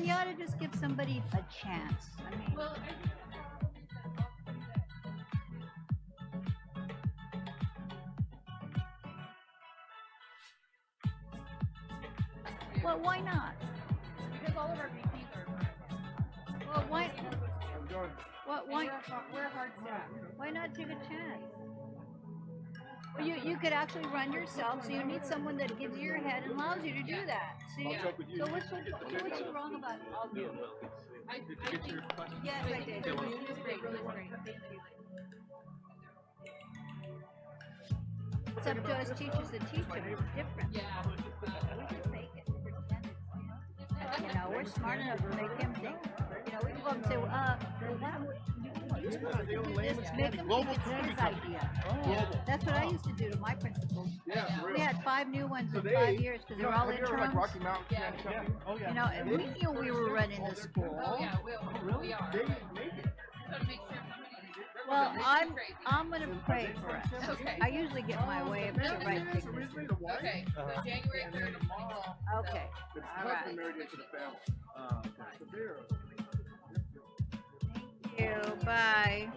then you ought to just give somebody a chance. I mean, Well, well, why not? because all of our VPs are. Well, why? What? Why? We're a hard staff. Why not take a chance? Well, you could actually run yourself, so you need someone that gives you your head and allows you to do that. See? So what's wrong about it? I'll do. Did you get your question? Yes, I did. It was great, really great. Thank you. It's up to us teachers to teach them. It's different. Yeah. We just make it pretend it's, you know, we're smart enough to make him think. You know, we can go up and say, well, why don't you supposed to do this? Make him think it's his idea. That's what I used to do to my principals. We had 5 new ones in 5 years because they were all interims. Yeah. You know, and we knew we were running the school. Oh yeah, we are. So to make sure somebody. Well, I'm gonna pray for us. Okay. I usually get my way of the right thing. Okay. So January 3rd. Okay. All right. Thank you. Bye.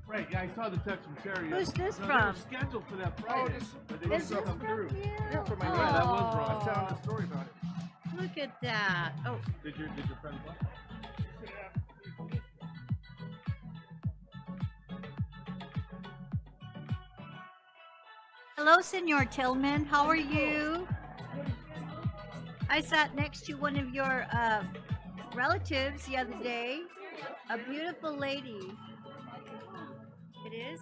Right, yeah, I saw the text from Terry. Who's this No, from? They were scheduled for that Friday, but they Is didn't this come from through. you? Yeah, that was wrong. I found a story about it. Look at that. Oh, Did your friend what? hello, Senor Tillman. How are you? I sat next to one of your relatives the other day. A beautiful lady. It is?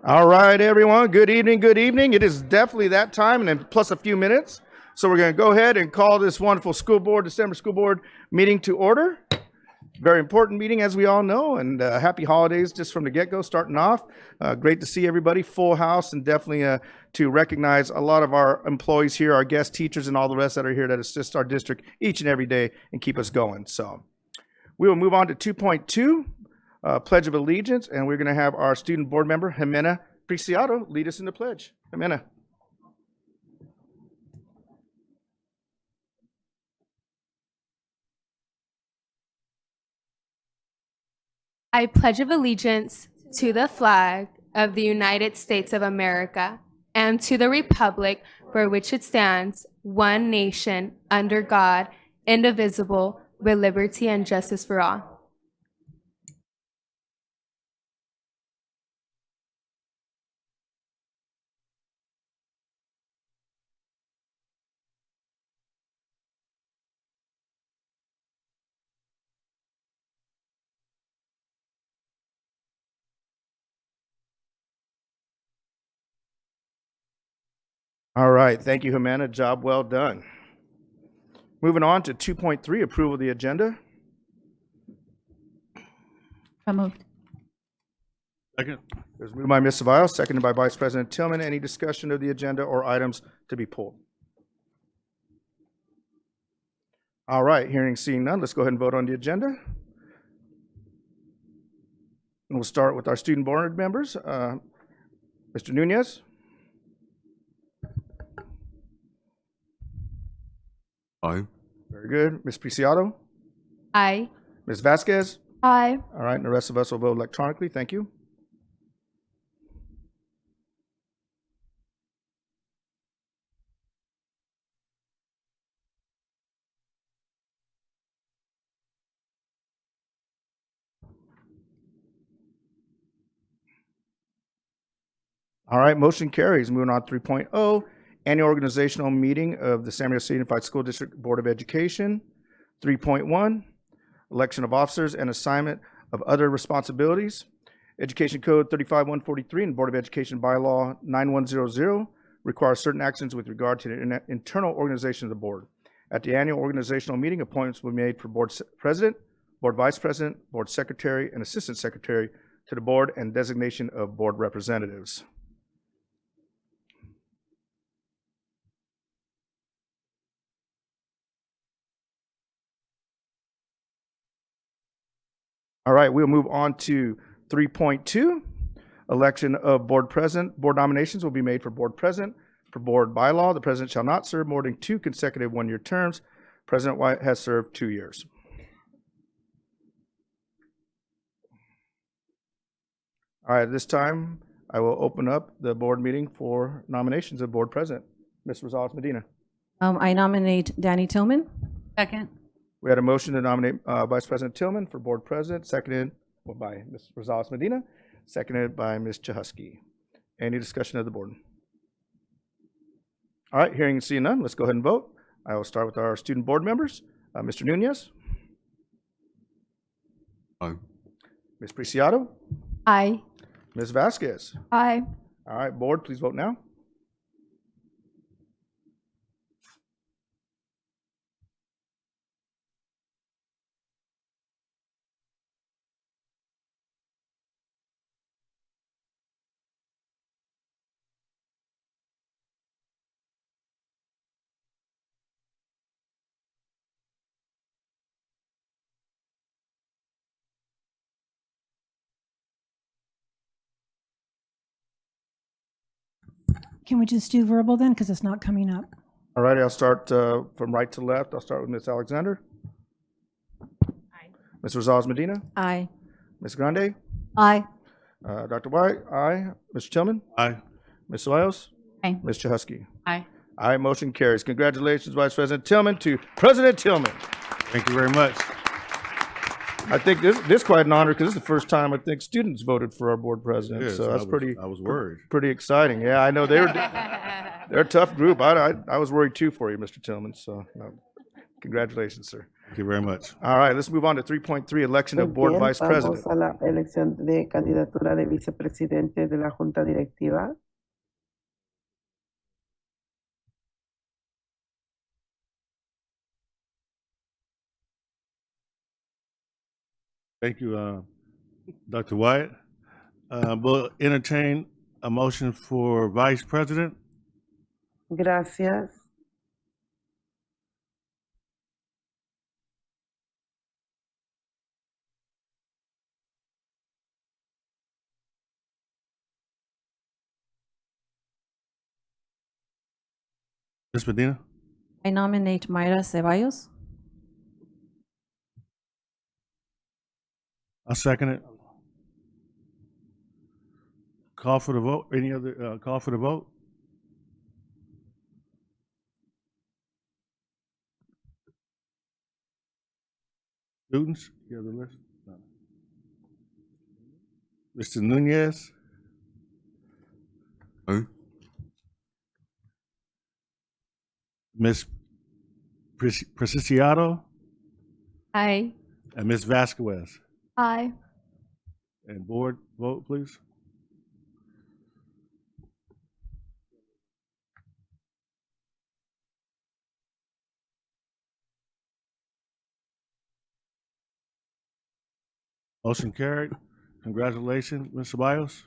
All right, everyone. Good evening. Good evening. It is definitely that time, and then plus a few minutes. So we're going to go ahead and call this wonderful December school board meeting to order. Very important meeting, as we all know, and happy holidays just from the get-go, starting off. Great to see everybody, full house, and definitely to recognize a lot of our employees here, our guest teachers, and all the rest that are here that assist our district each and every day and keep us going. So we will move on to 2.2. Pledge of Allegiance, and we're going to have our student board member, Jimena Preciado, lead us in the pledge. Jimena. I pledge of allegiance to the flag of the United States of America and to the republic for which it stands, one nation, under God, indivisible, with liberty and justice for all. All right. Thank you, Jimena. Job well done. Moving on to 2.3, approval of the agenda. So moved. Second. It was moved by Ms. Cevallos, seconded by Vice President Tillman. Any discussion of the agenda or items to be pulled? All right. Hearing, seeing none, let's go ahead and vote on the agenda. And we'll start with our student board members. Mr. Nunez. Aye. Very good. Ms. Preciado? Aye. Ms. Vasquez? Aye. All right, and the rest of us will vote electronically. Thank you. All right, motion carries. Moving on to 3.0, annual organizational meeting of the San Diego Unified School District Board of Education. 3.1, election of officers and assignment of other responsibilities. Education Code 35143 and Board of Education Bylaw 9100 requires certain actions with regard to the internal organization of the board. At the annual organizational meeting, appointments will be made for board president, board vice president, board secretary, and assistant secretary to the board, and designation of board representatives. All right, we'll move on to 3.2, election of board president. Board nominations will be made for board president. For board bylaw, the president shall not serve more than 2 consecutive one-year terms. President White has served 2 years. All right, at this time, I will open up the board meeting for nominations of board president. Ms. Rosales Medina. I nominate Danny Tillman. Second. We had a motion to nominate Vice President Tillman for board president, seconded by Ms. Rosales Medina, seconded by Ms. Chahusky. Any discussion of the board? All right, hearing and seeing none, let's go ahead and vote. I will start with our student board members. Mr. Nunez. Aye. Ms. Preciado. Aye. Ms. Vasquez. Aye. All right, board, please vote now. Can we just do verbal then, because it's not coming up? All righty, I'll start from right to left. I'll start with Ms. Alexander. Aye. Ms. Rosales Medina. Aye. Ms. Grande. Aye. Dr. White. Aye. Mr. Tillman. Aye. Ms. Cevallos. Aye. Ms. Chahusky. Aye. All right, motion carries. Congratulations, Vice President Tillman, to President Tillman. Thank you very much. I think this is quite an honor because this is the first time I think students voted for our board president. Yes, So that's I was worried. pretty exciting. Yeah, I know they're a tough group. I was worried too for you, Mr. Tillman. So no, congratulations, sir. Thank you very much. All right, let's move on to 3.3, election of board Bien, vice president. vamos a la elección de candidatura de vicepresidente de la Junta Directiva. Thank you, Dr. Wyatt. We'll entertain a motion for vice president. Gracias. Ms. Medina. I nominate Mayra Ceballos. I'll second it. Call for the vote. Any other call for the vote? Students, you have the list? No. Mr. Nunez? Ms. Preciado Aye. and Ms. Vasquez. Aye. And board vote, please. Motion carried. Congratulations, Mr. Bios.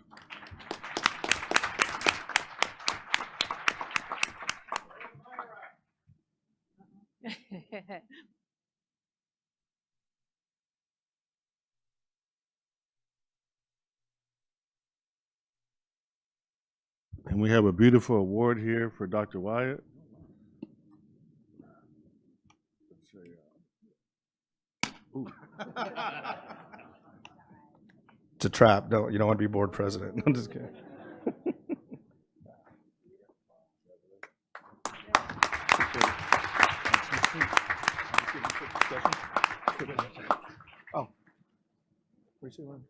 And we have a beautiful award here for Dr. Wyatt. It's a trap. You don't want to be board president. I'm just kidding. Oh. Where's he going?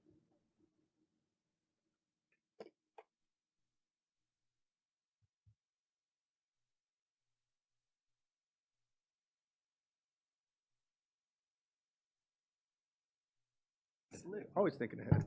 Always thinking ahead.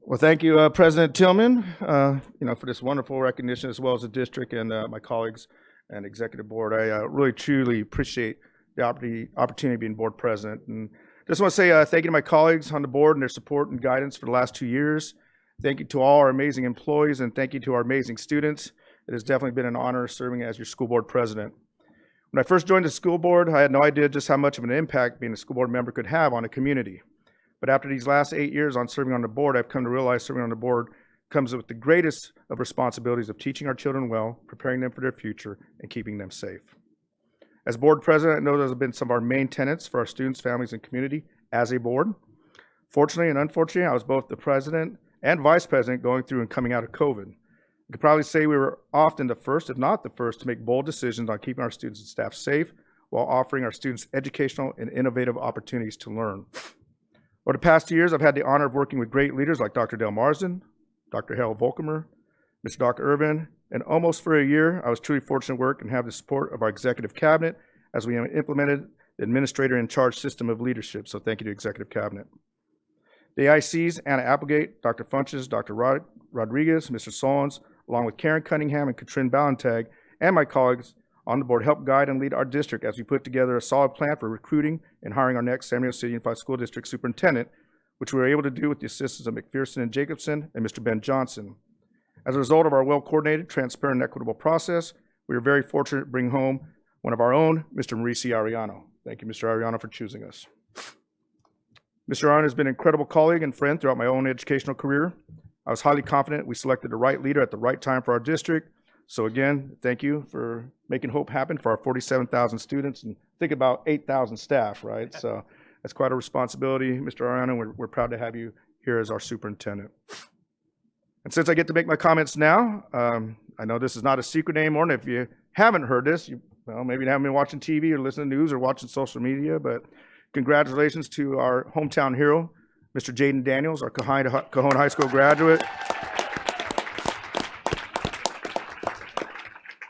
Well, thank you, President Tillman, for this wonderful recognition, as well as the district and my colleagues and executive board. I really, truly appreciate the opportunity of being board president. And just want to say thank you to my colleagues on the board and their support and guidance for the last 2 years. Thank you to all our amazing employees, and thank you to our amazing students. It has definitely been an honor serving as your school board president. When I first joined the school board, I had no idea just how much of an impact being a school board member could have on a community. But after these last 8 years on serving on the board, I've come to realize serving on the board comes with the greatest of responsibilities of teaching our children well, preparing them for their future, and keeping them safe. As board president, I know those have been some of our main tenets for our students, families, and community as a board. Fortunately and unfortunately, I was both the president and vice president going through and coming out of COVID. I could probably say we were often the first, if not the first, to make bold decisions on keeping our students and staff safe while offering our students educational and innovative opportunities to learn. Over the past 2 years, I've had the honor of working with great leaders like Dr. Dale Marsden, Dr. Harold Volkemer, Mr. Dr. Irvin, and almost for a year, I was truly fortunate to work and have the support of our executive cabinet as we implemented the administrator in charge system of leadership. So thank you to executive cabinet. The AICs, Anna Applegate, Dr. Funches, Dr. Rodriguez, Mr. Solons, along with Karen Cunningham and Katrin Ballentag, and my colleagues on the board helped guide and lead our district as we put together a solid plan for recruiting and hiring our next San Diego City Unified School District superintendent, which we were able to do with the assistance of McPherson and Jacobson and Mr. Ben Johnson. As a result of our well-coordinated, transparent, and equitable process, we were very fortunate to bring home one of our own, Mr. Mauricio Arellano. Thank you, Mr. Arellano, for choosing us. Mr. Arellano has been an incredible colleague and friend throughout my own educational career. I was highly confident we selected the right leader at the right time for our district. So again, thank you for making hope happen for our 47,000 students and think about 8,000 staff, right? So that's quite a responsibility, Mr. Arellano. We're proud to have you here as our superintendent. And since I get to make my comments now, I know this is not a secret anymore, and if you haven't heard this, maybe you haven't been watching TV or listening to news or watching social media, but congratulations to our hometown hero, Mr. Jaden Daniels, our Cajon High School graduate,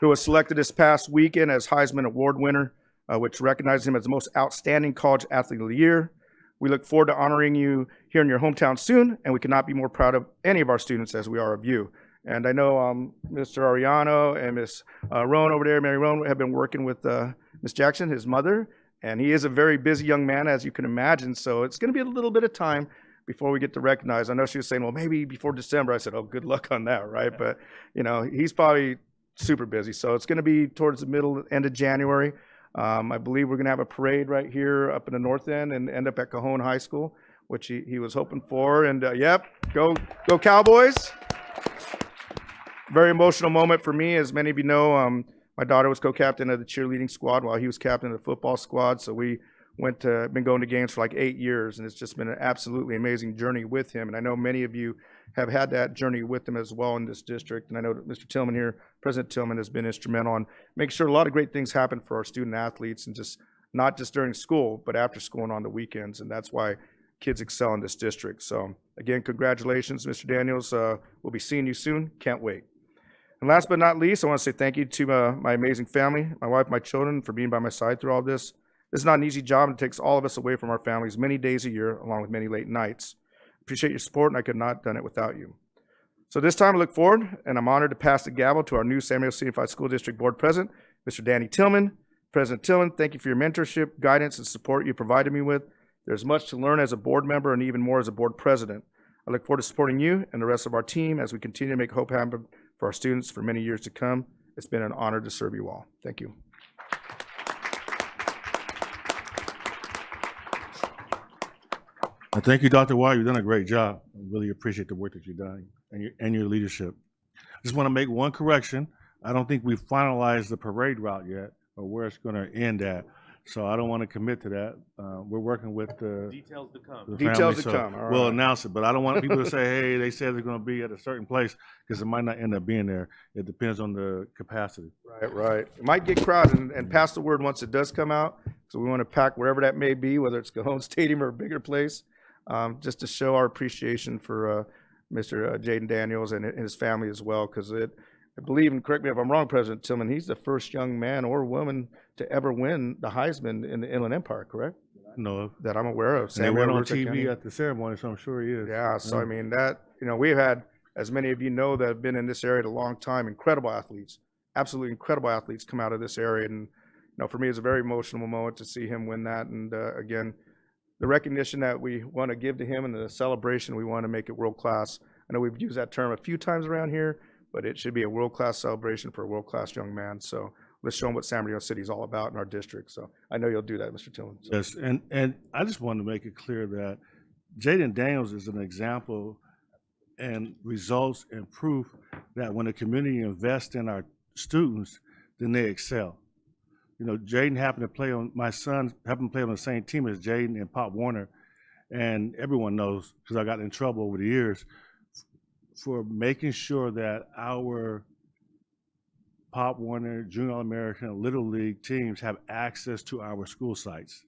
who was selected this past weekend as Heisman Award winner which recognizes him as the most outstanding college athlete of the year. We look forward to honoring you here in your hometown soon, and we could not be more proud of any of our students as we are of you. And I know Mr. Ariano and Miss Roan over there, Mary Roan, have been working with Miss Jackson, his mother, and he is a very busy young man, as you can imagine. So it's going to be a little bit of time before we get to recognize. I know she was saying, well, maybe before December. I said, oh, good luck on that, right? But, you know, he's probably super busy. So it's going to be towards the end of January. I believe we're going to have a parade right here up in the north end and end up at Cajon High School, which he was hoping for. And yep, go Cowboys. Very emotional moment for me. As many of you know, my daughter was co-captain of the cheerleading squad while he was captain of the football squad. So we been going to games for like 8 years, and it's just been an absolutely amazing journey with him. And I know many of you have had that journey with him as well in this district. And I know that Mr. Tillman here, President Tillman, has been instrumental in making sure a lot of great things happen for our student athletes, and just not just during school, but after school and on the weekends. And that's why kids excel in this district. So again, congratulations, Mr. Daniels. We'll be seeing you soon. Can't wait. And last but not least, I want to say thank you to my amazing family, my wife, my children, for being by my side through all this. This is not an easy job. It takes all of us away from our families many days a year, along with many late nights. Appreciate your support, and I could not have done it without you. So this time I look forward, and I'm honored to pass the gavel to our new Samuel City Unified School District Board President, Mr. Danny Tillman. President Tillman, thank you for your mentorship, guidance, and support you provided me with. There's much to learn as a board member and even more as a board president. I look forward to supporting you and the rest of our team as we continue to make hope happen for our students for many years to come. It's been an honor to serve you all. Thank you. Thank you, Dr. White. You've done a great job. I really appreciate the work that you've done and your leadership. I just want to make one correction. I don't think we've finalized the parade route yet, or where it's going to end at. So I don't want to commit to that. We're working with the Details to come. the Details family, to so come. All we'll right. announce it. But I don't want people to say, hey, they said they're going to be at a certain place, because it might not end up being there. It depends on the capacity. Right. It might get crowded, and pass the word once it does come out. So we want to pack wherever that may be, whether it's Cajon Stadium or a bigger place, just to show our appreciation for Mr. Jaden Daniels and his family as well, because I believe, and correct me if I'm wrong, President Tillman, he's the first young man or woman to ever win the Heisman in the Inland Empire, correct? No, That I'm aware of. and they went on Robertson TV County. at the ceremony, so I'm sure he is. Yeah, so I mean that, we've had, as many of you know that have been in this area a long time, incredible athletes, absolutely incredible athletes come out of this area. And, for me, it's a very emotional moment to see him win that. And again, the recognition that we want to give to him and the celebration, we want to make it world-class. I know we've used that term a few times around here, but it should be a world-class celebration for a world-class young man. So let's show him what San Bernardino City is all about in our district. So I know you'll do that, Mr. Tillman. So. Yes, and I just wanted to make it clear that Jaden Daniels is an example and results and proof that when the community invests in our students, then they excel. Jaden happened to play on, my son happened to play on the same team as Jaden and Pop Warner, and everyone knows, because I got in trouble over the years, for making sure that our Pop Warner, Junior All-American, Little League teams have access to our school sites.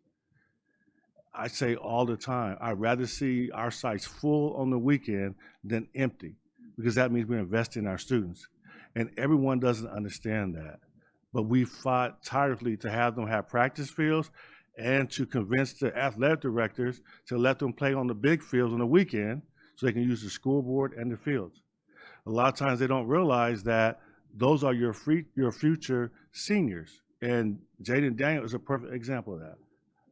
I say all the time, I'd rather see our sites full on the weekend than empty, because that means we're investing in our students. And everyone doesn't understand that. But we fought tirelessly to have them have practice fields and to convince the athletic directors to let them play on the big fields on the weekend so they can use the scoreboard and the fields. A lot of times they don't realize that those are your future seniors. And Jaden Daniel is a perfect example of that.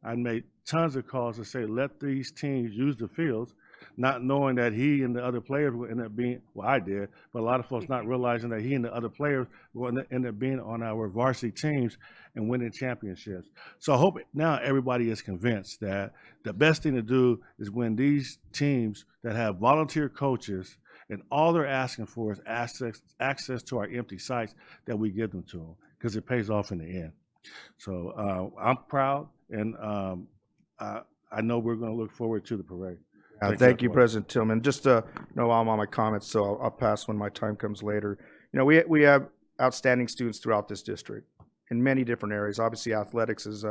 I made tons of calls to say, let these teams use the fields, not knowing that he and the other players will end up being, well, I did, but a lot of folks not realizing that he and the other players will end up being on our varsity teams and winning championships. So I hope now everybody is convinced that the best thing to do is when these teams that have volunteer coaches and all they're asking for is access to our empty sites, that we give them to them, because it pays off in the end. So I'm proud, and I know we're going to look forward to the parade. Thank you, President Tillman. Just I'm on my comments, so I'll pass when my time comes later. We have outstanding students throughout this district in many different areas. Obviously, athletics is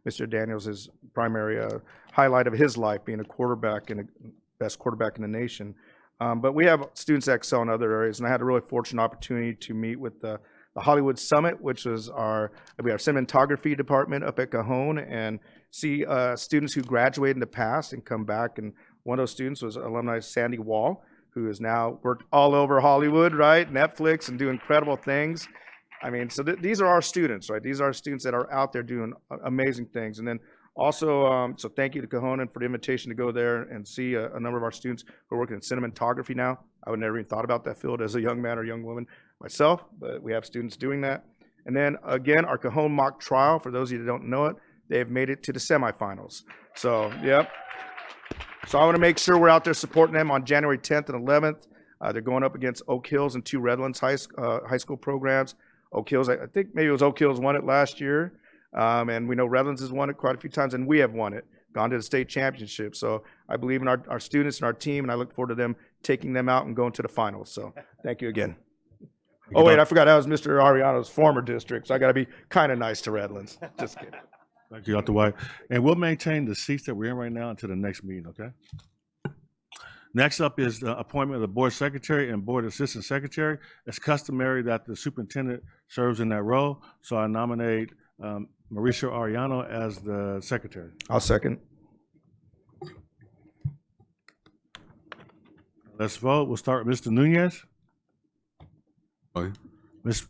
Mr. Daniels' primary highlight of his life, being a quarterback and the best quarterback in the nation. But we have students that excel in other areas, and I had a really fortunate opportunity to meet with the Hollywood Summit, which was we have cinematography department up at Cajon, and see students who graduated in the past and come back. And one of those students was alumni Sandy Wall, who has now worked all over Hollywood, right? Netflix, and do incredible things. I mean, so these are our students, right? These are our students that are out there doing amazing things. And then also, so thank you to Cajon for the invitation to go there and see a number of our students who are working in cinematography now. I would never even thought about that field as a young man or young woman myself, but we have students doing that. And then again, our Cajon mock trial, for those of you that don't know it, they have made it to the semifinals. So, yep. So I want to make sure we're out there supporting them on January 10th and 11th. They're going up against Oak Hills and 2 Redlands high school programs. Oak Hills, I think maybe it was Oak Hills won it last year. And we know Redlands has won it quite a few times, and we have won it, gone to the state championship. So I believe in our students and our team, and I look forward to them taking them out and going to the finals. So thank you again. Oh, wait, I forgot that was Mr. Ariano's former district, so I got to be kind of nice to Redlands. Just kidding. Thank you, Dr. White. And we'll maintain the seats that we're in right now until the next meeting, okay? Next up is the appointment of the board secretary and board assistant secretary. It's customary that the superintendent serves in that role, so I nominate Mauricio Ariano as the secretary. I'll second. Let's vote. We'll start with Mr. Nunez. Aye. Ms.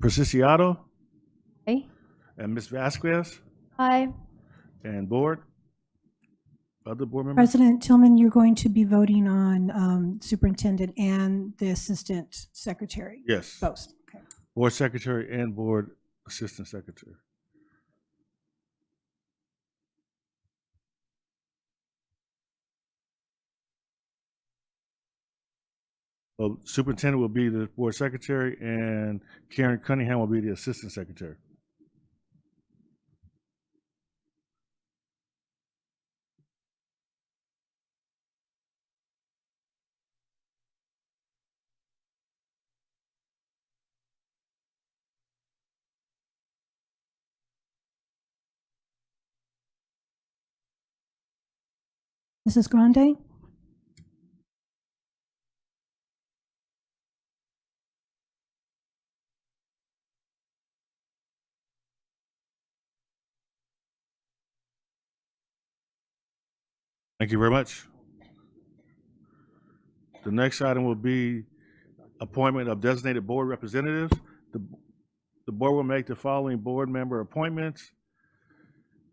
Preciado Aye. and Ms. Vasquez Aye. and board. Other board members? President Tillman, you're going to be voting on superintendent and the assistant secretary. Yes. Both. Okay. Board secretary and board assistant secretary. Well, superintendent will be the board secretary and Karen Cunningham will be the assistant secretary. Mrs. Grande? Thank you very much. The next item will be appointment of designated board representatives. The board will make the following board member appointments.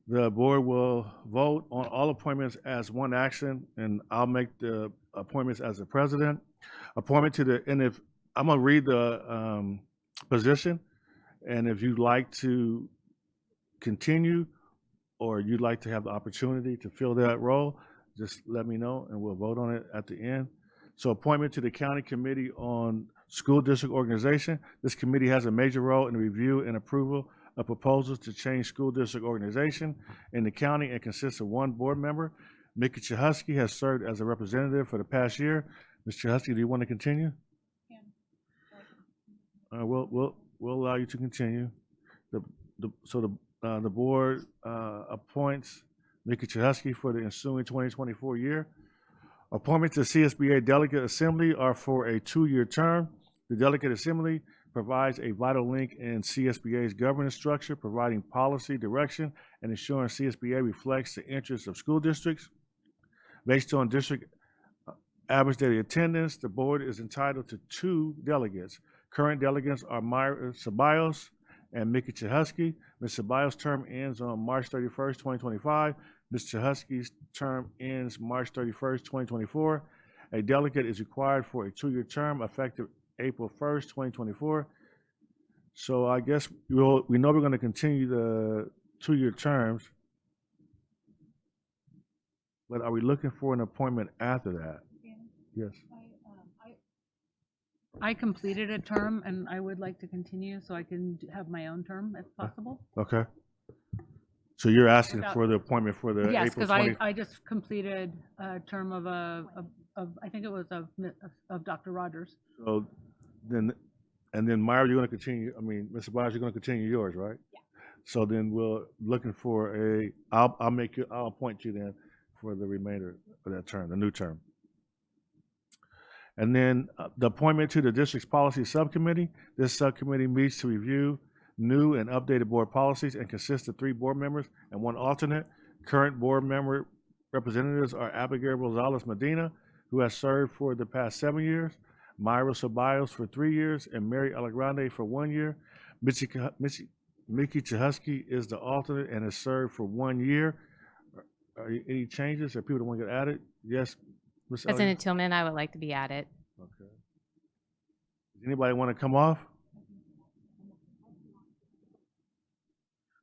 The board will vote on all appointments as one action, and I'll make the appointments as the president. Appointment to the, and if, I'm gonna read the position, and if you'd like to continue or you'd like to have the opportunity to fill that role, just let me know and we'll vote on it at the end. So appointment to the County Committee on School District Organization. This committee has a major role in the review and approval of proposals to change school district organization in the county and consists of 1 board member. Mickey Chahusky has served as a representative for the past year. Ms. Chahusky, do you want to continue? We'll allow you to continue. The board appoints Mickey Chahusky for the ensuing 2024 year. Appointments to CSBA Delegate Assembly are for a 2-year term. The Delegate Assembly provides a vital link in CSBA's governance structure, providing policy direction and ensuring CSBA reflects the interests of school districts. Based on district average daily attendance, the board is entitled to 2 delegates. Current delegates are Myra Ceballos and Mickey Chahusky. Ms. Ceballos' term ends on March 31st, 2025. Ms. Chahusky's term ends March 31st, 2024. A delegate is required for a 2-year term effective April 1st, 2024. So I guess we know we're going to continue the 2-year terms, but are we looking for an appointment after that? Yes. I completed a term and I would like to continue so I can have my own term if possible. Okay. So you're asking Without- for the appointment for the Yes, April because 20? I just completed a term of I think it was of Dr. Rogers. So then, and then Myra, you're going to continue, I mean, Mr. Byers, you're going to continue yours, right? Yeah. So then we're looking for I'll appoint you then for the remainder of that term, the new term. And then the appointment to the district's policy subcommittee. This subcommittee meets to review new and updated board policies and consists of 3 board members and 1 alternate. Current board member representatives are Abigail Rosales Medina, who has served for the past 7 years, Myra Ceballos for 3 years, and Mary Alagrande for 1 year. Mickey Chahusky is the alternate and has served for 1 year. Are any changes or people that want to get added? Yes, Ms. President Tillman, I would like to be added. Okay. Does anybody want to come off?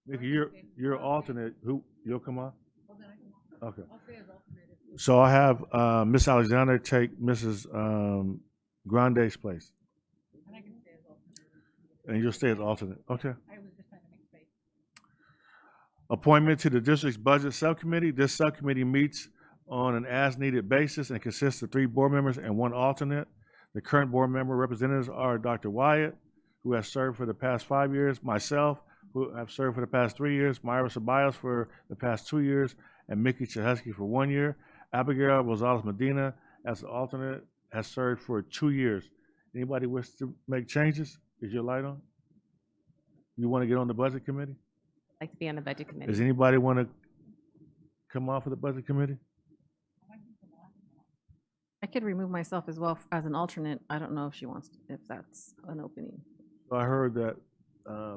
Mickey, you're alternate. Who, you'll come off? Okay. So I have Ms. Alexander take Mrs. Grande's place. And you'll stay as alternate. Okay. Appointment to the district's budget subcommittee. This subcommittee meets on an as-needed basis and consists of 3 board members and 1 alternate. The current board member representatives are Dr. Wyatt, who has served for the past 5 years, myself, who have served for the past 3 years, Myra Ceballos for the past 2 years, and Mickey Chahusky for 1 year. Abigail Rosales Medina, as the alternate, has served for 2 years. Anybody wish to make changes? Is your light on? You want to get on the budget committee? I'd like to be on the budget committee. Does anybody want to come off of the budget committee? I could remove myself as well as an alternate. I don't know if she wants, if that's an opening. So I heard that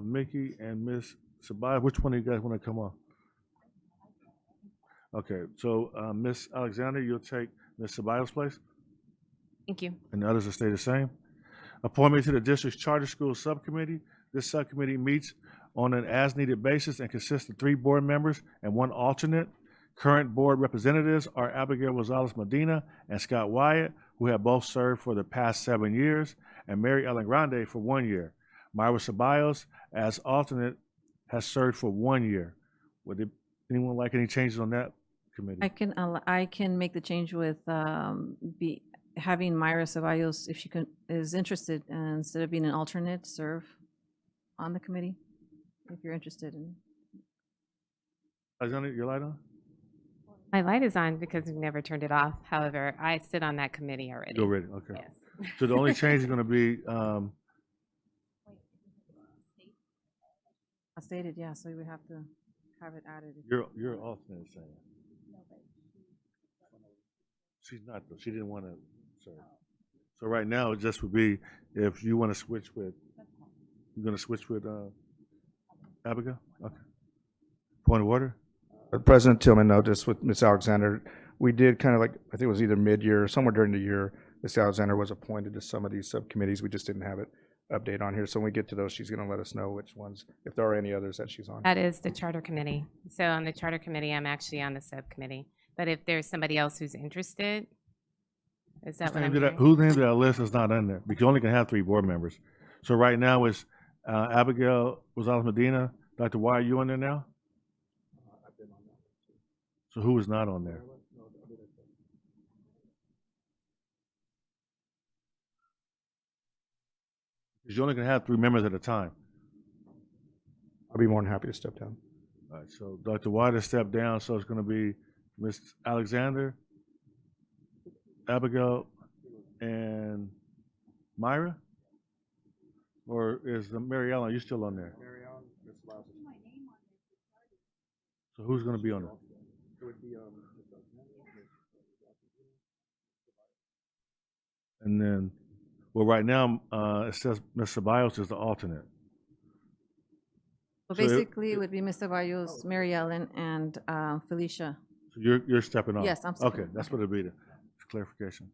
Mickey and Ms. Ceballos, which one of you guys want to come off? Okay, so Ms. Alexander, you'll take Ms. Ceballos' place, Thank you. and the others will stay the same. Appointment to the district's charter school subcommittee. This subcommittee meets on an as-needed basis and consists of 3 board members and 1 alternate. Current board representatives are Abigail Rosales Medina and Scott Wyatt, who have both served for the past 7 years, and Mary Ellen Grande for 1 year. Myra Ceballos, as alternate, has served for 1 year. Would anyone like any changes on that committee? I can make the change with having Myra Ceballos, if she is interested, instead of being an alternate, serve on the committee, if you're interested in. Alexander, your light on? My light is on because we've never turned it off. However, I sit on that committee already. You're ready, okay. Yes. So the only change is going to be, Stated, yeah, so we would have to have it added. you're alternate, saying. She's not, though. She didn't want to serve. So right now, it just would be, if you want to switch with, you're going to switch with Abigail? Okay. Point of order? President Tillman, no, just with Ms. Alexander, we did kind of like, I think it was either mid-year or somewhere during the year, Ms. Alexander was appointed to some of these subcommittees. We just didn't have it update on here. So when we get to those, she's going to let us know which ones, if there are any others that she's on. That is the charter committee. So on the charter committee, I'm actually on the subcommittee. But if there's somebody else who's interested, is that what I'm hearing? Whose name did that list is not in there? Because you only can have 3 board members. So right now it's Abigail Rosales Medina. Dr. Wyatt, you on there now? So who is not on there? Because you only can have 3 members at a time. I'll be more than happy to step down. All right, so Dr. White has stepped down, so it's going to be Ms. Alexander, Abigail, and Myra? Or is Mary Ellen, are you still on there? Mary Ellen, so who's going to be on it? And then, well, right now, it says Ms. Ceballos is the alternate. So So it- basically, it would be Mr. Barrios, Mary Ellen, and Felicia. So you're stepping off? Yes, I'm stepping Okay, off. that's what it'll be, the clarification.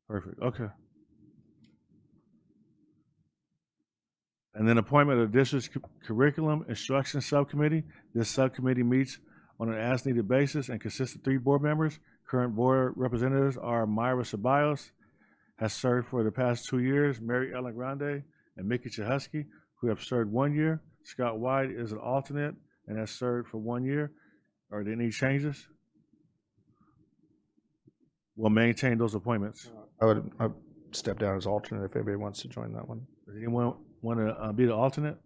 Perfect, okay. And then appointment of the district's curriculum instruction subcommittee. This subcommittee meets on an as-needed basis and consists of 3 board members. Current board representatives are Myra Ceballos, has served for the past 2 years, Mary Ellen Grande, and Mickey Chahusky, who have served 1 year. Scott White is an alternate and has served for 1 year. Are there any changes? We'll maintain those appointments. I'd step down as alternate if anybody wants to join that one. Does anyone want to be the alternate?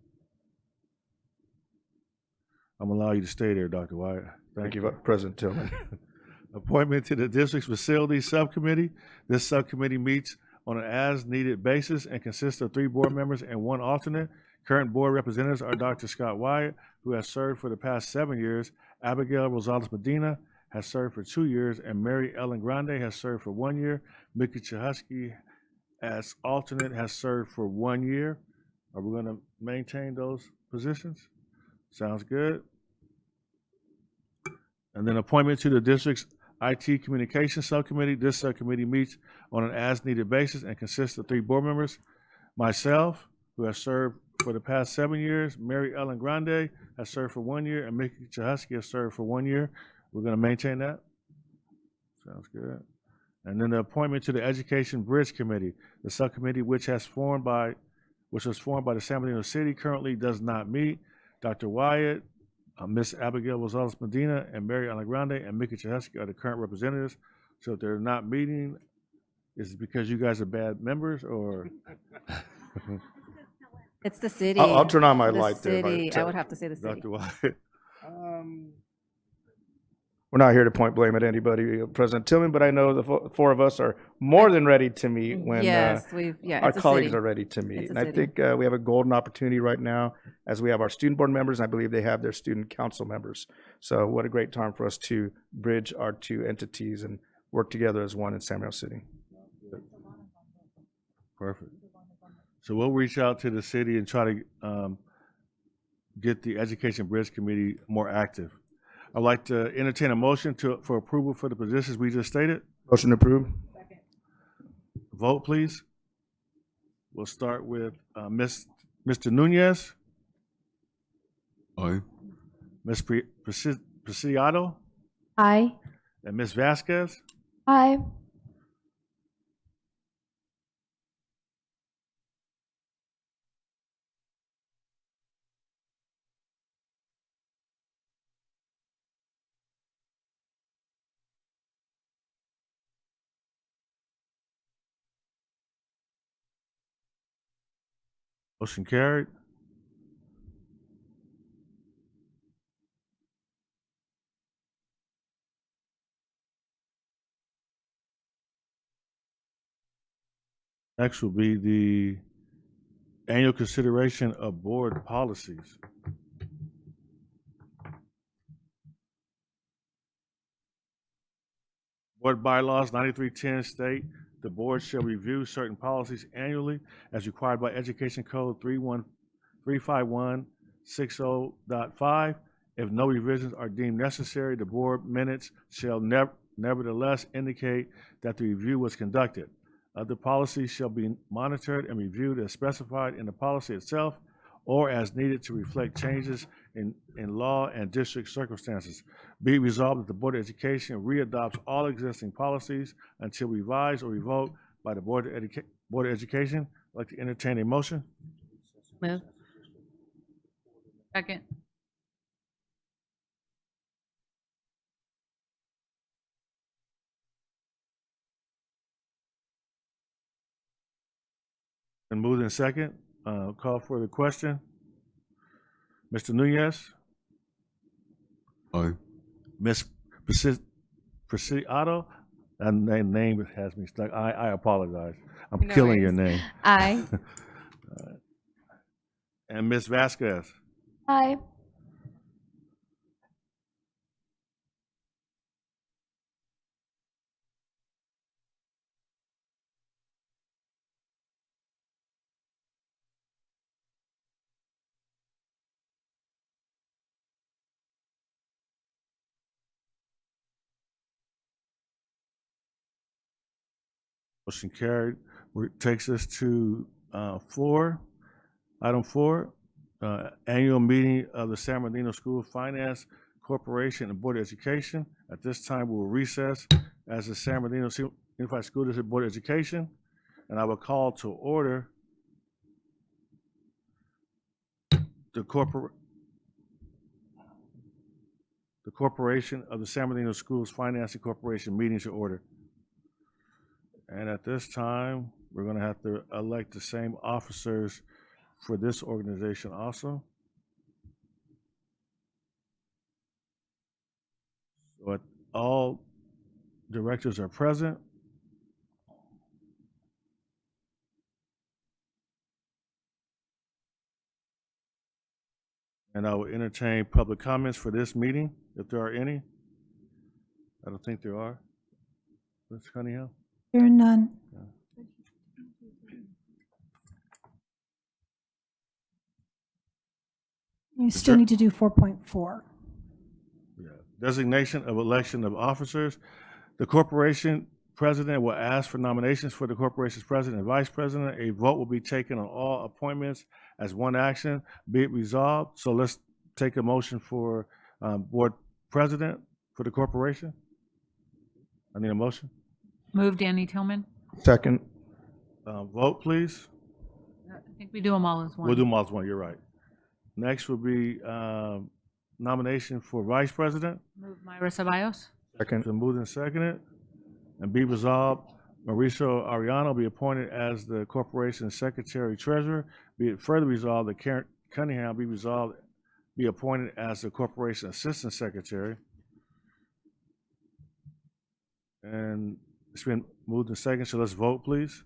I'm gonna allow you to stay there, Dr. White. Thank you, President Tillman. Appointment to the district's facilities subcommittee. This subcommittee meets on an as-needed basis and consists of 3 board members and 1 alternate. Current board representatives are Dr. Scott Wyatt, who has served for the past 7 years, Abigail Rosales Medina has served for 2 years, and Mary Ellen Grande has served for 1 year. Mickey Chahusky, as alternate, has served for 1 year. Are we going to maintain those positions? Sounds good. And then appointment to the district's IT Communications Subcommittee. This subcommittee meets on an as-needed basis and consists of 3 board members. Myself, who has served for the past 7 years. Mary Ellen Grande has served for 1 year, and Mickey Chahusky has served for 1 year. We're going to maintain that. Sounds good. And then the appointment to the Education Bridge Committee, the subcommittee which was formed by the San Bernardino City, currently does not meet. Dr. Wyatt, Miss Abigail Rosales Medina, and Mary Ellen Grande, and Mickey Chahusky are the current representatives. So if they're not meeting, is it because you guys are bad members, or? It's the city. I'll turn on my The light there. city. I would have to say the city. Dr. Wyatt. We're not here to point blame at anybody, President Tillman, but I know the 4 of us are more than ready to meet when Yes, our it's a colleagues city. are ready to meet. It's a And I city. think we have a golden opportunity right now as we have our student board members, and I believe they have their student council members. So what a great time for us to bridge our 2 entities and work together as one in San Bernardino City. Perfect. So we'll reach out to the city and try to get the Education Bridge Committee more active. I'd like to entertain a motion for approval for the positions we just stated. Motion approved. Vote, please. We'll start with Mr. Nunez, Aye. Ms. Preciado, Aye. and Ms. Vasquez. Aye. Motion carried. Next will be the annual consideration of board policies. Board bylaws 9310 state the board shall review certain policies annually as required by Education Code 35160.5. If no revisions are deemed necessary, the board minutes shall nevertheless indicate that the review was conducted. Other policies shall be monitored and reviewed as specified in the policy itself or as needed to reflect changes in law and district circumstances. Be it resolved that the Board of Education readopts all existing policies until revised or revoked by the Board of Education. I'd like to entertain a motion. Move. Second. And moved in second. Call for the question. Mr. Nunez, Aye. Ms. Preciado, that name has me stuck. I apologize. I'm No killing your worries. name. Aye. And Ms. Vasquez. Aye. Motion carried. Takes us to item four, annual meeting of the San Bernardino School Finance Corporation and Board of Education. At this time, we will recess as the San Bernardino Unified School District Board of Education, and I will call to order the Corporation of the San Bernardino Schools Financing Corporation meeting to order. And at this time, we're going to have to elect the same officers for this organization also. So all directors are present. And I will entertain public comments for this meeting, if there are any. I don't think there are. Mr. Cunningham? There are none. You still need to do 4.4. Yeah. Designation of election of officers. The corporation president will ask for nominations for the corporation's president and vice president. A vote will be taken on all appointments as one action, be it resolved. So let's take a motion for board president for the corporation. I need a motion. Move Danny Tillman. Second. Vote, please. I think we do them all as one. We'll do them all as one, you're right. Next will be nomination for vice president. Move Myra Ceballos. Second. So moved and seconded. And be resolved, Mauricio Ariano be appointed as the corporation's secretary treasurer. Be it further resolved that Karen Cunningham be appointed as the corporation assistant secretary. And it's been moved and seconded, so let's vote, please.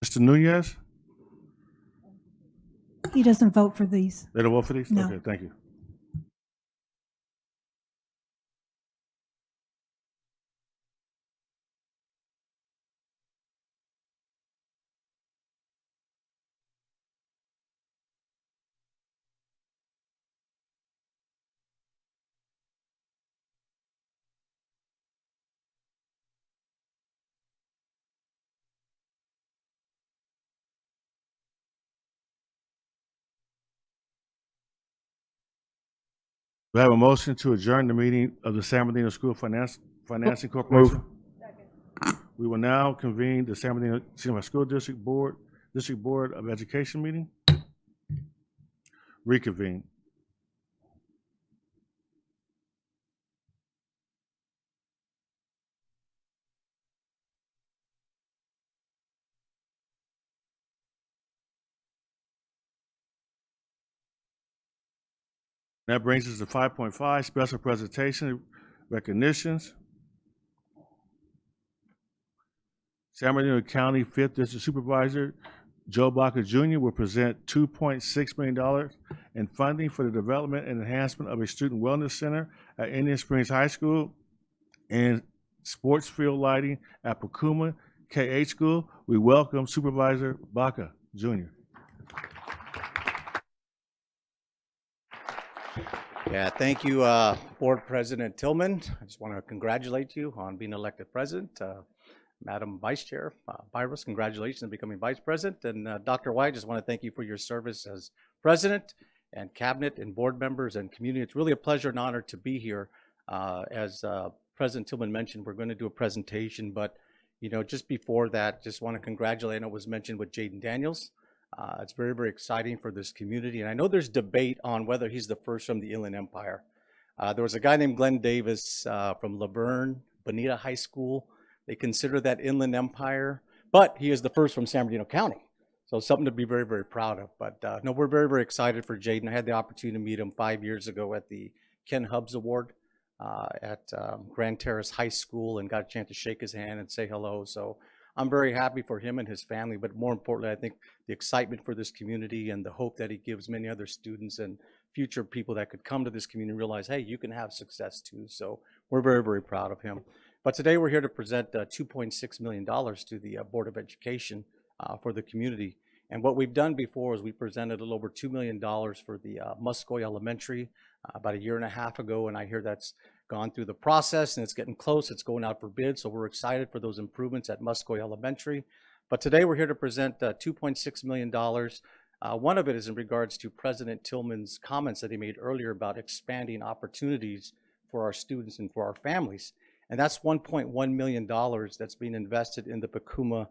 Mr. Nunez, He doesn't vote for these. they don't vote for these? No. Okay, thank you. We have a motion to adjourn the meeting of the San Bernardino School Financing Corporation. We will now convene the San Bernardino School District Board of Education meeting. Reconvene. That brings us to 5.5, special presentation recognitions. San Bernardino County 5th District Supervisor Joe Baca Jr. will present $2.6 million in funding for the development and enhancement of a student wellness center at Indian Springs High School and sports field lighting at Pacuma KH School. We welcome Supervisor Baca Jr. Yeah, thank you, Board President Tillman. I just want to congratulate you on being elected president. Madam Vice Chair Byros, congratulations on becoming Vice President. And Dr. White, just want to thank you for your service as President and Cabinet and board members and community. It's really a pleasure and honor to be here. As President Tillman mentioned, we're going to do a presentation, but just before that, just want to congratulate, I know it was mentioned with Jaden Daniels. It's very, very exciting for this community. And I know there's debate on whether he's the first from the Inland Empire. There was a guy named Glenn Davis from Laverne, Bonita High School. They consider that Inland Empire, but he is the first from San Bernardino County. So something to be very, very proud of. But no, we're very, very excited for Jaden. I had the opportunity to meet him 5 years ago at the Ken Hubbs Award at Grand Terrace High School and got a chance to shake his hand and say hello. So I'm very happy for him and his family, but more importantly, I think the excitement for this community and the hope that he gives many other students and future people that could come to this community and realize, hey, you can have success too. So we're very, very proud of him. But today we're here to present $2.6 million to the Board of Education for the community. And what we've done before is we presented a little over $2 million for the Muscoy Elementary about a year and a half ago, and I hear that's gone through the process and it's getting close. It's going out for bid, so we're excited for those improvements at Muscoy Elementary. But today we're here to present $2.6 million. One of it is in regards to President Tillman's comments that he made earlier about expanding opportunities for our students and for our families. And that's $1.1 million that's being invested in the Pacuma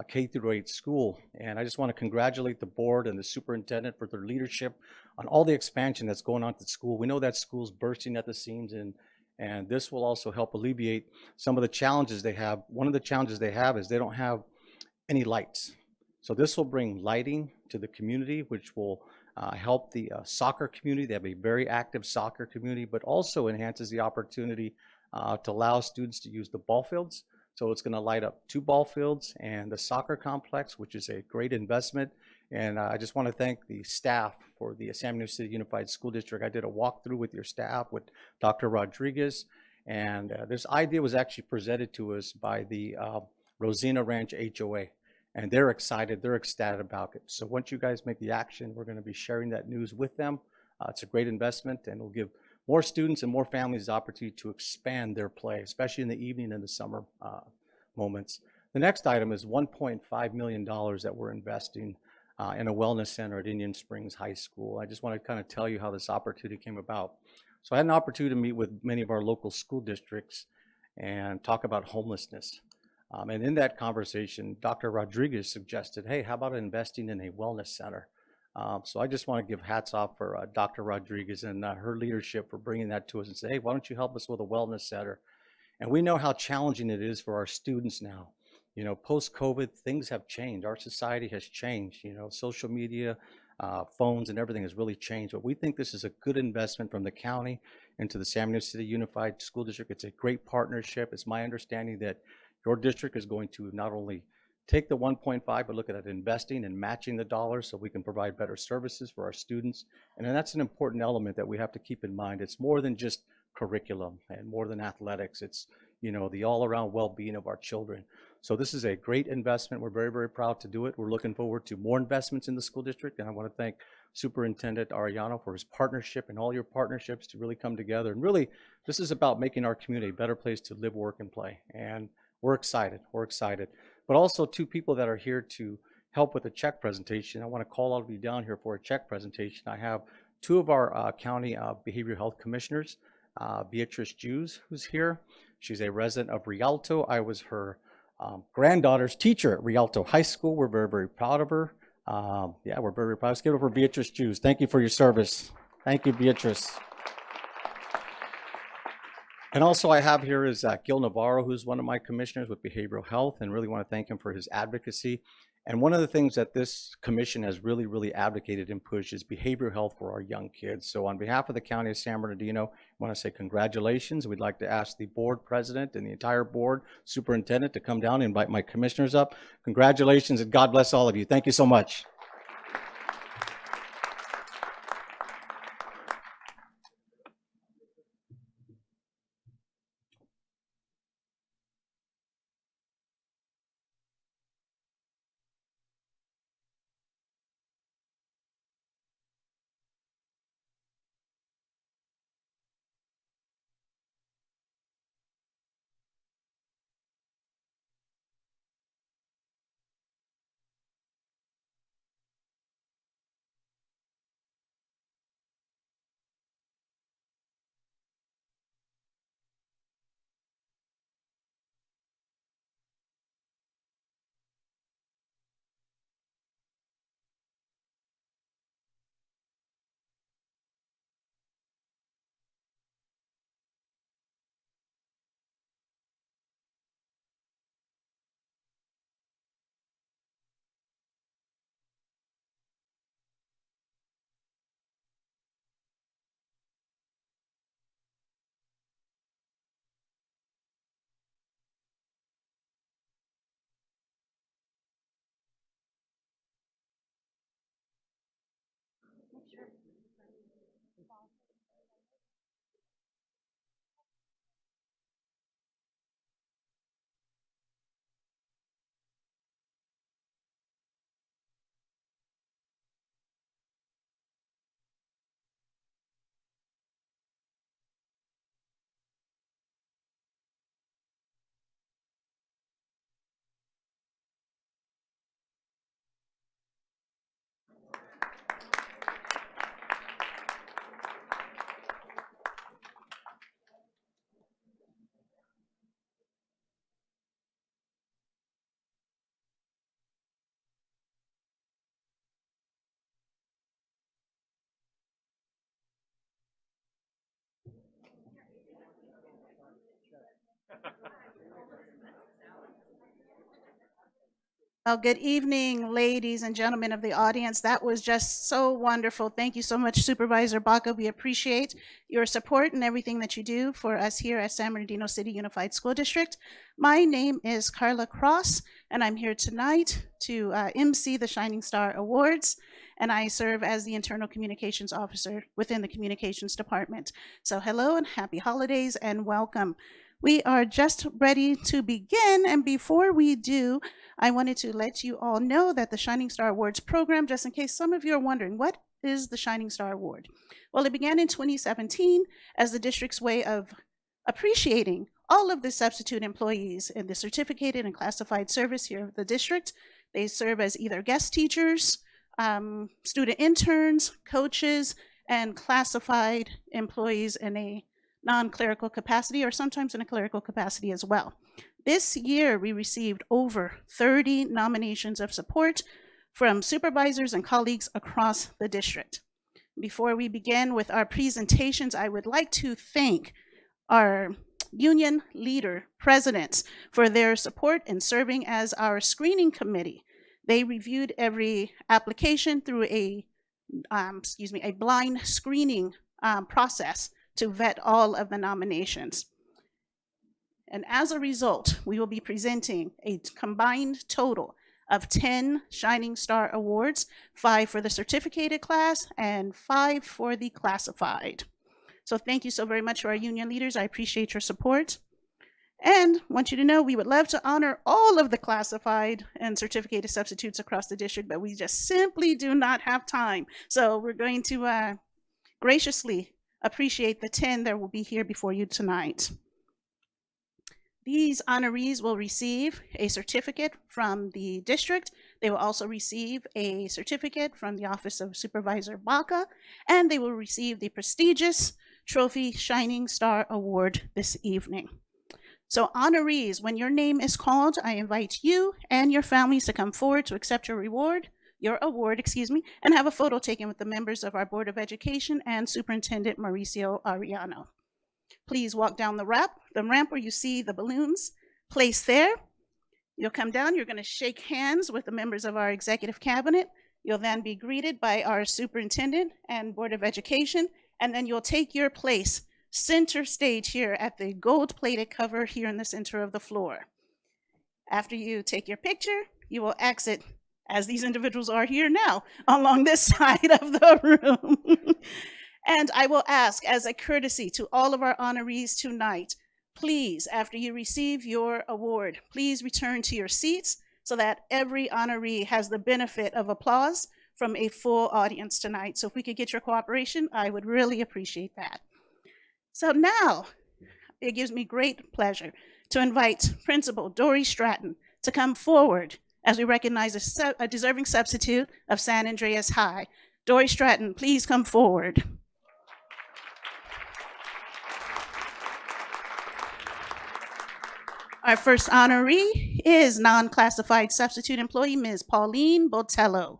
K through 8 school. And I just want to congratulate the board and the superintendent for their leadership on all the expansion that's going on at the school. We know that school's bursting at the seams, and this will also help alleviate some of the challenges they have. One of the challenges they have is they don't have any lights. So this will bring lighting to the community, which will help the soccer community. They have a very active soccer community, but also enhances the opportunity to allow students to use the ball fields. So it's going to light up 2 ball fields and the soccer complex, which is a great investment. And I just want to thank the staff for the San Bernardino City Unified School District. I did a walkthrough with your staff, with Dr. Rodriguez, and this idea was actually presented to us by the Rosina Ranch HOA. And they're excited, they're ecstatic about it. So once you guys make the action, we're going to be sharing that news with them. It's a great investment, and it'll give more students and more families the opportunity to expand their play, especially in the evening and the summer moments. The next item is $1.5 million that we're investing in a wellness center at Indian Springs High School. I just want to kind of tell you how this opportunity came about. So I had an opportunity to meet with many of our local school districts and talk about homelessness. And in that conversation, Dr. Rodriguez suggested, hey, how about investing in a wellness center? So I just want to give hats off for Dr. Rodriguez and her leadership for bringing that to us and say, hey, why don't you help us with a wellness center? And we know how challenging it is for our students now. You know, post-COVID, things have changed. Our society has changed. You know, social media, phones, and everything has really changed. But we think this is a good investment from the county into the San Bernardino City Unified School District. It's a great partnership. It's my understanding that your district is going to not only take the 1.5, but look at investing and matching the dollars so we can provide better services for our students. And then that's an important element that we have to keep in mind. It's more than just curriculum and more than athletics. It's, you know, the all-around well-being of our children. So this is a great investment. We're very, very proud to do it. We're looking forward to more investments in the school district. And I want to thank Superintendent Arellano for his partnership and all your partnerships to really come together. And really, this is about making our community a better place to live, work, and play. And we're excited. We're excited. But also 2 people that are here to help with the check presentation. I want to call all of you down here for a check presentation. I have 2 of our county behavioral health commissioners, Beatrice Jews, who's here. She's a resident of Rialto. I was her granddaughter's teacher at Rialto High School. We're very, very proud of her. Yeah, we're very, very proud. Let's give it for Beatrice Jews. Thank you for your service. Thank you, Beatrice. And also I have here is Gil Navarro, who's one of my commissioners with behavioral health, and really want to thank him for his advocacy. And one of the things that this commission has really, really advocated and pushed is behavioral health for our young kids. So on behalf of the County of San Bernardino, I want to say congratulations. We'd like to ask the board president and the entire board superintendent to come down and invite my commissioners up. Congratulations, and God bless all of you. Thank you so much. Well, good evening, ladies and gentlemen of the audience. That was just so wonderful. Thank you so much, Supervisor Baca. We appreciate your support and everything that you do for us here at San Bernardino City Unified School District. My name is Carla Cross, and I'm here tonight to MC the Shining Star Awards, and I serve as the Internal Communications Officer within the Communications Department. So hello and happy holidays and welcome. We are just ready to begin, and before we do, I wanted to let you all know that the Shining Star Awards program, just in case some of you are wondering, what is the Shining Star Award? Well, it began in 2017 as the district's way of appreciating all of the substitute employees in the certificated and classified service here of the district. They serve as either guest teachers, student interns, coaches, and classified employees in a non-clerical capacity, or sometimes in a clerical capacity as well. This year, we received over 30 nominations of support from supervisors and colleagues across the district. Before we begin with our presentations, I would like to thank our union leader presidents for their support in serving as our screening committee. They reviewed every application through a blind screening process to vet all of the nominations. And as a result, we will be presenting a combined total of 10 Shining Star Awards, 5 for the certificated class and 5 for the classified. So thank you so very much to our union leaders. I appreciate your support. And want you to know we would love to honor all of the classified and certificated substitutes across the district, but we just simply do not have time. So we're going to graciously appreciate the 10 that will be here before you tonight. These honorees will receive a certificate from the district. They will also receive a certificate from the Office of Supervisor Baca, and they will receive the prestigious Trophy Shining Star Award this evening. So honorees, when your name is called, I invite you and your families to come forward to accept your award, and have a photo taken with the members of our Board of Education and Superintendent Mauricio Arellano. Please walk down the ramp where you see the balloons placed there. You'll come down, you're going to shake hands with the members of our executive cabinet. You'll then be greeted by our superintendent and Board of Education, and then you'll take your place center stage here at the gold-plated cover here in the center of the floor. After you take your picture, you will exit, as these individuals are here now, along this side of the room. And I will ask, as a courtesy to all of our honorees tonight, please, after you receive your award, please return to your seats so that every honoree has the benefit of applause from a full audience tonight. So if we could get your cooperation, I would really appreciate that. So now, it gives me great pleasure to invite Principal Dory Stratton to come forward as we recognize a deserving substitute of San Andreas High. Dory Stratton, please come forward. Our first honoree is non-classified substitute employee, Ms. Pauline Botello.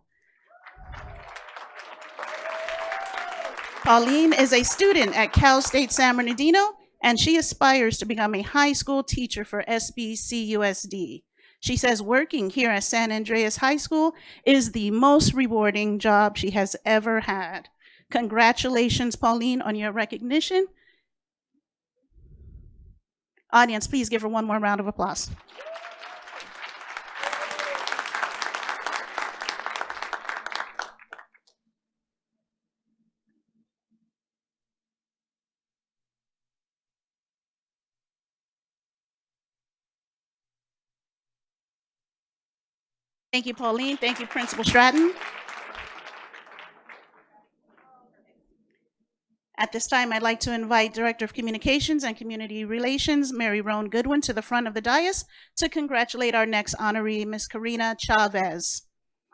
Pauline is a student at Cal State San Bernardino, and she aspires to become a high school teacher for SBCUSD. She says working here at San Andreas High School is the most rewarding job she has ever had. Congratulations, Pauline, on your recognition. Audience, please give her one more round of applause. Thank you, Pauline. Thank you, Principal Stratton. At this time, I'd like to invite Director of Communications and Community Relations, Mary Roan Goodwin, to the front of the dais to congratulate our next honoree, Ms. Karina Chavez.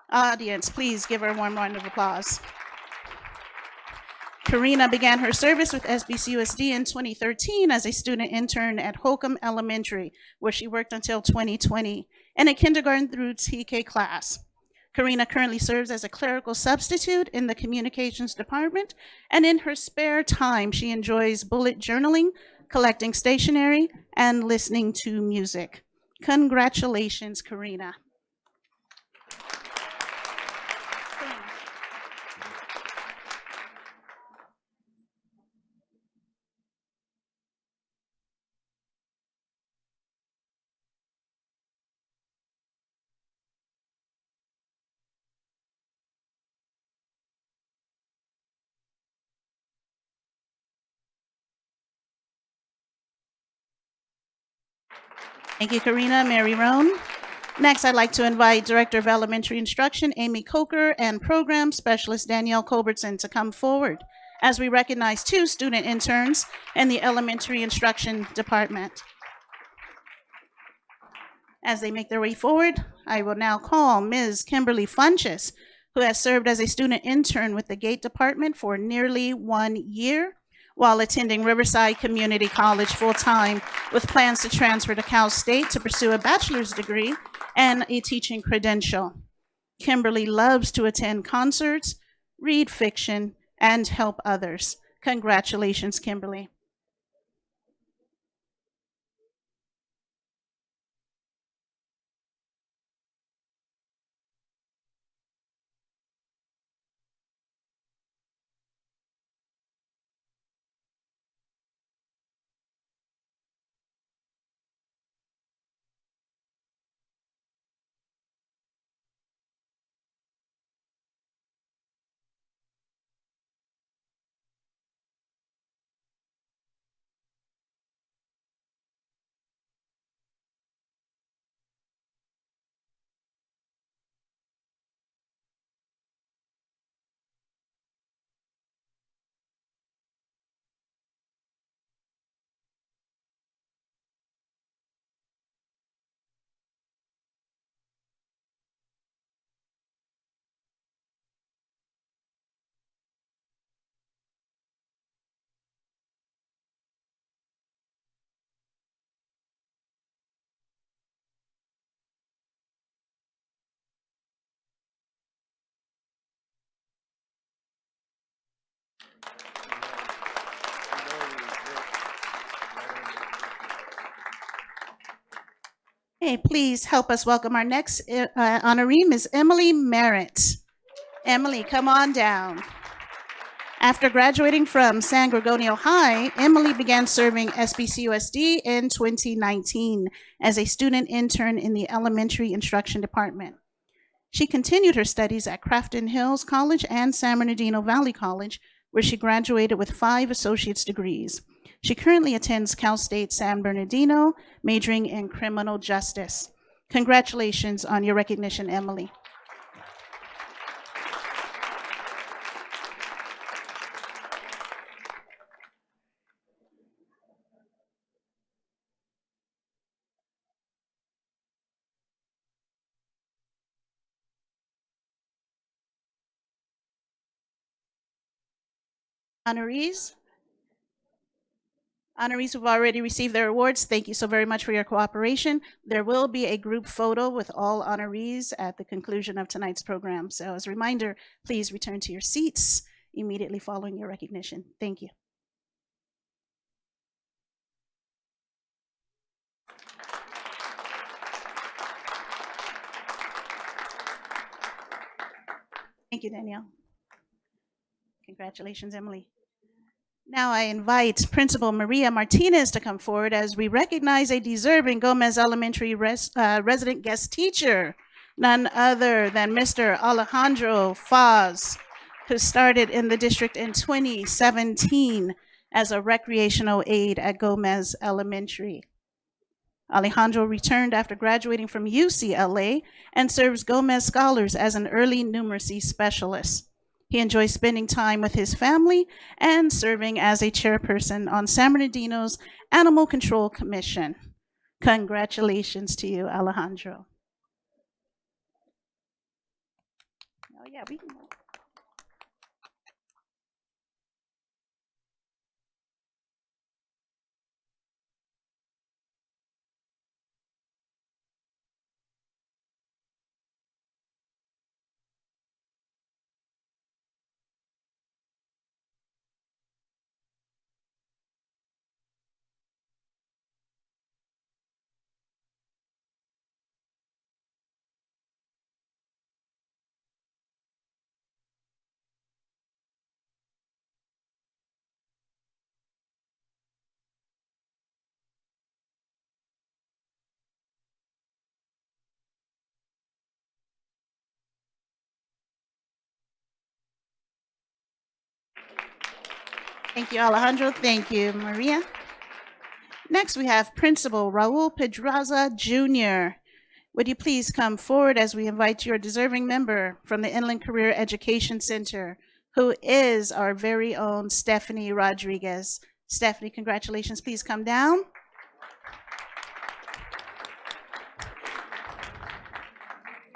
Audience, please give her a warm round of applause. Karina began her service with SBCUSD in 2013 as a student intern at Holcomb Elementary, where she worked until 2020 in a kindergarten through TK class. Karina currently serves as a clerical substitute in the communications department, and in her spare time, she enjoys bullet journaling, collecting stationery, and listening to music. Congratulations, Karina. Thank you, Karina. Mary Roan. Next, I'd like to invite Director of Elementary Instruction, Amy Coker, and Program Specialist Danielle Culbertson to come forward as we recognize 2 student interns in the Elementary Instruction Department. As they make their way forward, I will now call Ms. Kimberly Funches, who has served as a student intern with the Gate Department for nearly 1 year while attending Riverside Community College full-time with plans to transfer to Cal State to pursue a bachelor's degree and a teaching credential. Kimberly loves to attend concerts, read fiction, and help others. Congratulations, Kimberly. Hey, please help us welcome our next honoree, Ms. Emily Merritt. Emily, come on down. After graduating from San Gorgonio High, Emily began serving SBCUSD in 2019 as a student intern in the Elementary Instruction Department. She continued her studies at Crafton Hills College and San Bernardino Valley College, where she graduated with 5 associate's degrees. She currently attends Cal State San Bernardino, majoring in criminal justice. Congratulations on your recognition, Emily. Honorees? Honorees who've already received their awards, thank you so very much for your cooperation. There will be a group photo with all honorees at the conclusion of tonight's program. So as a reminder, please return to your seats immediately following your recognition. Thank you. Thank you, Danielle. Congratulations, Emily. Now I invite Principal Maria Martinez to come forward as we recognize a deserving Gomez Elementary resident guest teacher, none other than Mr. Alejandro Faz, who started in the district in 2017 as a recreational aide at Gomez Elementary. Alejandro returned after graduating from UCLA and serves Gomez scholars as an early numeracy specialist. He enjoys spending time with his family and serving as a chairperson on San Bernardino's Animal Control Commission. Congratulations to you, Alejandro. Oh yeah, we can. Thank you, Alejandro. Thank you, Maria. Next, we have Principal Raul Pedraza Jr. Would you please come forward as we invite your deserving member from the Inland Career Education Center, who is our very own Stephanie Rodriguez. Stephanie, congratulations. Please come down.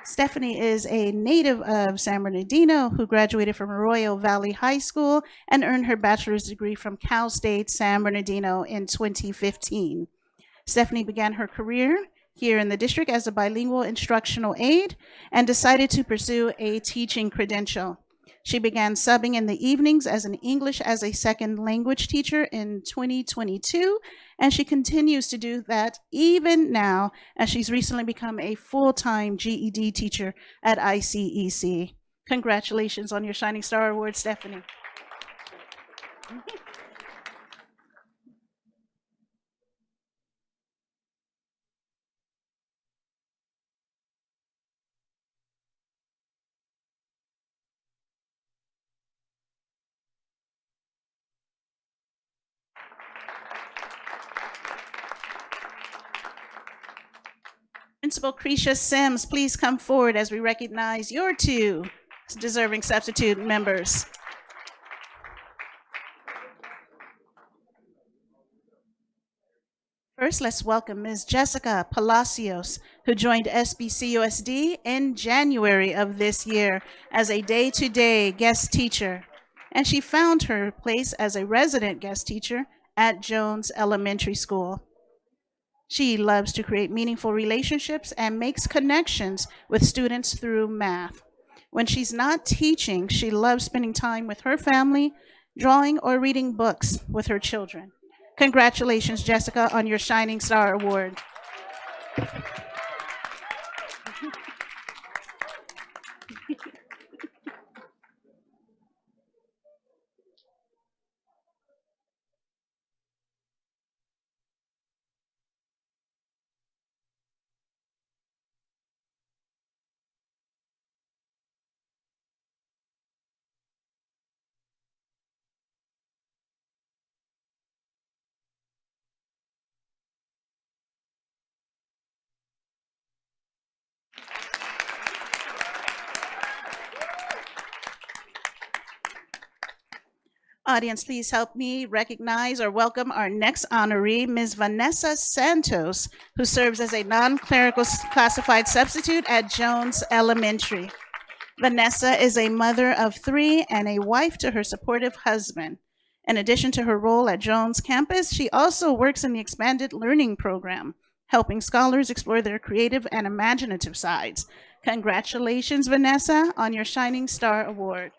Stephanie is a native of San Bernardino who graduated from Arroyo Valley High School and earned her bachelor's degree from Cal State San Bernardino in 2015. Stephanie began her career here in the district as a bilingual instructional aide and decided to pursue a teaching credential. She began subbing in the evenings as an English as a second language teacher in 2022, and she continues to do that even now as she's recently become a full-time GED teacher at ICEC. Congratulations on your Shining Star Award, Stephanie. Principal Cretia Sims, please come forward as we recognize your two deserving substitute members. First, let's welcome Ms. Jessica Palacios, who joined SBCUSD in January of this year as a day-to-day guest teacher, and she found her place as a resident guest teacher at Jones Elementary School. She loves to create meaningful relationships and makes connections with students through math. When she's not teaching, she loves spending time with her family, drawing or reading books with her children. Congratulations, Jessica, on your Shining Star Award. Audience, please help me recognize or welcome our next honoree, Ms. Vanessa Santos, who serves as a non-clerical classified substitute at Jones Elementary. Vanessa is a mother of 3 and a wife to her supportive husband. In addition to her role at Jones campus, she also works in the expanded learning program, helping scholars explore their creative and imaginative sides. Congratulations, Vanessa, on your Shining Star Award.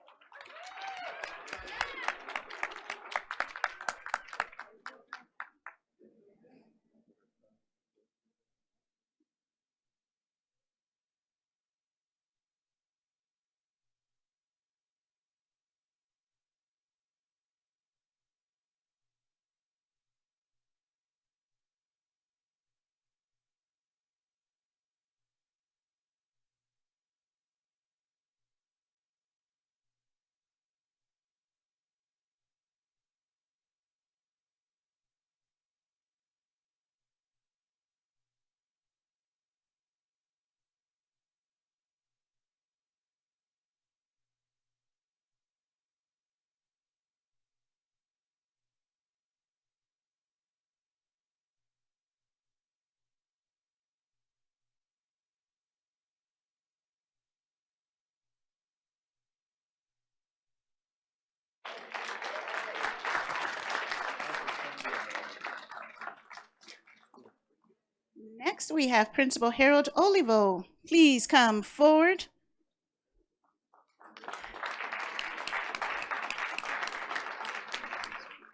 Next, we have Principal Harold Olivo. Please come forward.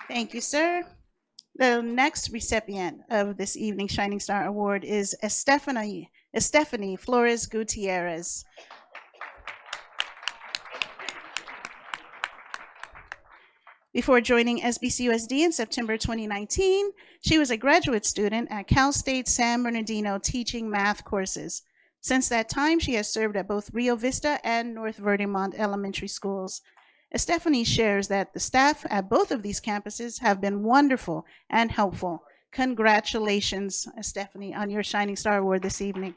Thank you, sir. The next recipient of this evening's Shining Star Award is Estefany Flores Gutierrez. Before joining SBCUSD in September 2019, she was a graduate student at Cal State San Bernardino teaching math courses. Since that time, she has served at both Rio Vista and North Verdemont elementary schools. Stephanie shares that the staff at both of these campuses have been wonderful and helpful. Congratulations, Stephanie, on your Shining Star Award this evening.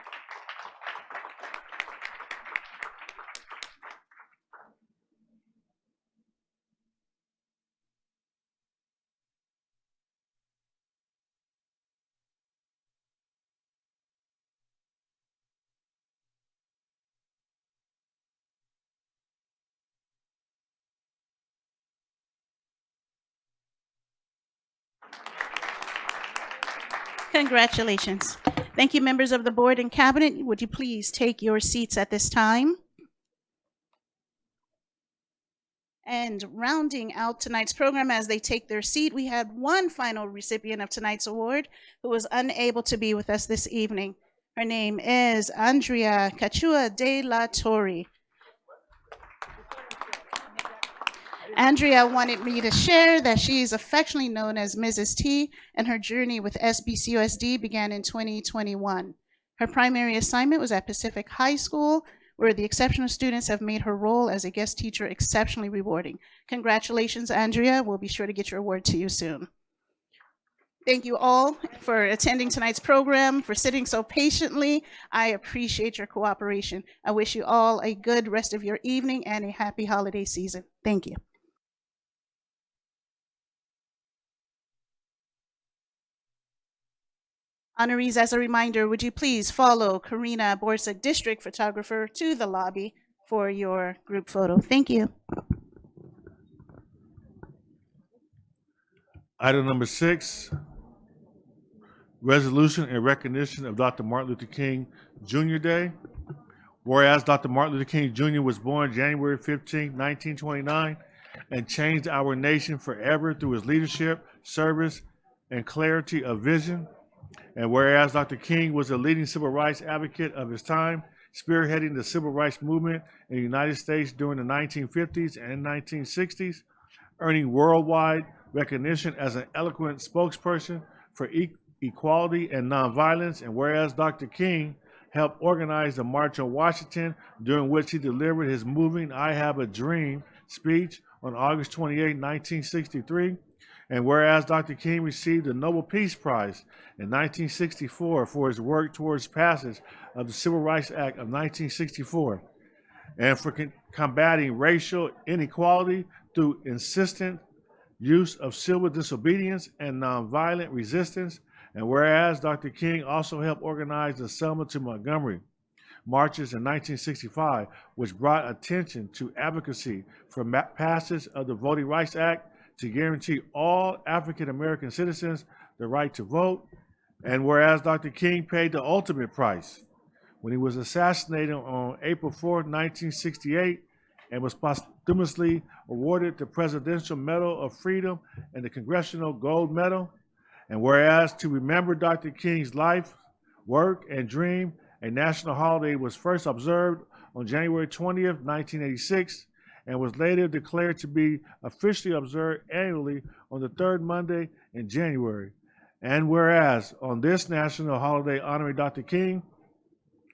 Congratulations. Thank you, members of the board and cabinet. Would you please take your seats at this time? And rounding out tonight's program as they take their seat, we had one final recipient of tonight's award who was unable to be with us this evening. Her name is Andrea Cachua de la Torre. Andrea wanted me to share that she is affectionately known as Mrs. T, and her journey with SBCUSD began in 2021. Her primary assignment was at Pacific High School, where the exceptional students have made her role as a guest teacher exceptionally rewarding. Congratulations, Andrea. We'll be sure to get your award to you soon. Thank you all for attending tonight's program, for sitting so patiently. I appreciate your cooperation. I wish you all a good rest of your evening and a happy holiday season. Thank you. Honorees, as a reminder, would you please follow Karina Borsak, District Photographer, to the lobby for your group photo. Thank you. Item number 6, resolution in recognition of Dr. Martin Luther King Jr. Day. Whereas Dr. Martin Luther King Jr. was born January 15, 1929, and changed our nation forever through his leadership, service, and clarity of vision. And whereas Dr. King was a leading civil rights advocate of his time, spearheading the civil rights movement in the United States during the 1950s and 1960s, earning worldwide recognition as an eloquent spokesperson for equality and nonviolence. And whereas Dr. King helped organize the March on Washington, during which he delivered his moving "I Have a Dream" speech on August 28, 1963. And whereas Dr. King received the Nobel Peace Prize in 1964 for his work towards passage of the Civil Rights Act of 1964, and for combating racial inequality through insistent use of civil disobedience and nonviolent resistance. And whereas Dr. King also helped organize the Selma to Montgomery marches in 1965, which brought attention to advocacy for passage of the Voting Rights Act to guarantee all African American citizens the right to vote. And whereas Dr. King paid the ultimate price when he was assassinated on April 4, 1968, and was posthumously awarded the Presidential Medal of Freedom and the Congressional Gold Medal. And whereas to remember Dr. King's life, work, and dream, a national holiday was first observed on January 20th, 1986, and was later declared to be officially observed annually on the third Monday in January. And whereas on this national holiday honoring Dr. King,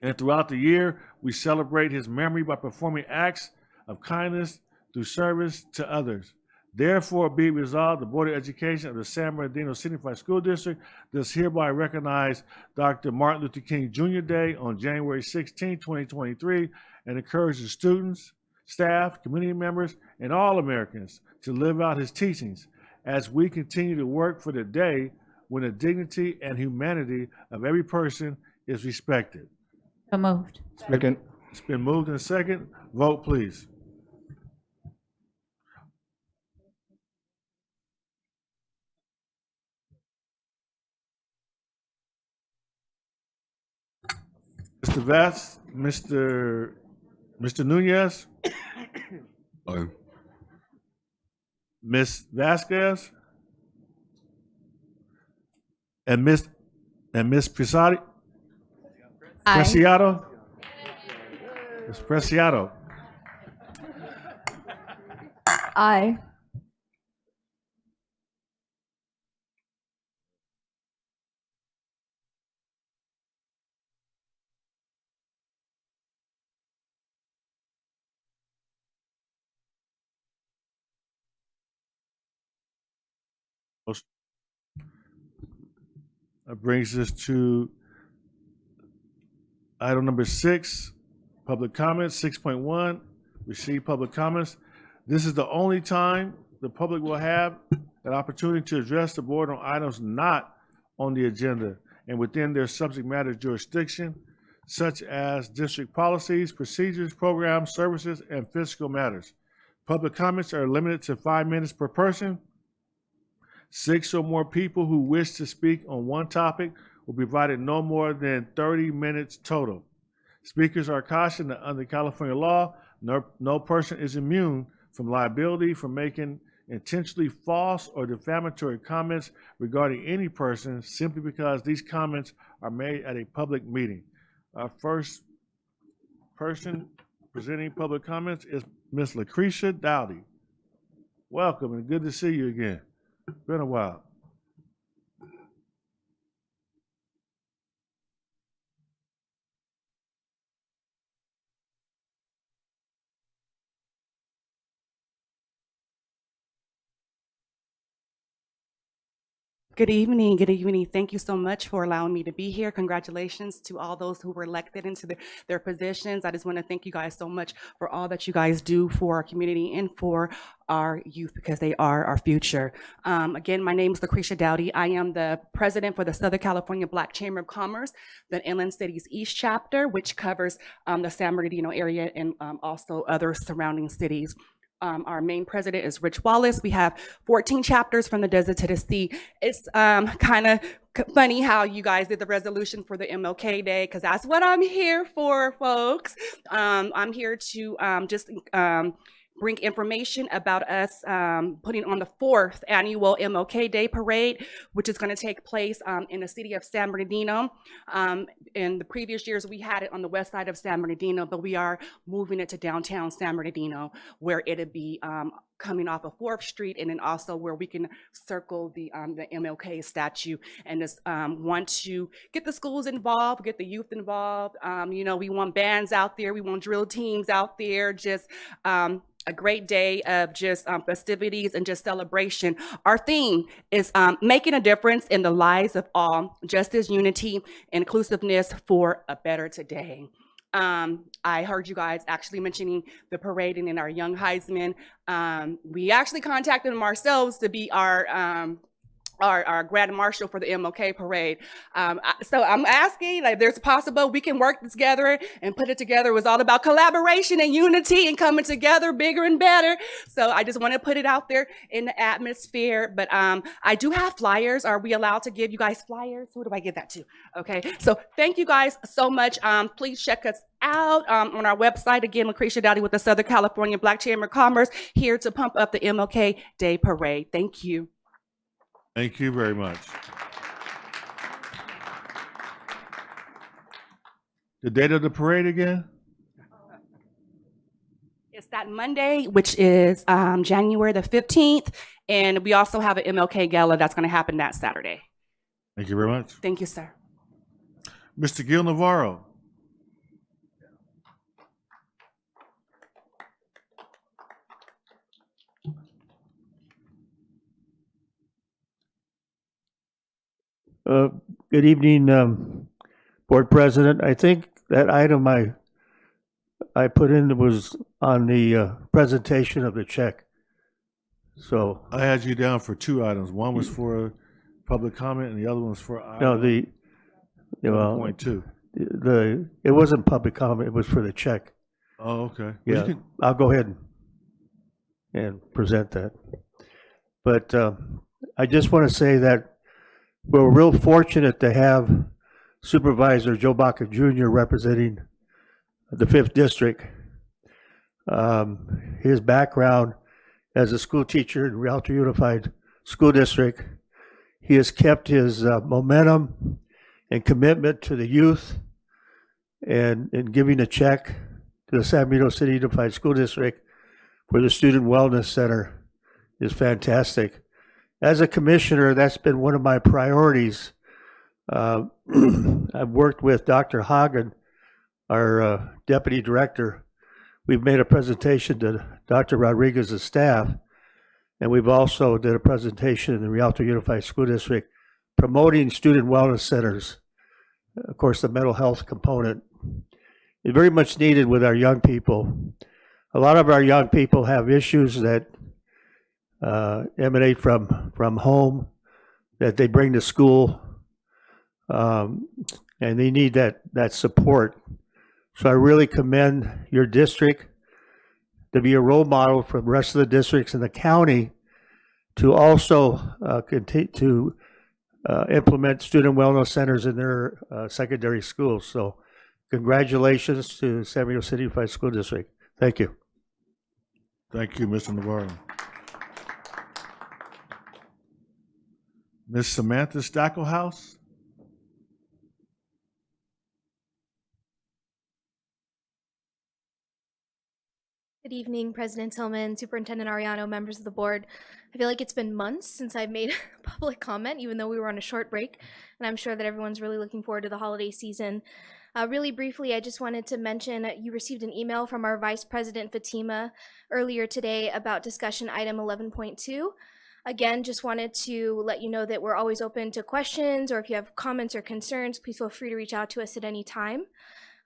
and throughout the year, we celebrate his memory by performing acts of kindness through service to others. Therefore, be it resolved, the Board of Education of the San Bernardino Unified School District does hereby recognize Dr. Martin Luther King Jr. Day on January 16, 2023, and encourages students, staff, community members, and all Americans to live out his teachings as we continue to work for the day when the dignity and humanity of every person is respected. So moved. Second. It's been moved and second. Vote, please. Mr. Vaz, Mr. Nunez, Aye. Ms. Vasquez, and Ms. Preciado. Preciado. Ms. Preciado. Aye. That brings us to item number 6, public comments. 6.1, receive public comments. This is the only time the public will have an opportunity to address the board on items not on the agenda and within their subject matter jurisdiction, such as district policies, procedures, programs, services, and fiscal matters. Public comments are limited to 5 minutes per person. 6 or more people who wish to speak on one topic will be provided no more than 30 minutes total. Speakers are cautioned that under California law, no person is immune from liability for making intentionally false or defamatory comments regarding any person simply because these comments are made at a public meeting. Our first person presenting public comments is Ms. Lucretia Dowdy. Welcome and good to see you again. Been a while. Good evening. Good evening. Thank you so much for allowing me to be here. Congratulations to all those who were elected into their positions. I just want to thank you guys so much for all that you guys do for our community and for our youth, because they are our future. Again, my name is Lucretia Dowdy. I am the president for the Southern California Black Chamber of Commerce, the Inland Cities East chapter, which covers the San Bernardino area and also other surrounding cities. Our main president is Rich Wallace. We have 14 chapters from the desert to the sea. It's kind of funny how you guys did the resolution for the MLK Day, because that's what I'm here for, folks. I'm here to just bring information about us putting on the 4th annual MLK Day Parade, which is going to take place in the city of San Bernardino. In the previous years, we had it on the west side of San Bernardino, but we are moving it to downtown San Bernardino, where it'll be coming off of 4th Street, and then also where we can circle the MLK statue, and just want to get the schools involved, get the youth involved. You know, we want bands out there, we want drill teams out there, just a great day of just festivities and just celebration. Our theme is making a difference in the lives of all, justice, unity, inclusiveness for a better today. I heard you guys actually mentioning the parade and in our young Heisman. We actually contacted them ourselves to be our grand marshal for the MLK parade. So I'm asking, like, there's possible we can work together and put it together. It was all about collaboration and unity and coming together bigger and better. So I just want to put it out there in the atmosphere. But I do have flyers. Are we allowed to give you guys flyers? Who do I give that to? Okay. So thank you guys so much. Please check us out on our website. Again, Lucretia Dowdy with the Southern California Black Chamber of Commerce, here to pump up the MLK Day Parade. Thank you. Thank you very much. The date of the parade again? It's that Monday, which is January the 15th, and we also have an MLK Gala that's going to happen that Saturday. Thank you very much. Thank you, sir. Mr. Gil Navarro. Good evening, Board President. I think that item I put in was on the presentation of the check. So I had you down for 2 items. One was for public comment, and the other one was for no, item 1.2. It wasn't public comment. It was for the check. Oh, okay. Yeah, I'll go ahead and present that. But I just want to say that we're real fortunate to have Supervisor Joe Baca Jr. representing the 5th District. His background as a school teacher in Rialto Unified School District, he has kept his momentum and commitment to the youth, and in giving a check to the San Bernardino City Unified School District for the Student Wellness Center is fantastic. As a commissioner, that's been one of my priorities. I've worked with Dr. Hagen, our deputy director. We've made a presentation to Dr. Rodriguez's staff, and we've also did a presentation in the Rialto Unified School District promoting student wellness centers. Of course, the mental health component is very much needed with our young people. A lot of our young people have issues that emanate from home that they bring to school, and they need that support. So I really commend your district to be a role model for the rest of the districts in the county to also continue to implement student wellness centers in their secondary schools. So congratulations to San Diego City Unified School District. Thank you. Thank you, Mr. Navarro. Ms. Samantha Stacklehouse. Good evening, President Tillman, Superintendent Ariano, members of the board. I feel like it's been months since I've made public comment, even though we were on a short break, and I'm sure that everyone's really looking forward to the holiday season. Really briefly, I just wanted to mention you received an email from our Vice President Fatima earlier today about discussion item 11.2. Again, just wanted to let you know that we're always open to questions, or if you have comments or concerns, please feel free to reach out to us at any time.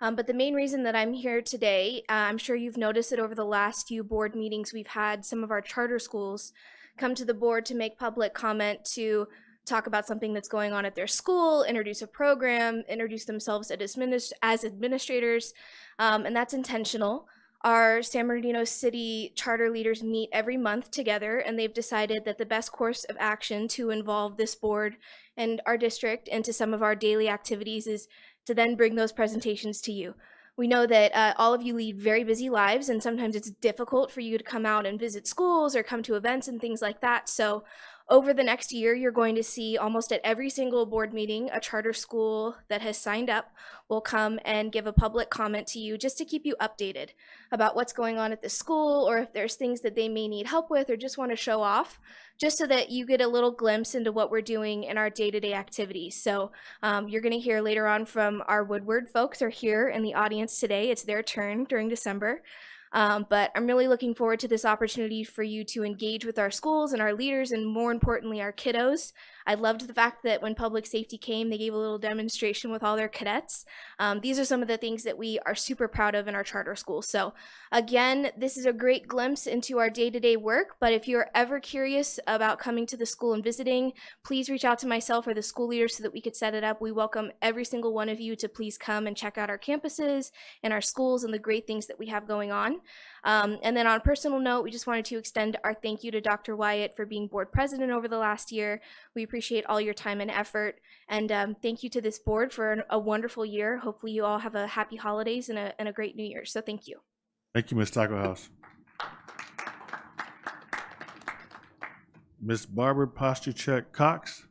But the main reason that I'm here today, I'm sure you've noticed that over the last few board meetings, we've had some of our charter schools come to the board to make public comment to talk about something that's going on at their school, introduce a program, introduce themselves as administrators, and that's intentional. Our San Bernardino City charter leaders meet every month together, and they've decided that the best course of action to involve this board and our district into some of our daily activities is to then bring those presentations to you. We know that all of you lead very busy lives, and sometimes it's difficult for you to come out and visit schools or come to events and things like that. So over the next year, you're going to see almost at every single board meeting, a charter school that has signed up will come and give a public comment to you just to keep you updated about what's going on at the school, or if there's things that they may need help with or just want to show off, just so that you get a little glimpse into what we're doing in our day-to-day activities. So you're going to hear later on from our Woodward folks are here in the audience today. It's their turn during December. But I'm really looking forward to this opportunity for you to engage with our schools and our leaders, and more importantly, our kiddos. I loved the fact that when public safety came, they gave a little demonstration with all their cadets. These are some of the things that we are super proud of in our charter schools. So again, this is a great glimpse into our day-to-day work, but if you're ever curious about coming to the school and visiting, please reach out to myself or the school leaders so that we could set it up. We welcome every single one of you to please come and check out our campuses and our schools and the great things that we have going on. And then on a personal note, we just wanted to extend our thank you to Dr. Wyatt for being board president over the last year. We appreciate all your time and effort, and thank you to this board for a wonderful year. Hopefully you all have a happy holidays and a great new year. So thank you. Thank you, Ms. Stacklehouse. Ms. Barbara Postuchek Cox.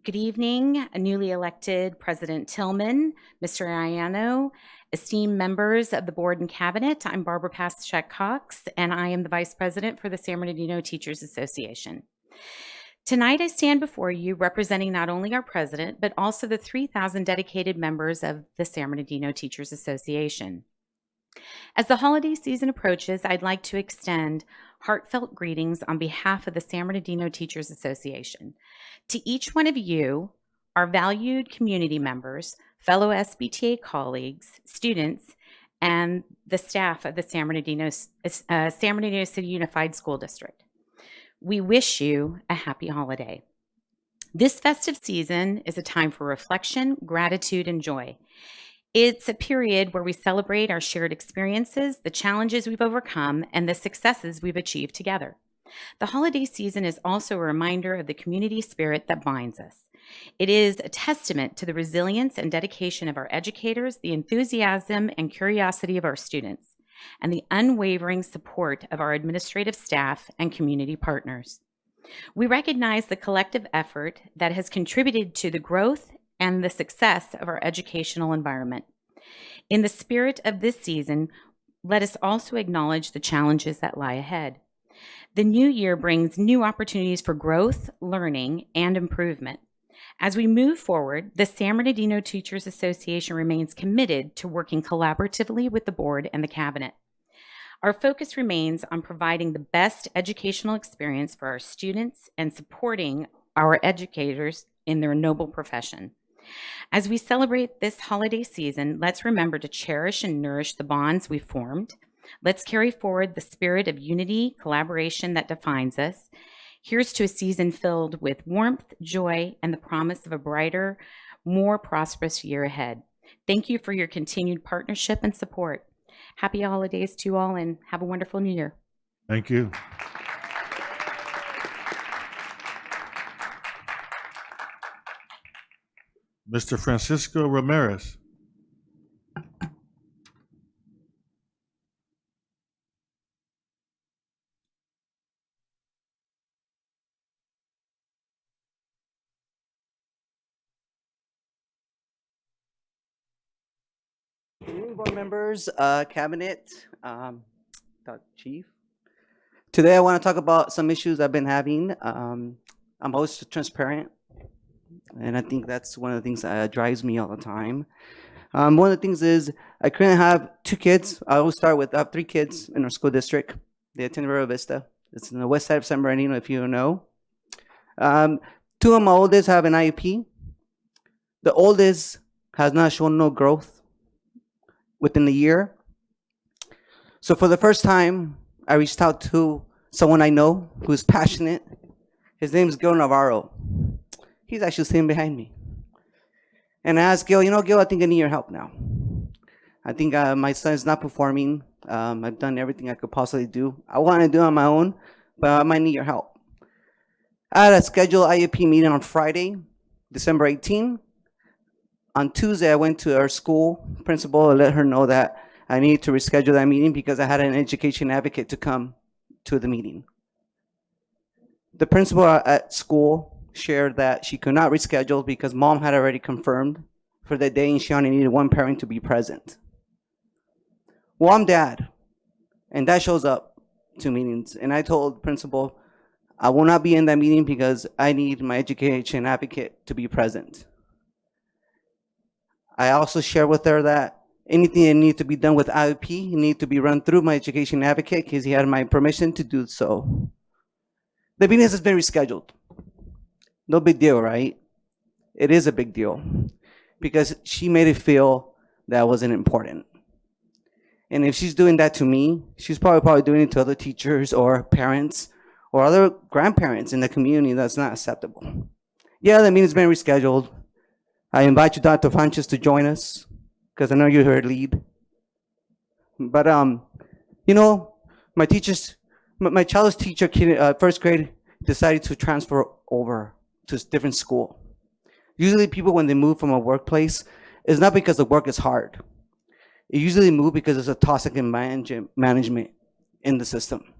Good evening, newly elected President Tillman, Mr. Ariano, esteemed members of the board and cabinet. I'm Barbara Pastuchek Cox, and I am the Vice President for the San Bernardino Teachers Association. Tonight, I stand before you representing not only our president, but also the 3,000 dedicated members of the San Bernardino Teachers Association. As the holiday season approaches, I'd like to extend heartfelt greetings on behalf of the San Bernardino Teachers Association. To each one of you, our valued community members, fellow SBTA colleagues, students, and the staff of the San Bernardino City Unified School District, we wish you a happy holiday. This festive season is a time for reflection, gratitude, and joy. It's a period where we celebrate our shared experiences, the challenges we've overcome, and the successes we've achieved together. The holiday season is also a reminder of the community spirit that binds us. It is a testament to the resilience and dedication of our educators, the enthusiasm and curiosity of our students, and the unwavering support of our administrative staff and community partners. We recognize the collective effort that has contributed to the growth and the success of our educational environment. In the spirit of this season, let us also acknowledge the challenges that lie ahead. The new year brings new opportunities for growth, learning, and improvement. As we move forward, the San Bernardino Teachers Association remains committed to working collaboratively with the board and the cabinet. Our focus remains on providing the best educational experience for our students and supporting our educators in their noble profession. As we celebrate this holiday season, let's remember to cherish and nourish the bonds we've formed. Let's carry forward the spirit of unity, collaboration that defines us. Here's to a season filled with warmth, joy, and the promise of a brighter, more prosperous year ahead. Thank you for your continued partnership and support. Happy holidays to you all, and have a wonderful new year. Thank you. Mr. Francisco Ramirez. Good evening, board members, cabinet, chief. Today I want to talk about some issues I've been having. I'm always transparent, and I think that's one of the things that drives me all the time. One of the things is I currently have 2 kids. I always start with, I have 3 kids in our school district. They attend Rio Vista. It's in the west side of San Bernardino, if you know. 2 of my oldest have an IEP. The oldest has not shown no growth within the year. So for the first time, I reached out to someone I know who's passionate. His name is Gil Navarro. He's actually sitting behind me. And I asked Gil, Gil, I think I need your help now. I think my son is not performing. I've done everything I could possibly do. I want to do it on my own, but I might need your help. I had a scheduled IEP meeting on Friday, December 18. On Tuesday, I went to our school principal and let her know that I needed to reschedule that meeting because I had an education advocate to come to the meeting. The principal at school shared that she could not reschedule because mom had already confirmed for the day and she only needed 1 parent to be present. Well, I'm dad, and dad shows up to meetings, and I told the principal I will not be in that meeting because I need my education advocate to be present. I also shared with her that anything that needed to be done with IEP needed to be run through my education advocate because he had my permission to do so. The meeting has been rescheduled. No big deal, right? It is a big deal because she made it feel that wasn't important. And if she's doing that to me, she's probably doing it to other teachers or parents or other grandparents in the community. That's not acceptable. Yeah, the meeting's been rescheduled. I invite you, Dr. Fanches, to join us because I know you're her lead. But my child's teacher, first grade, decided to transfer over to a different school. Usually people, when they move from a workplace, it's not because the work is hard. It usually move because there's a toxic management in the system.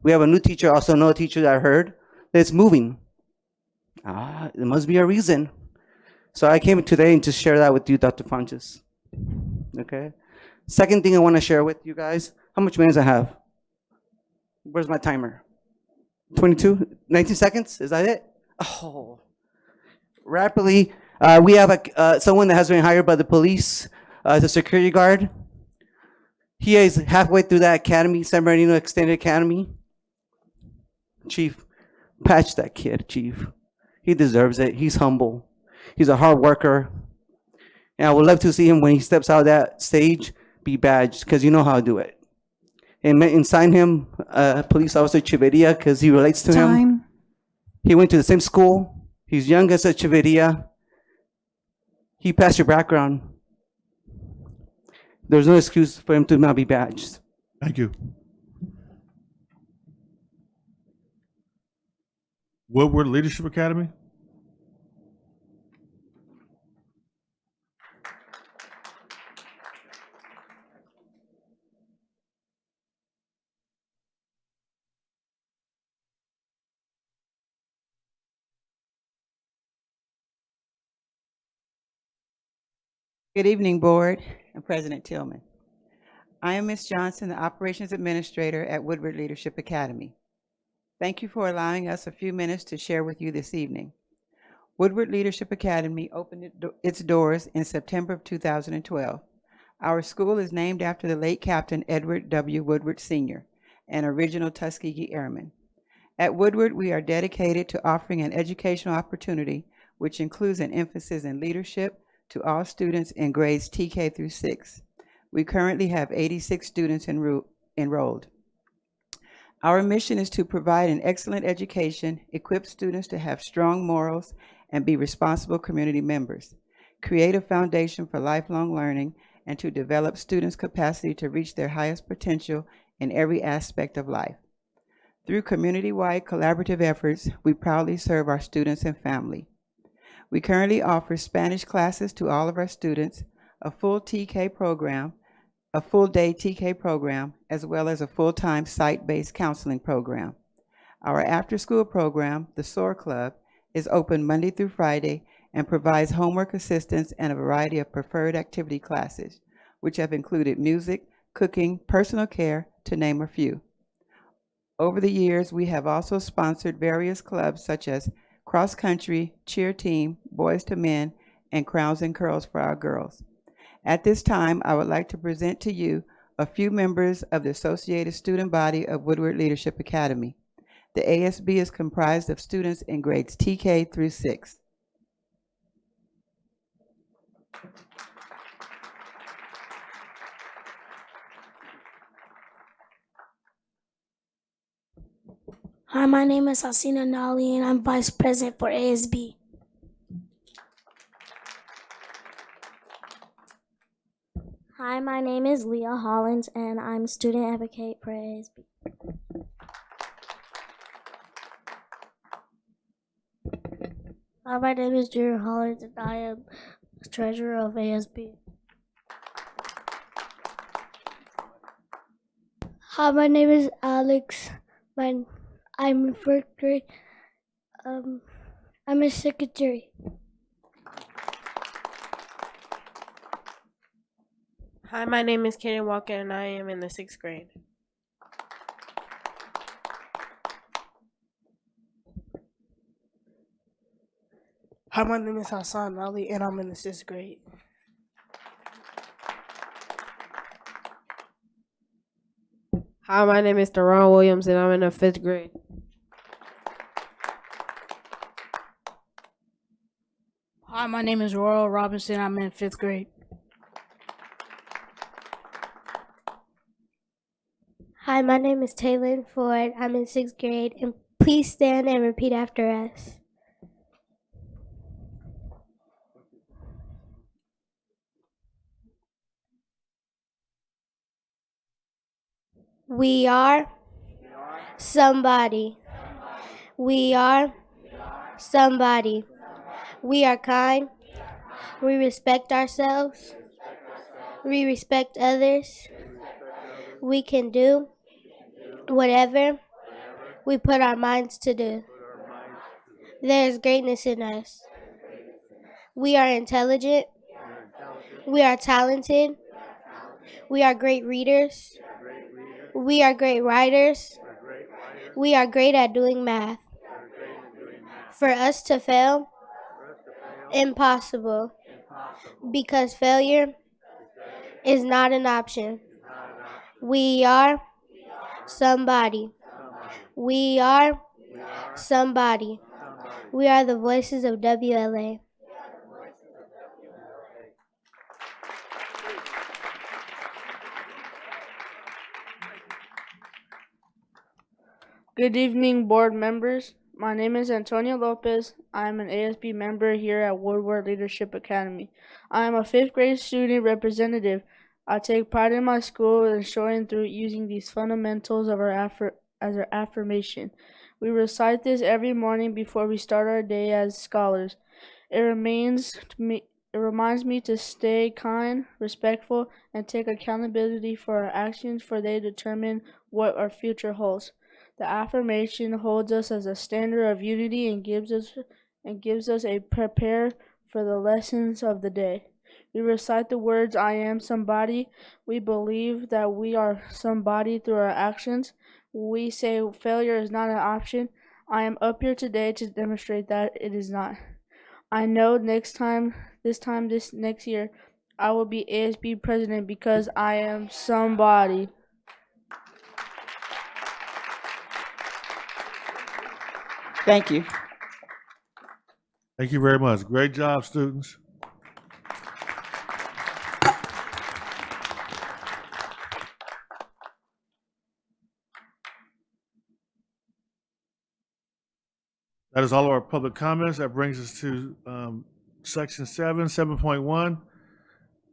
We have a new teacher, also another teacher that I heard that's moving. There must be a reason. So I came today and just share that with you, Dr. Fanches. Okay. Second thing I want to share with you guys, how much minutes I have? Where's my timer? 22, 19 seconds, is that it? Oh, rapidly, we have someone that has been hired by the police as a security guard. He is halfway through that academy, San Bernardino Extended Academy. Chief, patch that kid, Chief. He deserves it. He's humble. He's a hard worker. And I would love to see him when he steps out of that stage, be badged, because you know how to do it. And sign him Police Officer Chiveria because he relates to him. He went to the same school. He's young as a Chiveria. He passed your background. There's no excuse for him to not be badged. Thank you. Woodward Leadership Academy. Good evening, Board and President Tillman. I am Ms. Johnson, the Operations Administrator at Woodward Leadership Academy. Thank you for allowing us a few minutes to share with you this evening. Woodward Leadership Academy opened its doors in September of 2012. Our school is named after the late Captain Edward W. Woodward Sr., an original Tuskegee Airman. At Woodward, we are dedicated to offering an educational opportunity which includes an emphasis in leadership to all students in grades TK through 6. We currently have 86 students enrolled. Our mission is to provide an excellent education, equip students to have strong morals, and be responsible community members, create a foundation for lifelong learning, and to develop students' capacity to reach their highest potential in every aspect of life. Through community-wide collaborative efforts, we proudly serve our students and family. We currently offer Spanish classes to all of our students, a full TK program, a full-day TK program, as well as a full-time site-based counseling program. Our after-school program, the SOAR Club, is open Monday through Friday and provides homework assistance and a variety of preferred activity classes, which have included music, cooking, personal care, to name a few. Over the years, we have also sponsored various clubs such as cross country, cheer team, boys to men, and crowns and curls for our girls. At this time, I would like to present to you a few members of the Associated Student Body of Woodward Leadership Academy. The ASB is comprised of students in grades TK through 6. Hi, my name is Hasina Nali, and I'm Vice President for ASB. Hi, my name is Leah Hollins, and I'm Student Advocate for ASB. Hi, my name is Drew Hollins, and I am Treasurer of ASB. Hi, my name is Alex. I'm in 4th grade. I'm a secretary. Hi, my name is Kaden Walker, and I am in the 6th grade. Hi, my name is Hassan Ali, and I'm in the 6th grade. Hi, my name is Deron Williams, and I'm in the 5th grade. Hi, my name is Royal Robinson. I'm in 5th grade. Hi, my name is Taylor Ford. I'm in 6th grade, and please stand and repeat after us. We are somebody. We are somebody. We are kind. We respect ourselves. We respect others. We can do whatever we put our minds to do. There is greatness in us. We are intelligent. We are talented. We are great readers. We are great writers. We are great at doing math. For us to fail, impossible, because failure is not an option. We are somebody. We are somebody. We are the voices of WLA. Good evening, board members. My name is Antonio Lopez. I am an ASB member here at Woodward Leadership Academy. I am a 5th grade student representative. I take pride in my school in showing through using these fundamentals of as our affirmation. We recite this every morning before we start our day as scholars. It reminds me to stay kind, respectful, and take accountability for our actions, for they determine what our future holds. The affirmation holds us as a standard of unity and gives us a prepare for the lessons of the day. We recite the words, I am somebody. We believe that we are somebody through our actions. We say failure is not an option. I am up here today to demonstrate that it is not. I know this next year, I will be ASB president because I am somebody. Thank you. Thank you very much. Great job, students. That is all of our public comments. That brings us to section 7.1,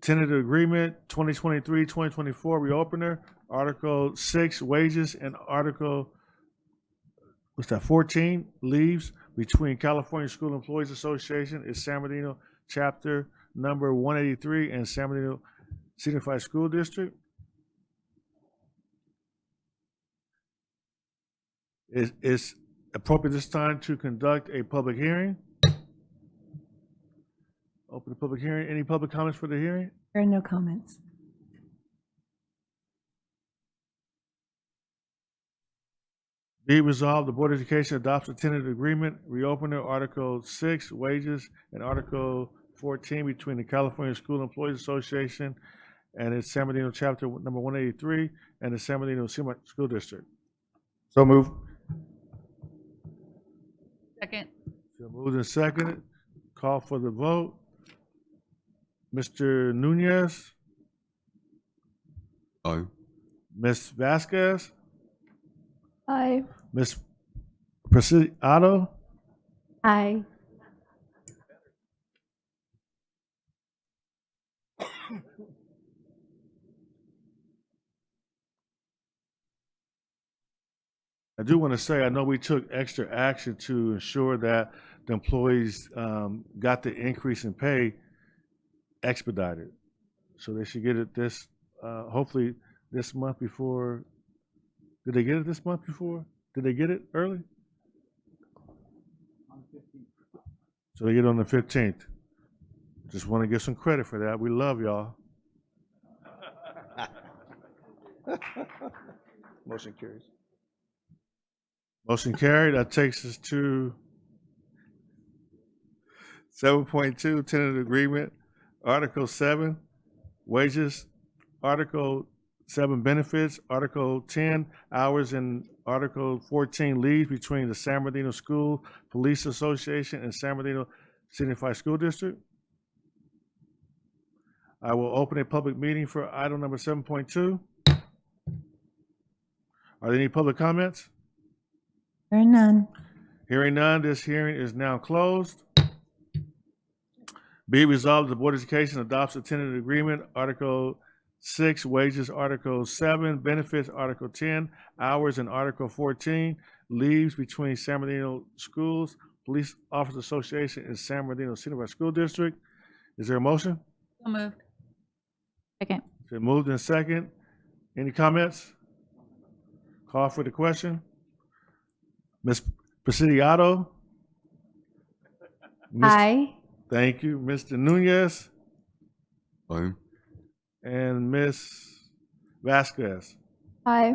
tentative agreement 2023-2024 reopener, Article 6, wages, and Article 14, leaves between California School Employees Association, its San Bernardino chapter number 183, and San Bernardino Unified School District. It's appropriate this time to conduct a public hearing. Open the public hearing. Any public comments for the hearing? There are no comments. Be it resolved, the Board of Education adopts a tentative agreement, reopener, Article 6, wages, and Article 14 between the California School Employees Association and its San Bernardino chapter number 183 and the San Bernardino School District. So move. Second. So moved and seconded. Call for the vote. Mr. Nunez, Aye. Ms. Vasquez, Aye. Ms. Preciado, Aye. I do want to say, I know we took extra action to ensure that the employees got the increase in pay expedited. So they should get it this, hopefully this month before. Did they get it this month before? Did they get it early? So they get it on the 15th. Just want to give some credit for that. We love y'all. Motion carries. Motion carried. That takes us to 7.2, tentative agreement, Article 7, wages, Article 7, benefits, Article 10, hours, and Article 14, leaves between the San Bernardino School Police Association and San Bernardino Unified School District. I will open a public meeting for item number 7.2. Are there any public comments? There are none. Hearing none, this hearing is now closed. Be it resolved, the Board of Education adopts a tentative agreement, Article 6, wages, Article 7, benefits, Article 10, hours, and Article 14, leaves between San Bernardino Schools, Police Officers Association, and San Bernardino Unified School District. Is there a motion? So moved. Second. It's been moved and second. Any comments? Call for the question. Ms. Presidiado? Aye. Thank you. Mr. Nunez Aye. and Ms. Vasquez. Aye.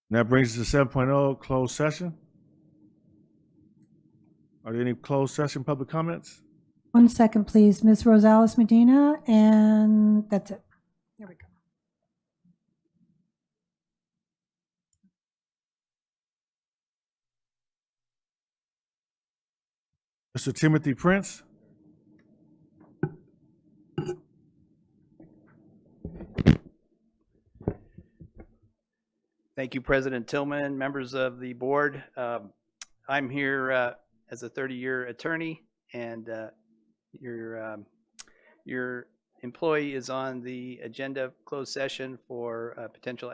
And that brings us to 7.0, closed session. Are there any closed session public comments? 1 second, please. Ms. Rosales Medina, and that's it. There we go. Mr. Timothy Prince? Thank you, President Tillman, members of the board. I'm here as a 30-year attorney, and your employee is on the agenda of closed session for potential.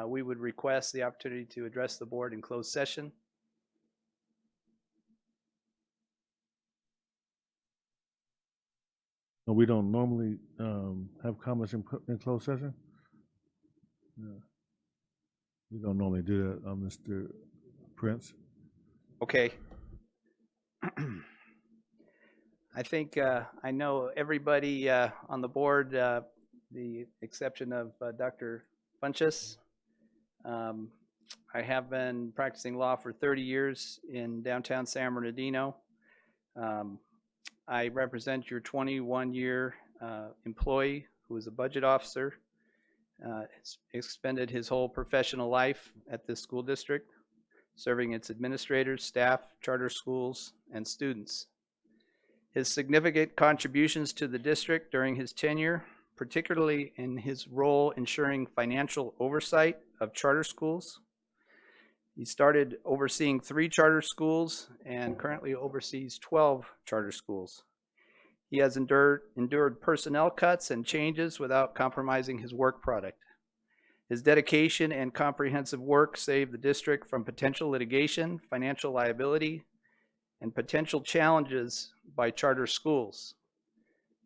We would request the opportunity to address the board in closed session. No, we don't normally have comments in closed session. No. We don't normally do that, Mr. Prince. Okay. I think I know everybody on the board, the exception of Dr. Funchess. I have been practicing law for 30 years in downtown San Bernardino. I represent your 21-year employee who is a budget officer. Has expended his whole professional life at this school district, serving its administrators, staff, charter schools, and students. His significant contributions to the district during his tenure, particularly in his role ensuring financial oversight of charter schools. He started overseeing 3 charter schools and currently oversees 12 charter schools. He has endured personnel cuts and changes without compromising his work product. His dedication and comprehensive work saved the district from potential litigation, financial liability, and potential challenges by charter schools.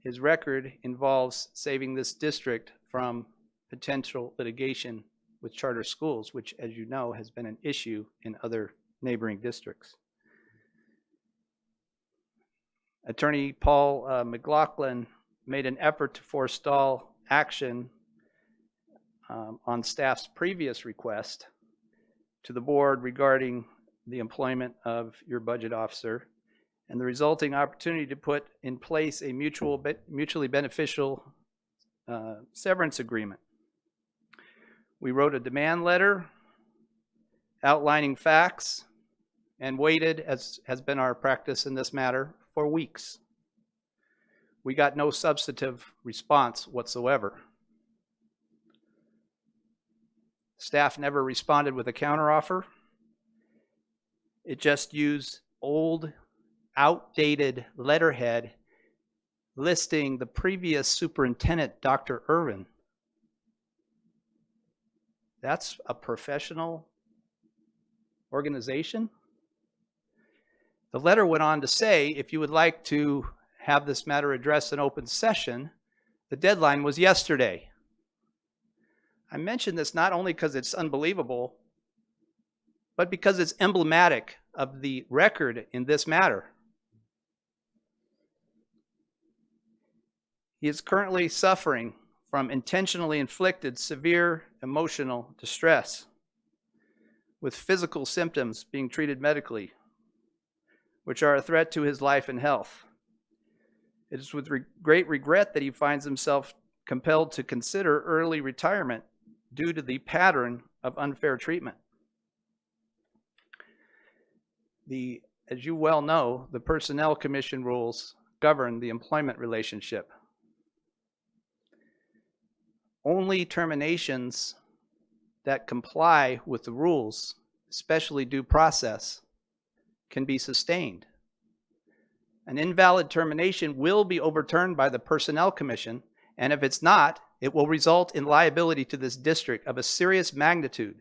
His record involves saving this district from potential litigation with charter schools, which, as you know, has been an issue in other neighboring districts. Attorney Paul McLaughlin made an effort to forestall action on staff's previous request to the board regarding the employment of your budget officer and the resulting opportunity to put in place a mutually beneficial severance agreement. We wrote a demand letter outlining facts and waited, as has been our practice in this matter, for weeks. We got no substantive response whatsoever. Staff never responded with a counteroffer. It just used old, outdated letterhead listing the previous superintendent, Dr. Irvin. That's a professional organization? The letter went on to say, if you would like to have this matter addressed in open session, the deadline was yesterday. I mention this not only because it's unbelievable, but because it's emblematic of the record in this matter. He is currently suffering from intentionally inflicted severe emotional distress, with physical symptoms being treated medically, which are a threat to his life and health. It is with great regret that he finds himself compelled to consider early retirement due to the pattern of unfair treatment. As you well know, the Personnel Commission rules govern the employment relationship. Only terminations that comply with the rules, especially due process, can be sustained. An invalid termination will be overturned by the Personnel Commission, and if it's not, it will result in liability to this district of a serious magnitude.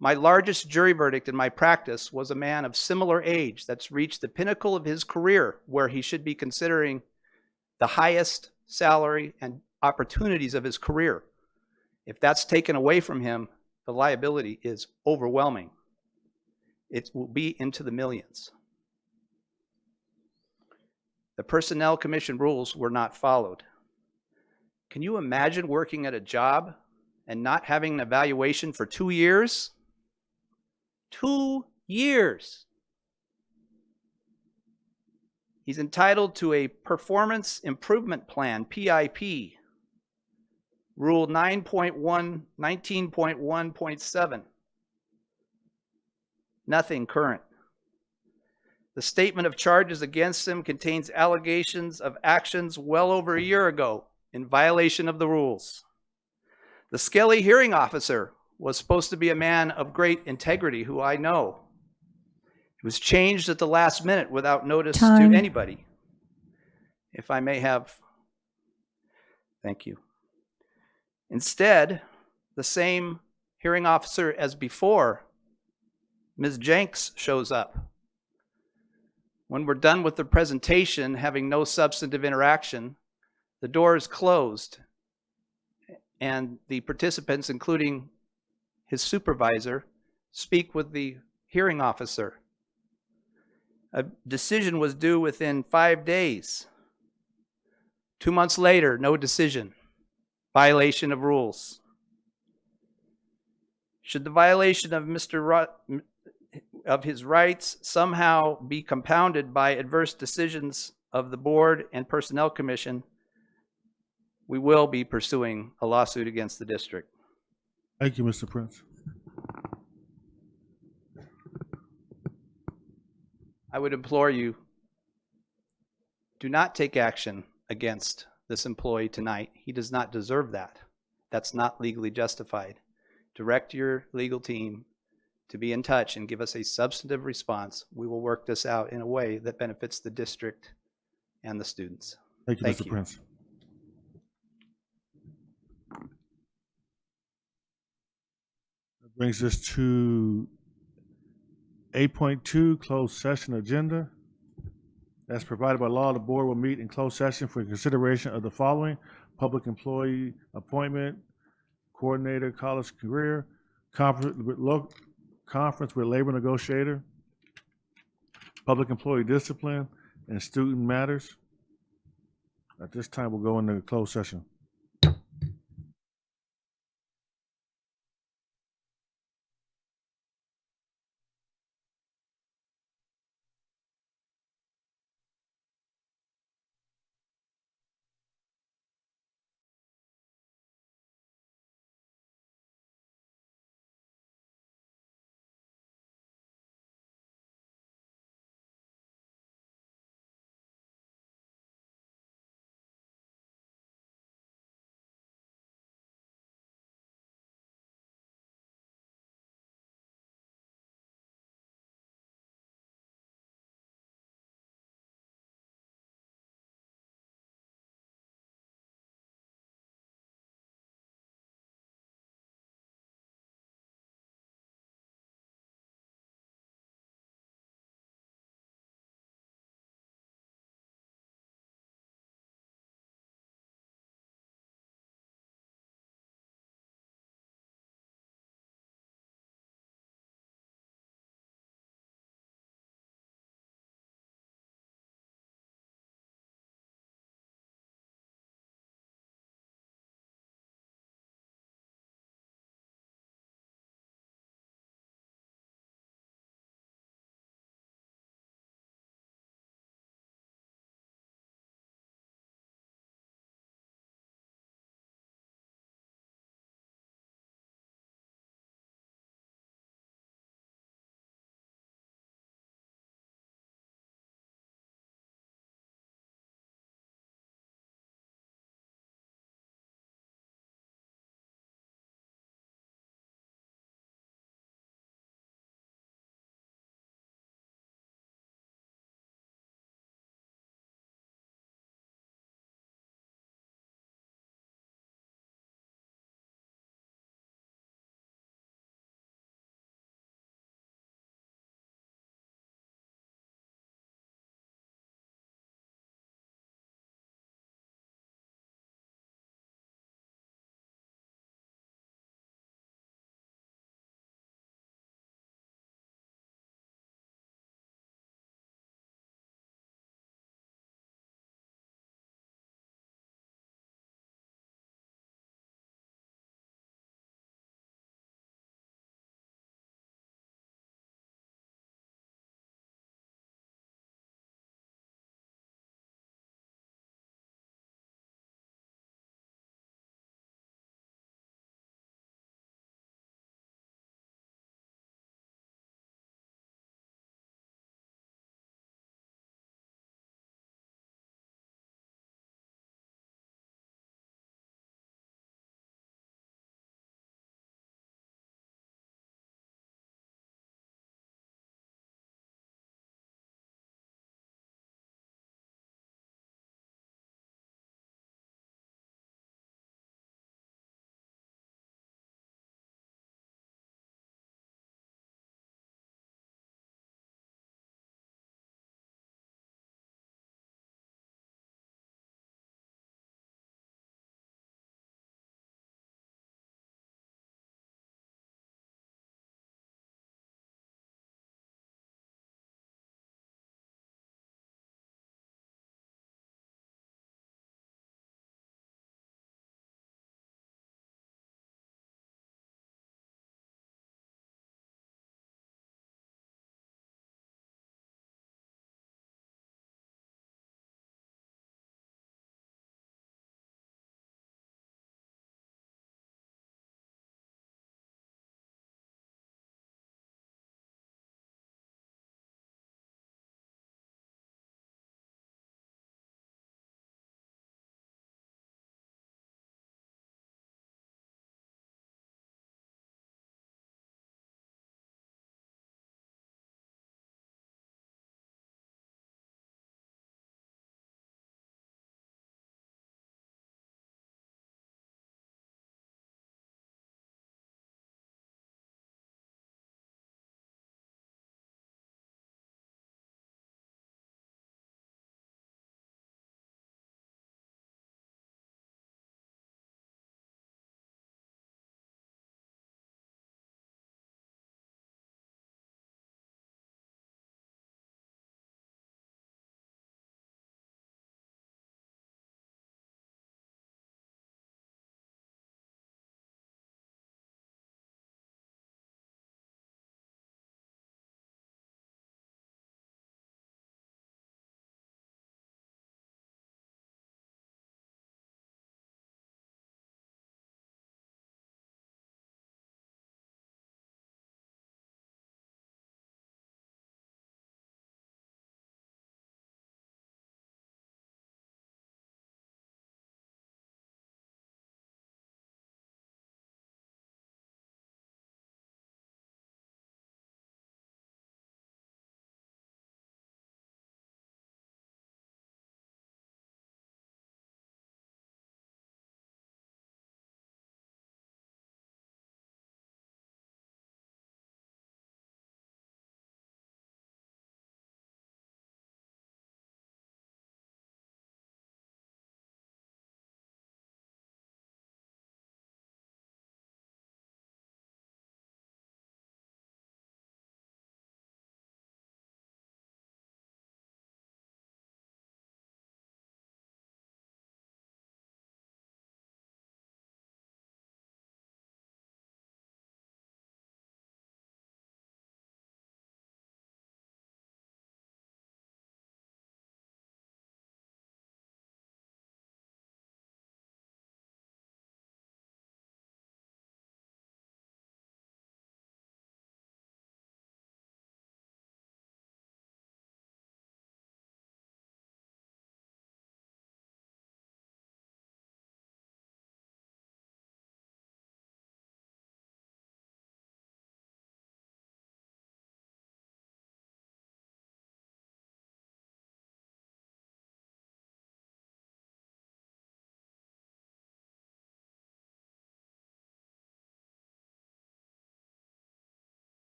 My largest jury verdict in my practice was a man of similar age that's reached the pinnacle of his career where he should be considering the highest salary and opportunities of his career. If that's taken away from him, the liability is overwhelming. It will be into the millions. The Personnel Commission rules were not followed. Can you imagine working at a job and not having an evaluation for 2 years? 2 years. He's entitled to a Performance Improvement Plan, PIP, Rule 19.1.7. Nothing current. The statement of charges against him contains allegations of actions well over a year ago in violation of the rules. The Skelly hearing officer was supposed to be a man of great integrity who I know. It was changed at the last minute without notice to anybody. If I may have, thank you. Instead, the same hearing officer as before, Ms. Jenks, shows up. When we're done with the presentation, having no substantive interaction, the door is closed, and the participants, including his supervisor, speak with the hearing officer. A decision was due within 5 days. 2 months later, no decision. Violation of rules. Should the violation of of his rights somehow be compounded by adverse decisions of the board and personnel commission, we will be pursuing a lawsuit against the district. Thank you, Mr. Prince. I would implore you, do not take action against this employee tonight. He does not deserve that. That's not legally justified. Direct your legal team to be in touch and give us a substantive response. We will work this out in a way that benefits the district and the students. Thank you, Mr. Prince. That brings us to 8.2, closed session agenda. As provided by law, the board will meet in closed session for consideration of the following: public employee appointment, coordinator, college career, conference with labor negotiator, public employee discipline, and student matters. At this time, we'll go into closed session.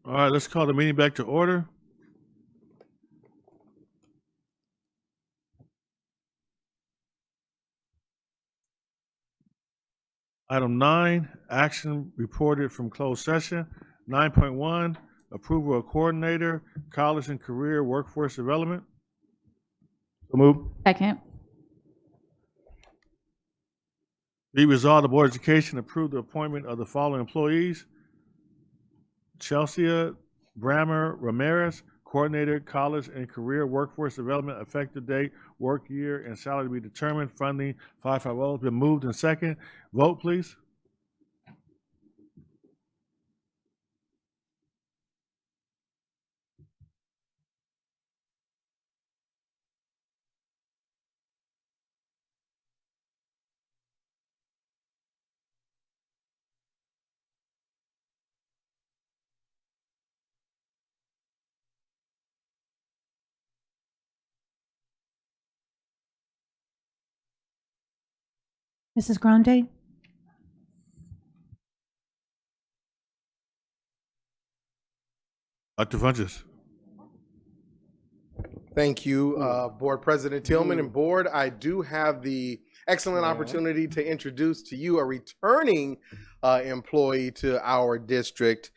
All right, let's call the meeting back to order. Item 9, action reported from closed session. 9.1, approval of coordinator, college and career workforce development. So move. Second. Be resolved, the Board of Education approve the appointment of the following employees: Chelsea Brammer Ramirez, coordinator, college and career workforce development, effective date, work year, and salary to be determined. Funding 550 has been moved and second. Vote, please. Mrs. Grande? Dr. Funches. Thank you, Board President Tillman and Board. I do have the excellent opportunity to introduce to you a returning employee to our district,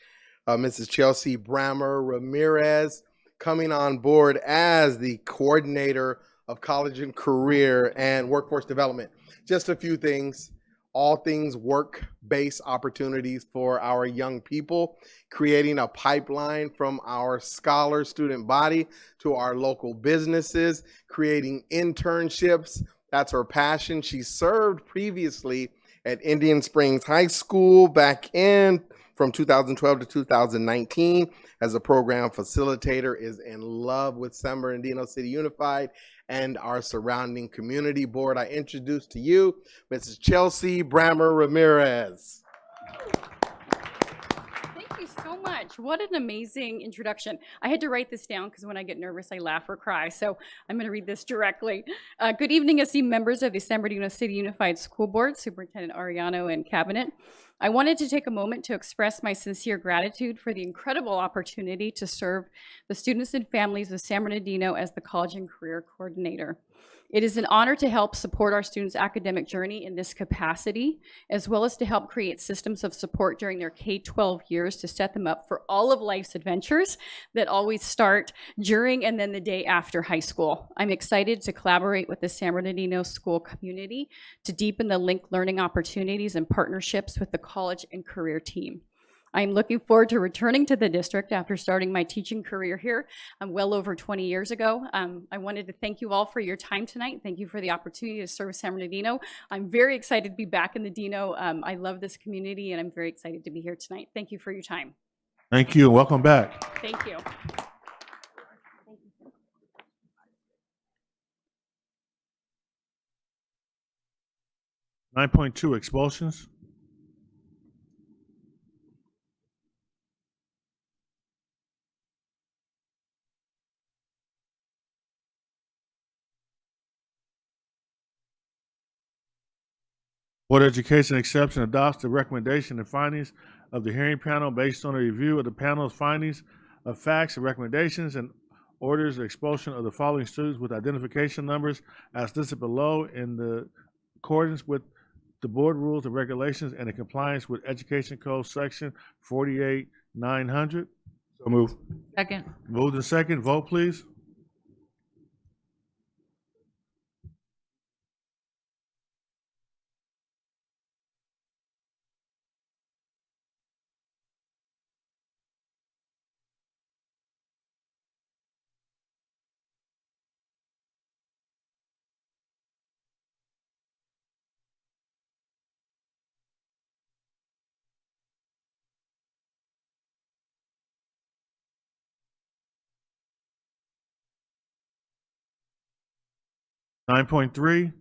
Mrs. Chelsea Brammer Ramirez, coming on board as the coordinator of college and career and workforce development. Just a few things. All things work-based opportunities for our young people, creating a pipeline from our scholar student body to our local businesses, creating internships. That's her passion. She served previously at Indian Springs High School back in from 2012 to 2019 as a program facilitator, is in love with San Bernardino City Unified and our surrounding community. Board, I introduce to you Mrs. Chelsea Brammer Ramirez. Thank you so much. What an amazing introduction. I had to write this down because when I get nervous, I laugh or cry. So I'm going to read this directly. Good evening, esteemed members of the San Bernardino City Unified School Board, Superintendent Arellano, and Cabinet. I wanted to take a moment to express my sincere gratitude for the incredible opportunity to serve the students and families of San Bernardino as the College and Career Coordinator. It is an honor to help support our students' academic journey in this capacity, as well as to help create systems of support during their K-12 years to set them up for all of life's adventures that always start during and then the day after high school. I'm excited to collaborate with the San Bernardino school community to deepen the linked learning opportunities and partnerships with the college and career team. I'm looking forward to returning to the district after starting my teaching career here well over 20 years ago. I wanted to thank you all for your time tonight. Thank you for the opportunity to serve San Bernardino. I'm very excited to be back in the Dino. I love this community and I'm very excited to be here tonight. Thank you for your time. Thank you and welcome back. Thank you. 9.2, expulsions. Board of Education accepts and adopts the recommendation and findings of the hearing panel based on a review of the panel's findings of facts and recommendations, and orders the expulsion of the following students with identification numbers as listed below in the accordance with the board rules and regulations and in compliance with Education Code Section 48900. So move. Second. Moved and second. Vote, please. Nine point three,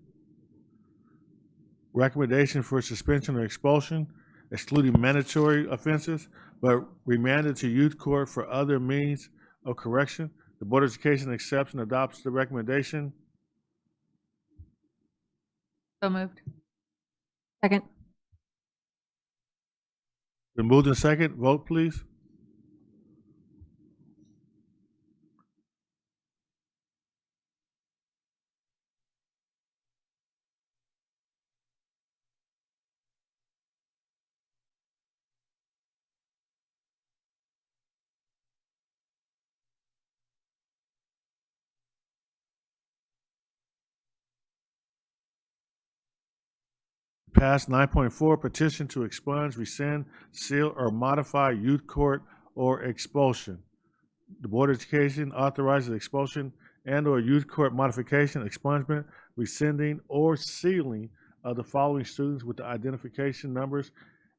recommendation for suspension or expulsion, excluding mandatory offenses, but remanded to youth court for other means of correction. The Board of Education accepts and adopts the recommendation. So moved. Second. Been moved and second. Vote, please. Pass 9.4, petition to expunge, rescind, seal, or modify youth court or expulsion. The Board of Education authorizes expulsion and/or youth court modification, expungement, rescinding, or sealing of the following students with the identification numbers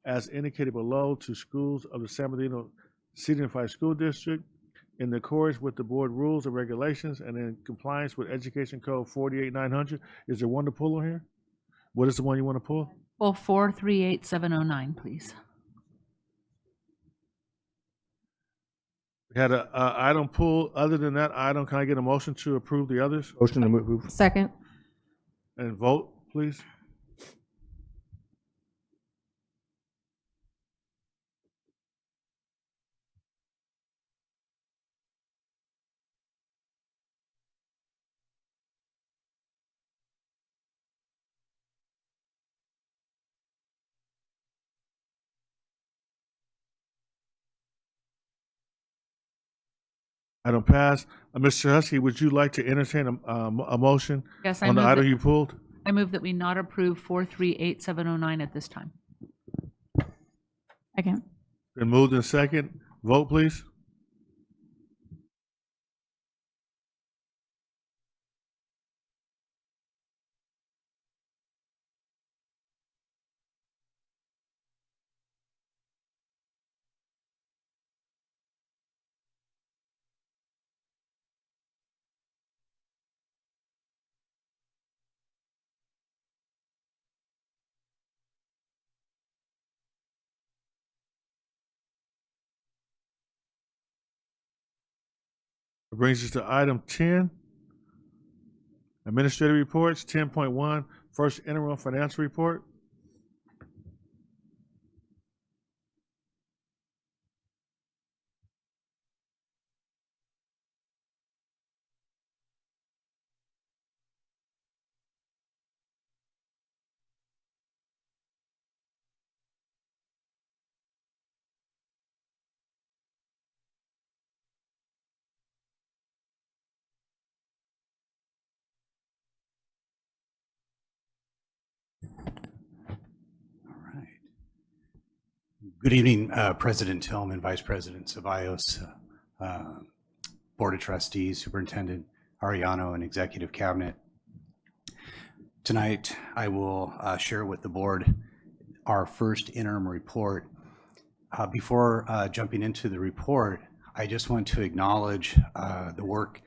as indicated below to schools of the San Bernardino City Unified School District in accordance with the board rules and regulations and in compliance with Education Code 48900. Is there one to pull on here? What is the one you want to pull? Pull 438709, please. We had an item pulled. Other than that item, can I get a motion to approve the others? Motion to move. Second. And vote, please. Item passed. Mr. Husky, would you like to entertain a motion Yes, I on the move item that- you pulled? I move that we not approve 438709 at this time. Second. Been moved in second. Vote, please. It brings us to item 10, administrative reports. 10.1, first interim financial report. Good evening, President Tillman, Vice President Ceballos, Board of Trustees, Superintendent Arellano, and Executive Cabinet. Tonight, I will share with the board our first interim report. Before jumping into the report, I just want to acknowledge the work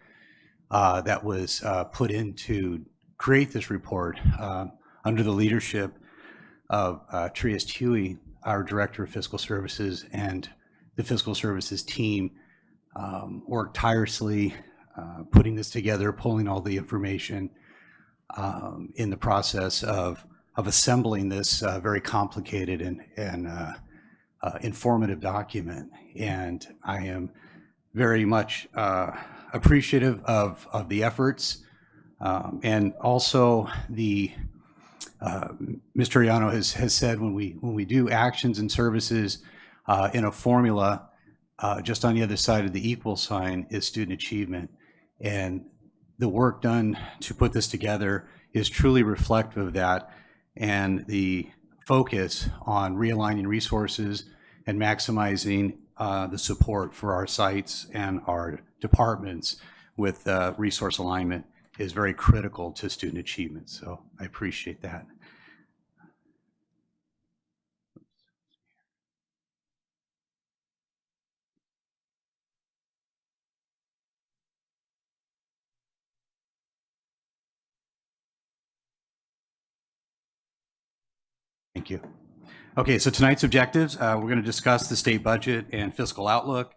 that was put in to create this report under the leadership of Trieste Huey, our Director of Fiscal Services, and the Fiscal Services team worked tirelessly putting this together, pulling all the information in the process of assembling this very complicated and informative document. And I am very much appreciative of the efforts and also the Mr. Arellano has said when we do actions and services in a formula, just on the other side of the equal sign is student achievement. And the work done to put this together is truly reflective of that, and the focus on realigning resources and maximizing the support for our sites and our departments with resource alignment is very critical to student achievement. So I appreciate that. Thank you. Okay, so tonight's objectives, we're going to discuss the state budget and fiscal outlook,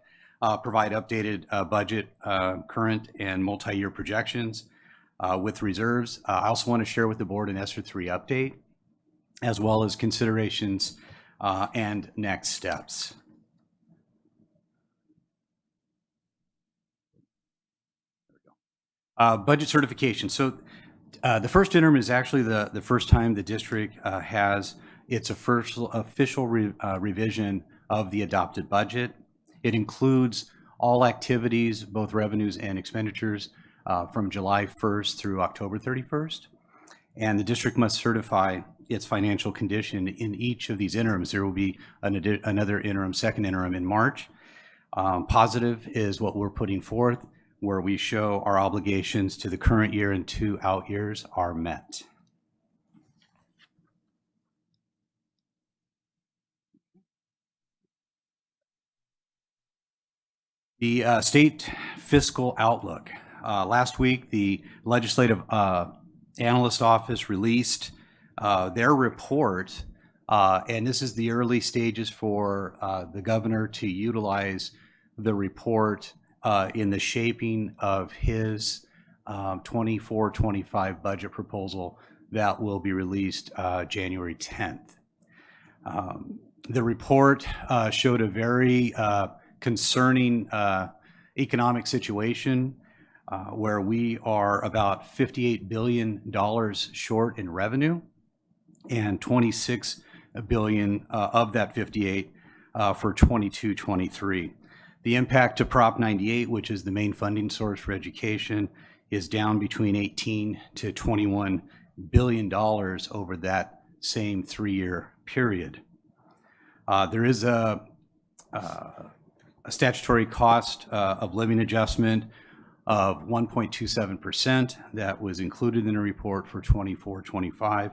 provide updated budget, current and multi-year projections with reserves. I also want to share with the board an ESSER 3 update, as well as considerations and next steps. Budget certification. So the first interim is actually the first time the district has its official revision of the adopted budget. It includes all activities, both revenues and expenditures, from July 1st through October 31st. And the district must certify its financial condition in each of these interims. There will be another interim, second interim in March. Positive is what we're putting forth, where we show our obligations to the current year and 2 out years are met. The state fiscal outlook. Last week, the Legislative Analyst Office released their report, and this is the early stages for the governor to utilize the report in the shaping of his 24-25 budget proposal that will be released January 10th. The report showed a very concerning economic situation where we are about $58 billion short in revenue, and $26 billion of that 58 for 22-23. The impact to Prop 98, which is the main funding source for education, is down between $18 to $21 billion over that same 3-year period. There is a statutory cost of living adjustment of 1.27% that was included in the report for 24-25.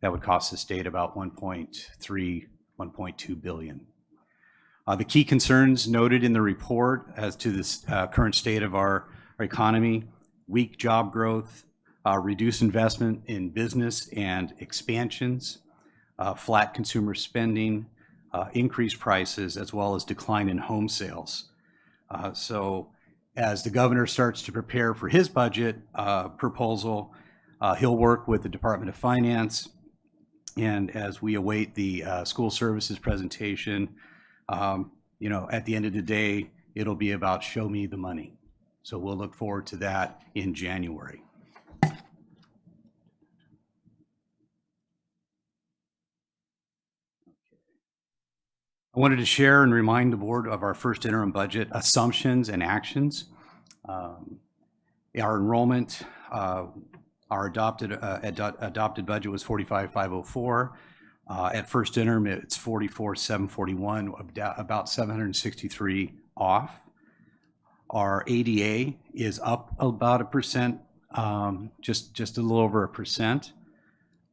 That would cost the state about 1.2 billion. The key concerns noted in the report as to this current state of our economy: weak job growth, reduced investment in business and expansions, flat consumer spending, increased prices, as well as decline in home sales. So as the governor starts to prepare for his budget proposal, he'll work with the Department of Finance. And as we await the school services presentation, you know, at the end of the day, it'll be about show me the money. So we'll look forward to that in January. I wanted to share and remind the board of our first interim budget assumptions and actions. Our enrollment, our adopted budget was 45,504. At first interim, it's 44,741, about 763 off. Our ADA is up about 1%, just a little over 1%.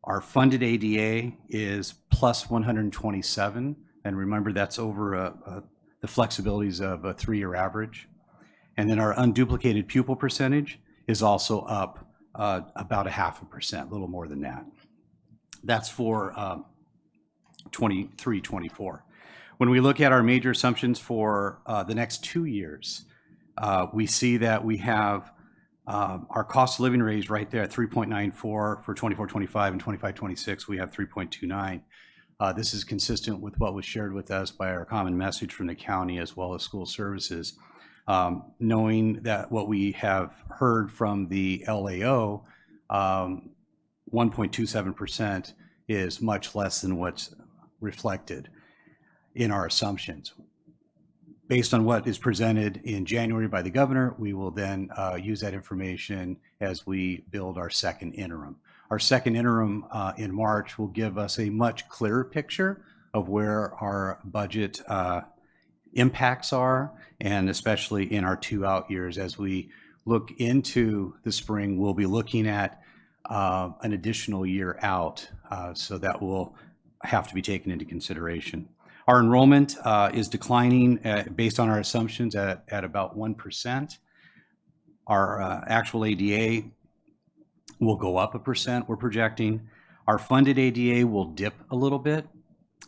Our funded ADA is plus 127. And remember, that's over the flexibilities of a 3-year average. And then our unduplicated pupil percentage is also up about 0.5%, a little more than that. That's for 23-24. When we look at our major assumptions for the next 2 years, we see that we have our cost of living raise right there at 3.94 for 24-25, and 25-26 we have 3.29. This is consistent with what was shared with us by our common message from the county as well as school services. Knowing that what we have heard from the LAO, 1.27% is much less than what's reflected in our assumptions. Based on what is presented in January by the governor, we will then use that information as we build our second interim. Our second interim in March will give us a much clearer picture of where our budget impacts are, and especially in our 2 out years. As we look into the spring, we'll be looking at an additional year out, so that will have to be taken into consideration. Our enrollment is declining based on our assumptions at about 1%. Our actual ADA will go up 1%, we're projecting. Our funded ADA will dip a little bit,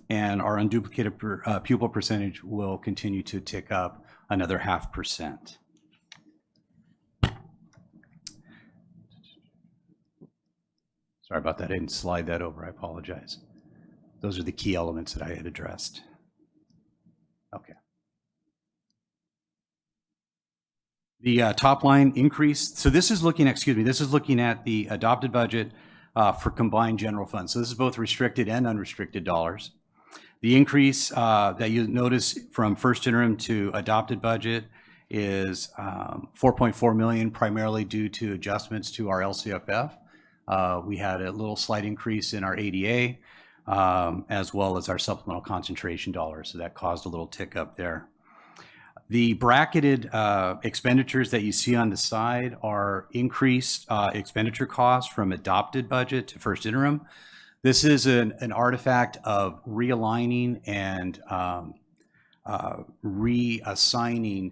and our unduplicated pupil percentage will continue to tick up another 0.5%. Sorry about that, I didn't slide that over, I apologize. Those are the key elements that I had addressed. Okay. The top line increase, so this is looking, this is looking at the adopted budget for combined general funds. So this is both restricted and unrestricted dollars. The increase that you notice from first interim to adopted budget is 4.4 million, primarily due to adjustments to our LCFF We had a little slight increase in our ADA, as well as our supplemental concentration dollars. So that caused a little tick up there. The bracketed expenditures that you see on the side are increased expenditure costs from adopted budget to first interim. This is an artifact of realigning and reassigning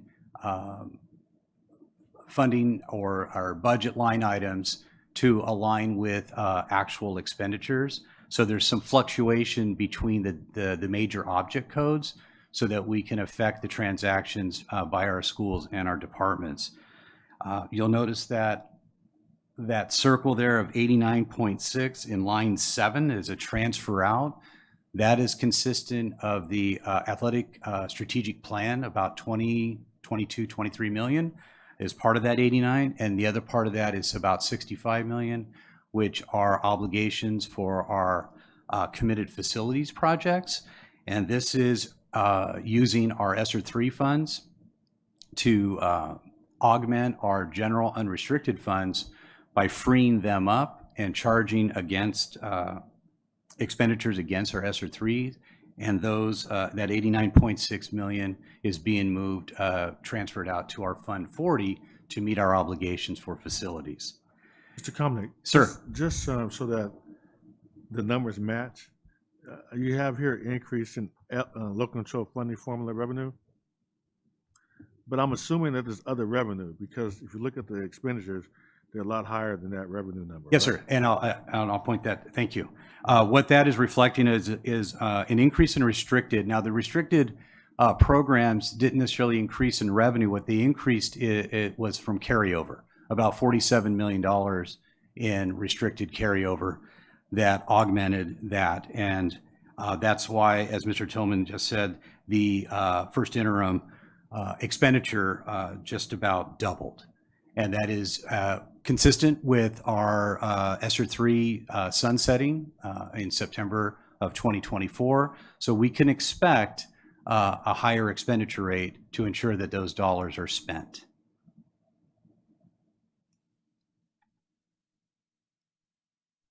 funding or budget line items to align with actual expenditures. So there's some fluctuation between the major object codes so that we can affect the transactions by our schools and our departments. You'll notice that circle there of 89.6 in line 7 is a transfer out. That is consistent of the athletic strategic plan, about 23 million is part of that 89, and the other part of that is about 65 million, which are obligations for our committed facilities projects. And this is using our ESSER 3 funds to augment our general unrestricted funds by freeing them up and charging against expenditures against our ESSER 3, and those that 89.6 million is being moved, transferred out to our Fund 40 to meet our obligations for facilities. Mr. Comnick. Sir. Just so that the numbers match, you have here increase in local control funding formula revenue, but I'm assuming that there's other revenue, because if you look at the expenditures, they're a lot higher than that revenue number. Yes, right? sir, and I'll point that. Thank you. What that is reflecting is an increase in restricted. Now, the restricted programs didn't necessarily increase in revenue. What they increased it was from carryover, about $47 million in restricted carryover that augmented that, and that's why, as Mr. Tillman just said, the first interim expenditure just about doubled. And that is consistent with our ESSER 3 sunsetting in September of 2024. So we can expect a higher expenditure rate to ensure that those dollars are spent.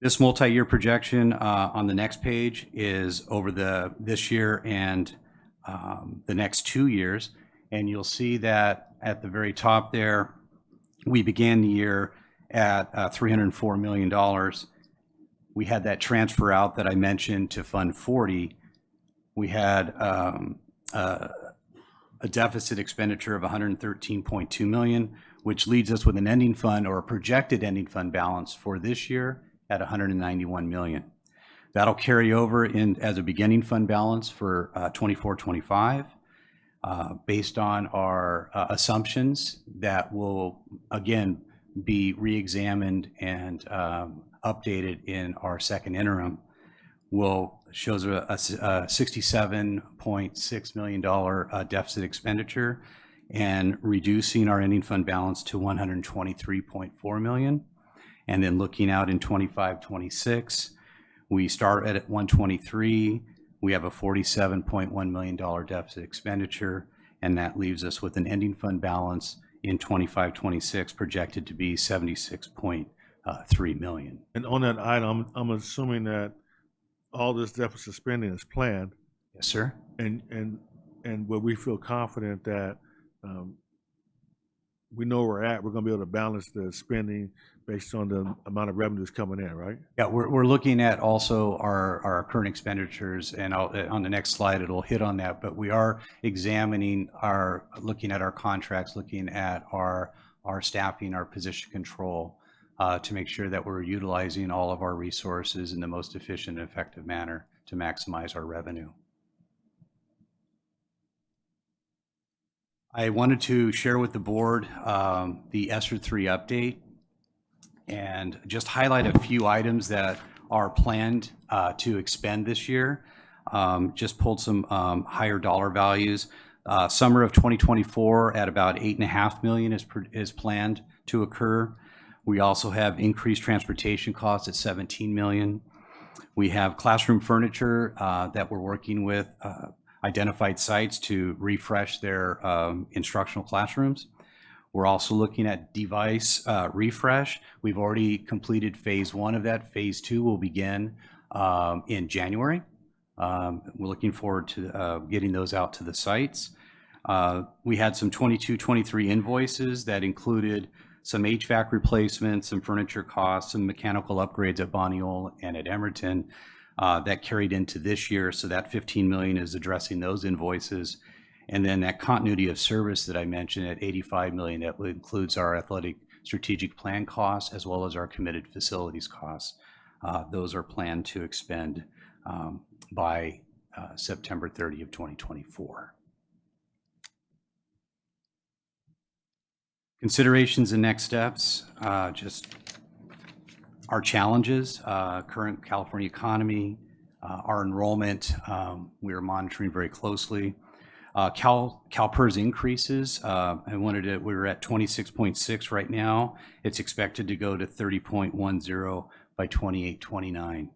This multi-year projection on the next page is over this year and the next 2 years. And you'll see that at the very top there, we began the year at $304 million. We had that transfer out that I mentioned to Fund 40. We had a deficit expenditure of $113.2 million, which leads us with an ending fund or a projected ending fund balance for this year at $191 million. That'll carry over in as a beginning fund balance for 24-25. Based on our assumptions that will, again, be re-examined and updated in our second interim, shows a $67.6 million deficit expenditure and reducing our ending fund balance to $123.4 million. And then looking out in 25-26, we start at 123. We have a $47.1 million deficit expenditure, and that leaves us with an ending fund balance in 25-26 projected to be $76.3 million. And on that item, I'm assuming that all this deficit spending is planned. Yes, sir. And where we feel confident that we know where we're at, we're going to be able to balance the spending based on the amount of revenues coming in, right? Yeah, we're looking at also our current expenditures, and on the next slide it'll hit on that, but we are examining looking at our contracts, looking at our staffing, our position control, to make sure that we're utilizing all of our resources in the most efficient and effective manner to maximize our revenue. I wanted to share with the board the ESSER 3 update and just highlight a few items that are planned to expend this year. Just pulled some higher dollar values. Summer of 2024 at about $8.5 million is planned to occur. We also have increased transportation costs at $17 million. We have classroom furniture that we're working with identified sites to refresh their instructional classrooms. We're also looking at device refresh. We've already completed phase 1 of that. Phase 2 will begin in January. We're looking forward to getting those out to the sites. We had some 22-23 invoices that included some HVAC replacements, some furniture costs, some mechanical upgrades at Boniol and at Emerton that carried into this year. So that $15 million is addressing those invoices. And then that continuity of service that I mentioned at $85 million, that includes our athletic strategic plan costs as well as our committed facilities costs. Those are planned to expend by September 30 of 2024. Considerations and next steps, just our challenges, current California economy, our enrollment, we are monitoring very closely. CalPERS increases, we're at 26.6 right now. It's expected to go to 30.10 by 28-29.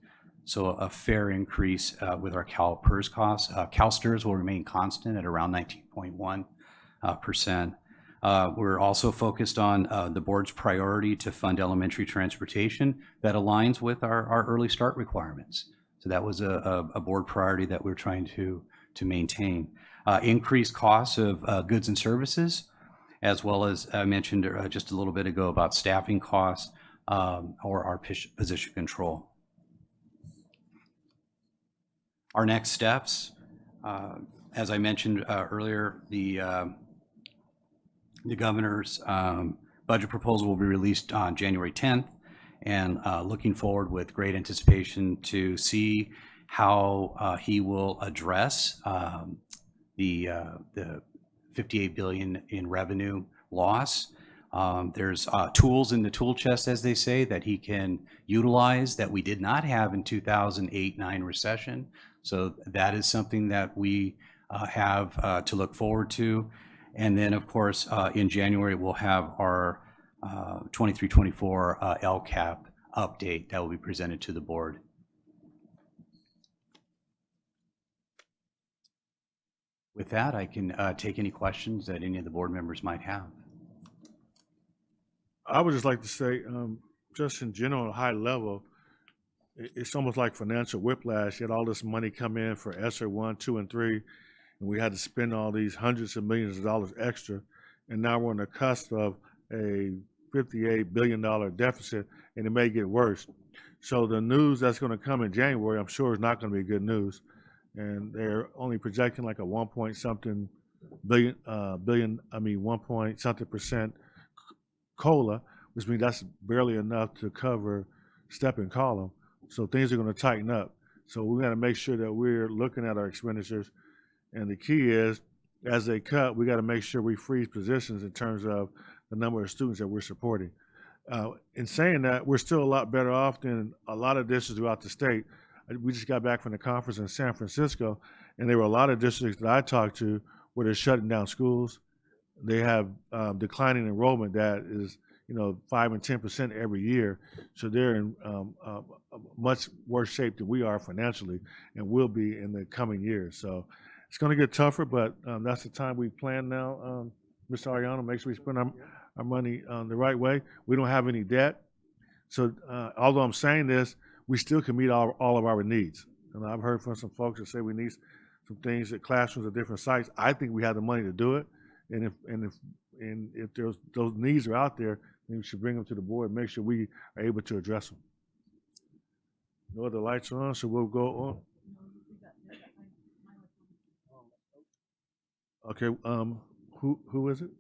So a fair increase with our CalPERS costs. CalSTRS will remain constant at around 19.1%. We're also focused on the board's priority to fund elementary transportation that aligns with our early start requirements. So that was a board priority that we're trying to maintain. Increased costs of goods and services, as well as I mentioned just a little bit ago about staffing costs or our position control. Our next steps, as I mentioned earlier, the governor's budget proposal will be released on January 10th, and looking forward with great anticipation to see how he will address the $58 billion in revenue loss. There's tools in the tool chest, as they say, that he can utilize that we did not have in 2008-9 recession. So that is something that we have to look forward to. And then, of course, in January, we'll have our 23-24 LCAP update that will be presented to the board. With that, I can take any questions that any of the board members might have. I would just like to say, just in general, high level, it's almost like financial whiplash. You had all this money come in for ESSER 1, 2, and 3, and we had to spend all these hundreds of millions of dollars extra, and now we're on the cusp of a $58 billion deficit, and it may get worse. So the news that's going to come in January, I'm sure, is not going to be good news. And they're only projecting like a 1 point something percent COLA, which means that's barely enough to cover step and column. So things are going to tighten up. So we got to make sure that we're looking at our expenditures. And the key is, as they cut, we got to make sure we freeze positions in terms of the number of students that we're supporting. In saying that, we're still a lot better off than a lot of districts throughout the state. We just got back from the conference in San Francisco, and there were a lot of districts that I talked to where they're shutting down schools. They have declining enrollment that is, 5 and 10% every year. So they're in much worse shape than we are financially, and will be in the coming years. So it's going to get tougher, but that's the time we plan now. Mr. Ariano, make sure we spend our money the right way. We don't have any debt. So although I'm saying this, we still can meet all of our needs. And I've heard from some folks that say we need some things at classrooms at different sites. I think we have the money to do it. And if those needs are out there, then we should bring them to the board and make sure we are able to address them. No other lights are on, so we'll go on. Okay, who is it?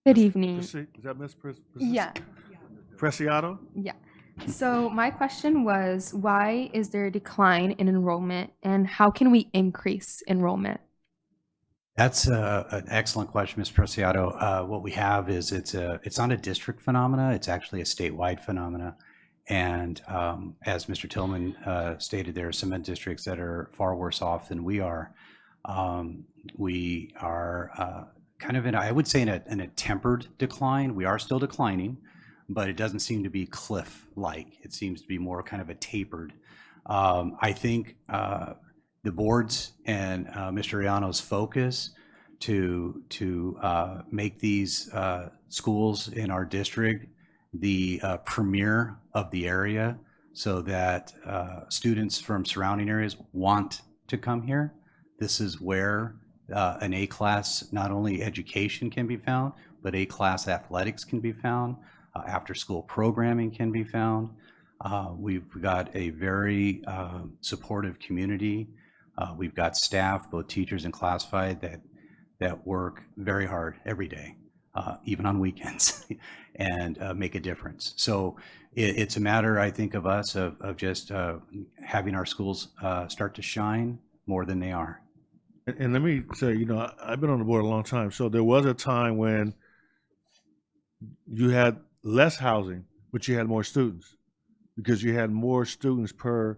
Good evening. Is that Ms. Yeah. Preciado? Yeah. So my question was, why is there a decline in enrollment, and how can we increase enrollment? That's an excellent question, Ms. Preciado. What we have is it's not a district phenomena. It's actually a statewide phenomena. And as Mr. Tillman stated, there are some districts that are far worse off than we are. We are kind of I would say in a tempered decline. We are still declining, but it doesn't seem to be cliff-like. It seems to be more kind of a tapered. I think the board's and Mr. Ariano's focus to make these schools in our district the premier of the area, so that students from surrounding areas want to come here. This is where an A-class, not only education can be found, but A-class athletics can be found, after-school programming can be found. We've got a very supportive community. We've got staff, both teachers and classified, that work very hard every day, even on weekends, and make a difference. So it's a matter, I think, of us of just having our schools start to shine more than they are. And let me say, you know, I've been on the board a long time. So there was a time when you had less housing, but you had more students, because you had more students per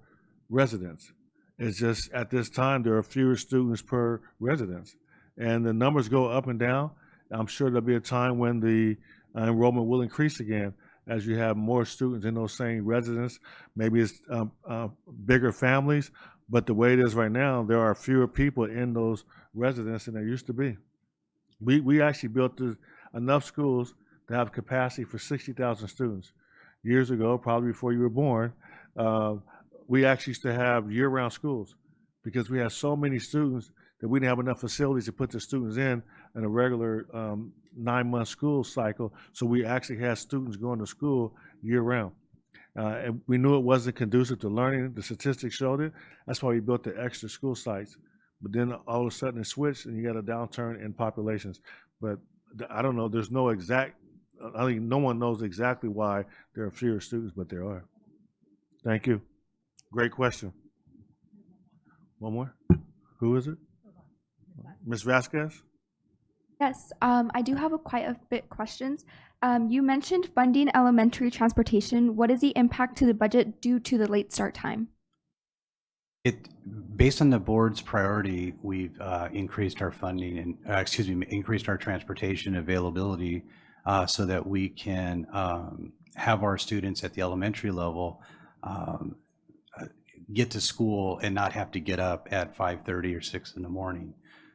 residence. It's just at this time, there are fewer students per residence. And the numbers go up and down. I'm sure there'll be a time when the enrollment will increase again as you have more students in those same residences. Maybe it's bigger families, but the way it is right now, there are fewer people in those residences than there used to be. We actually built enough schools to have capacity for 60,000 students. Years ago, probably before you were born, we actually used to have year-round schools because we had so many students that we didn't have enough facilities to put the students in a regular 9-month school cycle. So we actually had students going to school year-round. And we knew it wasn't conducive to learning. The statistics showed it. That's why we built the extra school sites. But then all of a sudden it switched and you got a downturn in populations. But I don't know, there's no exact, I think no one knows exactly why there are fewer students, but there are. Thank you. Great question. One more? Who is it? Ms. Vasquez? Yes, I do have quite a bit questions. You mentioned funding elementary transportation. What is the impact to the budget due to the late start time? Based on the board's priority, we've increased our funding and, increased our transportation availability so that we can have our students at the elementary level get to school and not have to get up at 5:30 or 6 in the morning.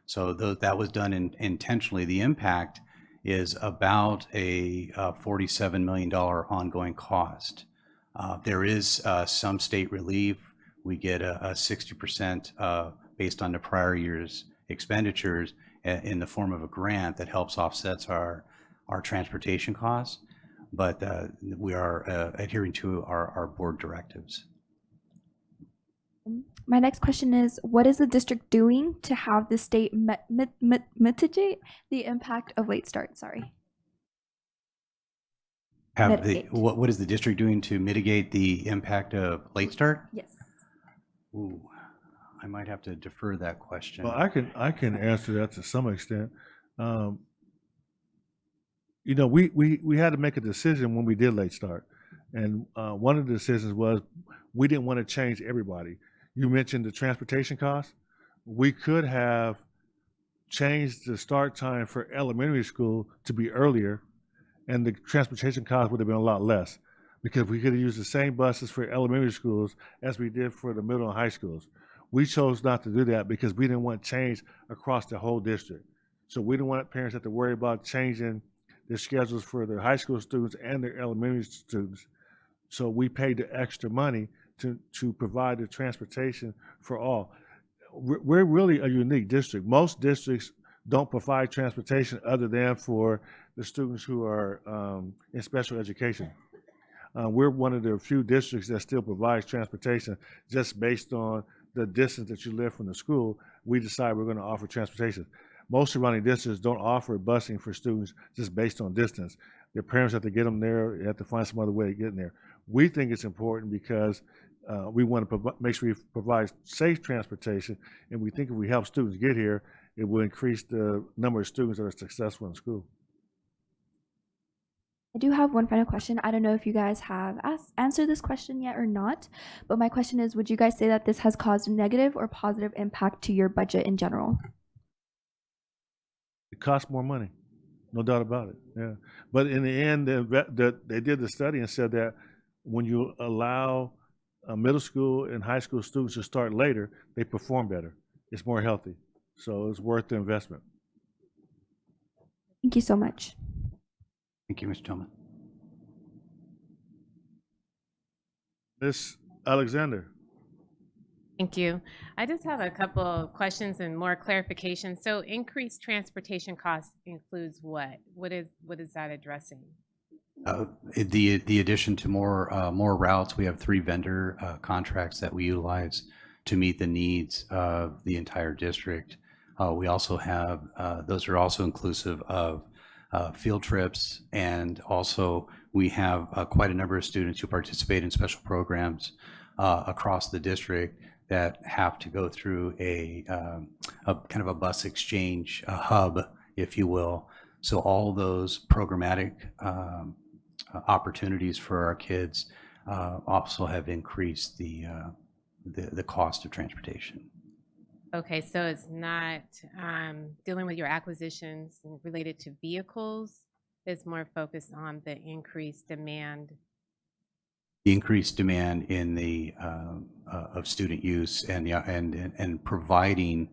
So that was done intentionally. The impact is about a $47 million ongoing cost. There is some state relief. We get a 60% based on the prior year's expenditures in the form of a grant that helps offsets our transportation costs, but we are adhering to our board directives. My next question is, what is the district doing to have the state mitigate the impact of late start? Sorry. What is the district doing to mitigate the impact of late start? Yes. Ooh, I might have to defer that question. Well, I can answer that to some extent. You know, we had to make a decision when we did late start, and one of the decisions was we didn't want to change everybody. You mentioned the transportation costs. We could have changed the start time for elementary school to be earlier, and the transportation cost would have been a lot less because we could have used the same buses for elementary schools as we did for the middle and high schools. We chose not to do that because we didn't want change across the whole district. So we didn't want parents to have to worry about changing their schedules for their high school students and their elementary students. So we paid the extra money to provide the transportation for all. We're really a unique district. Most districts don't provide transportation other than for the students who are in special education. We're one of the few districts that still provides transportation just based on the distance that you live from the school. We decide we're going to offer transportation. Most surrounding districts don't offer busing for students just based on distance. Their parents have to get them there. They have to find some other way of getting there. We think it's important because we want to make sure we provide safe transportation, and we think if we help students get here, it will increase the number of students that are successful in school. I do have one final question. I don't know if you guys have answered this question yet or not, but my question is, would you guys say that this has caused a negative or positive impact to your budget in general? It costs more money, no doubt about it. Yeah, but in the end, they did the study and said that when you allow middle school and high school students to start later, they perform better. It's more healthy, so it's worth the investment. Thank you so much. Thank you, Mr. Tillman. Ms. Alexander. Thank you. I just have a couple of questions and more clarification. So increased transportation costs includes what? What is that addressing? The addition to more routes, we have 3 vendor contracts that we utilize to meet the needs of the entire district. We also have, those are also inclusive of field trips, and also we have quite a number of students who participate in special programs across the district that have to go through a kind of a bus exchange hub, if you will. So all those programmatic opportunities for our kids also have increased the cost of transportation. Okay, so it's not dealing with your acquisitions related to vehicles. It's more focused on the increased demand. The increased demand in the of student use and providing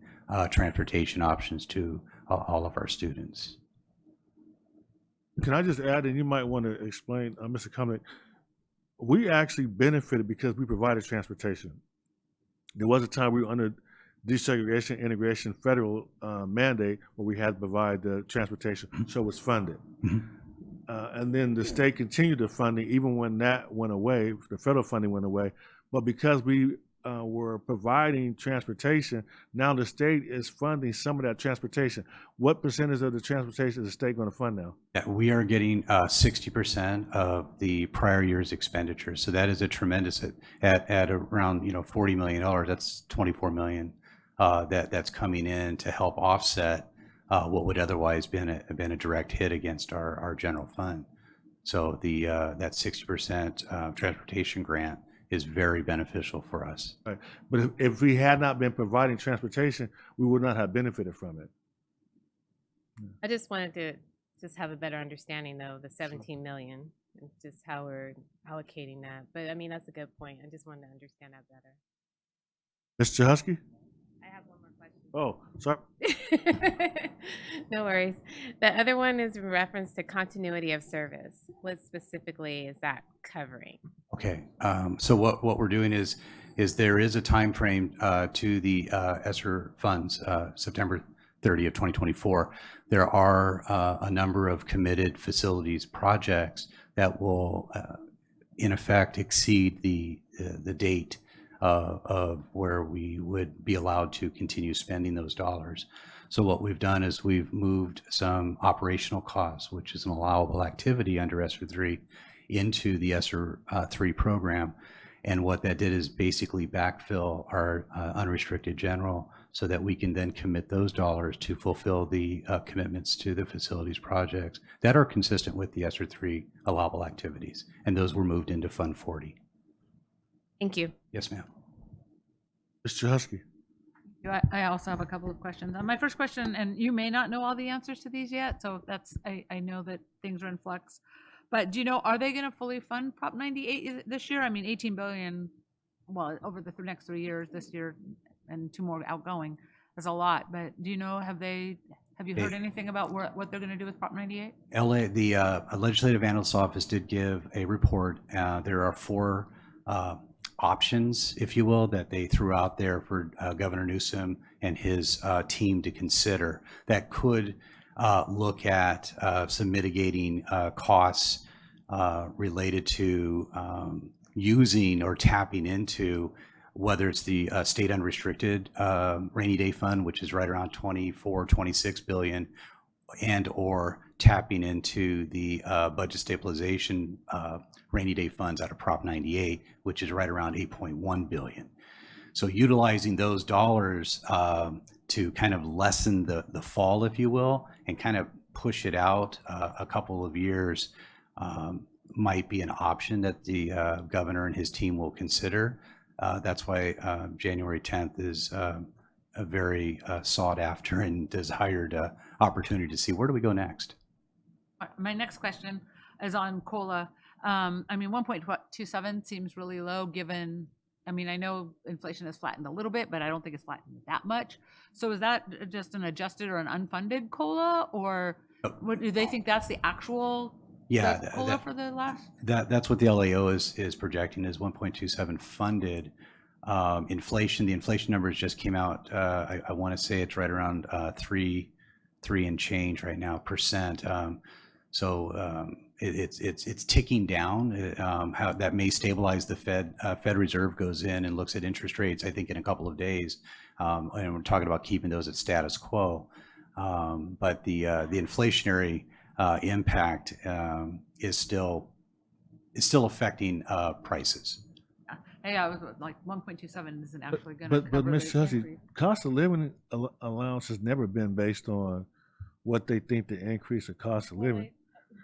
transportation options to all of our students. Can I just add, and you might want to explain, Mr. Cummings, we actually benefited because we provided transportation. There was a time we were under desegregation, integration, federal mandate where we had to provide the transportation, so it was funded. And then the state continued the funding even when that went away, the federal funding went away. But because we were providing transportation, now the state is funding some of that transportation. What percentage of the transportation is the state going to fund now? Yeah, we are getting 60% of the prior year's expenditures. So that is a tremendous, at around $40 million, that's $24 million that's coming in to help offset what would otherwise been a direct hit against our general fund. So that 60% transportation grant is very beneficial for us. Right. But if we had not been providing transportation, we would not have benefited from it. I just wanted to just have a better understanding though, the 17 million, and just how we're allocating that. But I mean, that's a good point. I just wanted to understand that better. Mr. Husky? I have one more question. Oh, sorry. No worries. The other one is in reference to continuity of service. What specifically is that covering? Okay, so what we're doing is there is a time frame to the ESSER funds, September 30 of 2024. There are a number of committed facilities projects that will, in effect, exceed the date of where we would be allowed to continue spending those dollars. So what we've done is we've moved some operational costs, which is an allowable activity under ESSER 3, into the ESSER 3 program. And what that did is basically backfill our unrestricted general so that we can then commit those dollars to fulfill the commitments to the facilities projects that are consistent with the ESSER 3 allowable activities. And those were moved into Fund 40. Thank you. Yes, ma'am. Mr. Husky. I also have a couple of questions. My first question, and you may not know all the answers to these yet, so that's I know that things are in flux. But do you know, are they going to fully fund Prop 98 this year? I mean, 18 billion, well, over the next 3 years, this year, and 2 more outgoing. That's a lot. But do you know, have you heard anything about what they're going to do with Prop 98? The Legislative Analyst's Office did give a report. There are 4 options, if you will, that they threw out there for Governor Newsom and his team to consider that could look at some mitigating costs related to using or tapping into whether it's the state unrestricted rainy day fund, which is right around 26 billion, and or tapping into the budget stabilization rainy day funds out of Prop 98, which is right around 8.1 billion. So utilizing those dollars to kind of lessen the fall, if you will, and kind of push it out a couple of years might be an option that the governor and his team will consider. That's why January 10th is a very sought after and desired opportunity to see where do we go next. My next question is on COLA. I mean, 1.27 seems really low given, I mean, I know inflation has flattened a little bit, but I don't think it's flattened that much. So is that just an adjusted or an unfunded COLA, or What, do they think that's the actual Yeah, COLA for the last? that's what the LAO is projecting is 1.27 funded. Inflation, the inflation numbers just came out. I want to say it's right around 3 and change right now percent. It's ticking down. How that may stabilize the Fed Reserve goes in and looks at interest rates, I think, in a couple of days. And we're talking about keeping those at status quo. But the inflationary impact is still affecting prices. Yeah, I was like 1.27 isn't actually going to cover But Ms. the Chelsea, increase. cost of living allowance has never been based on what they think the increase of cost of living.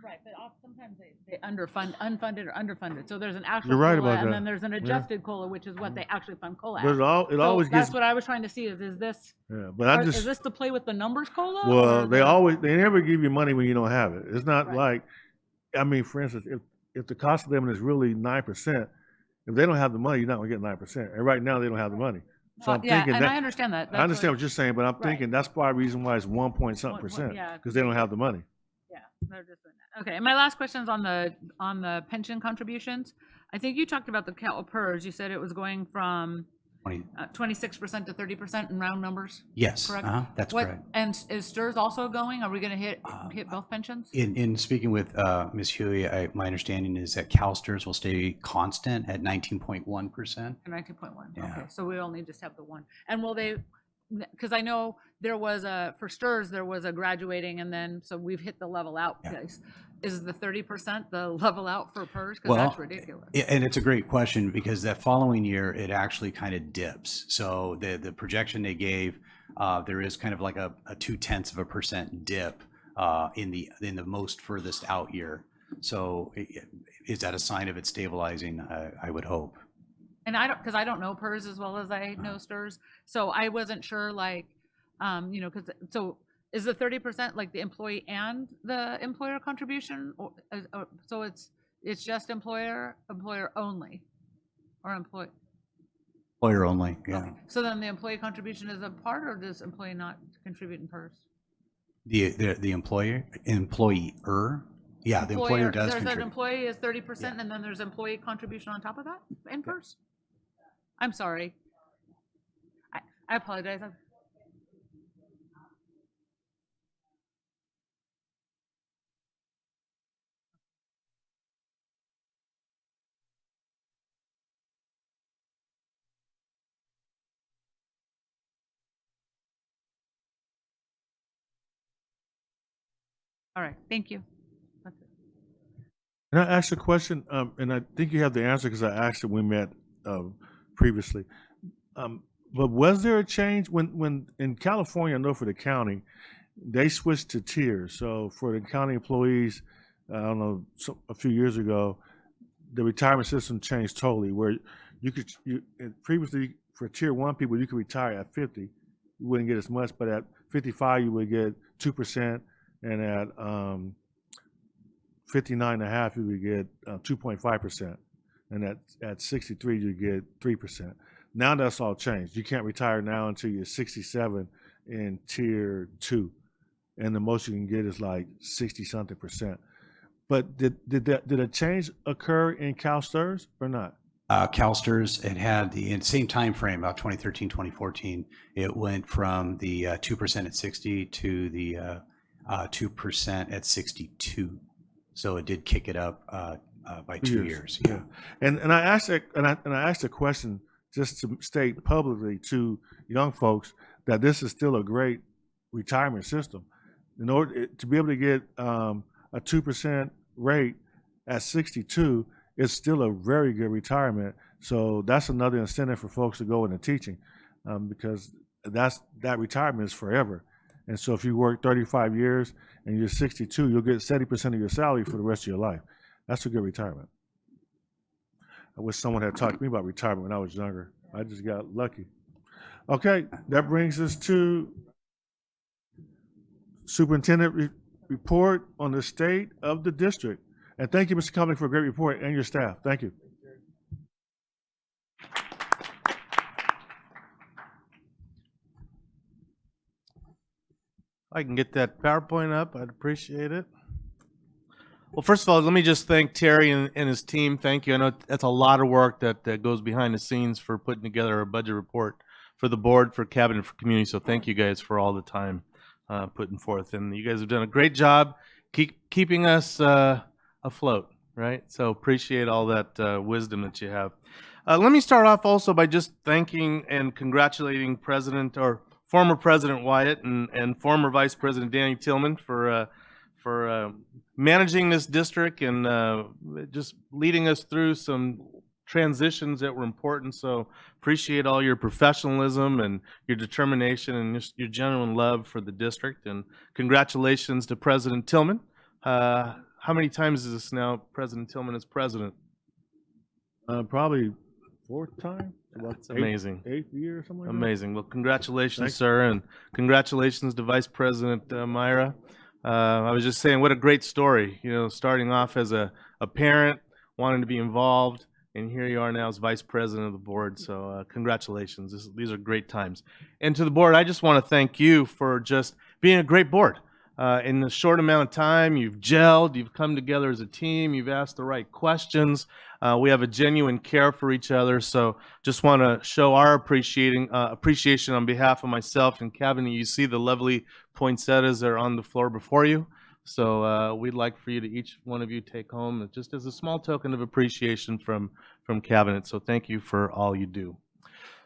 Right, but sometimes they unfunded or underfunded. So there's an actual You're right COLA, about and that. then there's an Yeah. adjusted COLA, which is what they actually fund COLA. But at. it always that's gets- what I was trying to see. Is this? Yeah, but Is this to play with the numbers COLA? Well, or they never give you money when you don't have it. It's not like, I mean, for instance, if the cost of living is really 9%, if they don't have the money, you're not gonna get 9%. And right now, they don't have the money. So I'm yeah, thinking and that I understand that. I That's understand what you're saying, but I'm Right. thinking that's probably the reason why it's 1 point something percent, yeah, because they don't have the money. Yeah, they're just doing that. Okay, and my last question is on the pension contributions. I think you talked about the CalPERS. You said it was going from 26% to 30% in round numbers. Yes, correct. that's What- correct. And is STRS also going? Are we going to hit both pensions? In speaking with Ms. Huey, my understanding is that CalSTRS will stay constant at 19.1%. 19.1. Yeah. Okay, so we only just have the one. And will they? Because I know there was for STRS there was a graduating, and then so we've hit the level out place. Is the 30% the level out for PERS? Because that's ridiculous. And it's a great question because that following year, it actually kind of dips. So the projection they gave, there is kind of like a 0.2% dip in the most furthest out year. So is that a sign of it stabilizing? I would hope. And because I don't know PERS as well as I know STRS, so I wasn't sure, like, so is the 30% like the employee and the employer contribution, or so it's just employer only, or employee? Employer only, yeah. Okay. So then the employee contribution is a part, or does employee not contribute in PERS? The employer, yeah, the employer does There's an contribute. employee is 30%, and then there's employee contribution on top of that in PERS? I'm sorry. I apologize. All right, thank you. That's it. Can I ask a question? And I think you have the answer because I asked it when we met previously. But was there a change when in California, I know for the county, they switched to tiers. So for the county employees, I don't know, a few years ago, the retirement system changed totally where previously for tier 1 people, you could retire at 50. You wouldn't get as much, but at 55, you would get 2%. And at 59.5, you would get 2.5%. And at 63, you get 3%. Now that's all changed. You can't retire now until you're 67 in tier 2. And the most you can get is like 60-something%. But did a change occur in CalSTRS or not? CalSTRS, it had in the same time frame, about 2013, 2014, it went from the 2% at 60 to the 2% at 62. So it did kick it up by 2 years. Yeah. And I asked a question just to state publicly to young folks that this is still a great retirement system. In order to be able to get a 2% rate at 62, it's still a very good retirement. So that's another incentive for folks to go into teaching because that retirement is forever. And so if you work 35 years and you're 62, you'll get 70% of your salary for the rest of your life. That's a good retirement. I wish someone had talked to me about retirement when I was younger. I just got lucky. Okay, that brings us to Superintendent report on the state of the district. And thank you, Mr. Company, for a great report and your staff. Thank you. I can get that PowerPoint up, I'd appreciate it. Well, first of all, let me just thank Terry and his team. Thank you. I know that's a lot of work that goes behind the scenes for putting together a budget report for the board, for cabinet, for community. So thank you guys for all the time putting forth. And you guys have done a great job keeping us afloat, right? So appreciate all that wisdom that you have. Let me start off also by just thanking and congratulating former President Wyatt and former Vice President Danny Tillman for managing this district and just leading us through some transitions that were important. So appreciate all your professionalism and your determination and just your genuine love for the district. And congratulations to President Tillman. How many times is this now President Tillman is president? Probably fourth time. That's amazing. Eighth year or something like that. Amazing. Well, congratulations, Thanks. sir, and congratulations to Vice President Myra. I was just saying, what a great story. You know, starting off as a parent, wanting to be involved, and here you are now as Vice President of the board. So congratulations. These are great times. And to the board, I just want to thank you for just being a great board. In the short amount of time, you've gelled, you've come together as a team, you've asked the right questions. We have a genuine care for each other, so just want to show our appreciation on behalf of myself and Cabinet. You see the lovely poinsettias that are on the floor before you, so we'd like for you to, each one of you, take home just as a small token of appreciation from Cabinet, so thank you for all you do.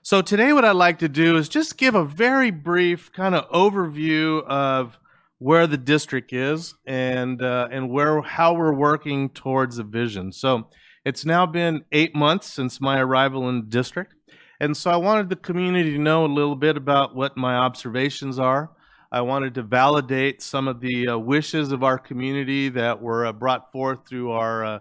So today what I'd like to do is just give a very brief kind of overview of where the district is and how we're working towards a vision. So it's now been 8 months since my arrival in the district, and so I wanted the community to know a little bit about what my observations are. I wanted to validate some of the wishes of our community that were brought forth through our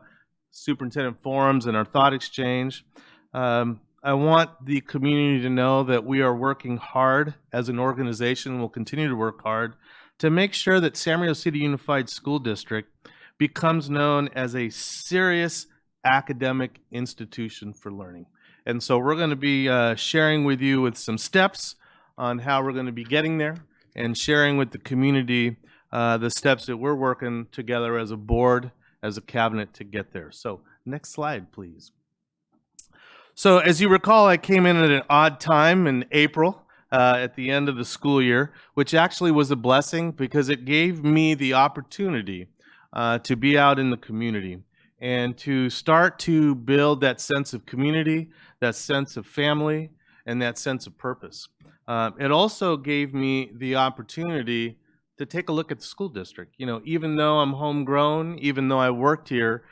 superintendent forums and our thought exchange. I want the community to know that we are working hard as an organization and will continue to work hard to make sure that San Marino City Unified School District becomes known as a serious academic institution for learning. And so we're going to be sharing with you with some steps on how we're going to be getting there and sharing with the community the steps that we're working together as a board, as a cabinet to get there. So next slide, please. So as you recall, I came in at an odd time in April. At the end of the school year, which actually was a blessing because it gave me the opportunity to be out in the community and to start to build that sense of community, that sense of family, and that sense of purpose. It also gave me the opportunity to take a look at the school district. You know, even though I'm homegrown, even though I worked here,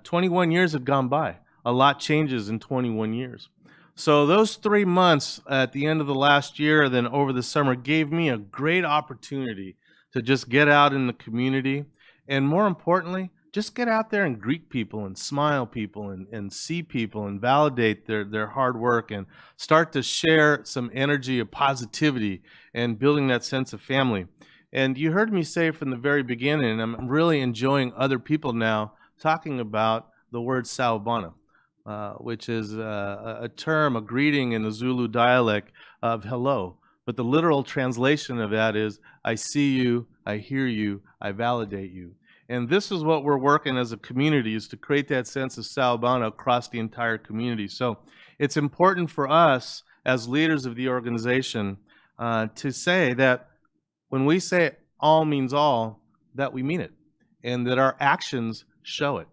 21 years have gone by. A lot changes in 21 years. So those 3 months at the end of the last year, then over the summer, gave me a great opportunity to just get out in the community and, more importantly, just get out there and greet people and smile people and see people and validate their hard work and start to share some energy of positivity and building that sense of family. And you heard me say from the very beginning, I'm really enjoying other people now talking about the word Saubana. Which is a term, a greeting in the Zulu dialect of hello. But the literal translation of that is, I see you, I hear you, I validate you. And this is what we're working as a community, is to create that sense of Saubana across the entire community. So it's important for us as leaders of the organization to say that when we say all means all, that we mean it, and that our actions show it.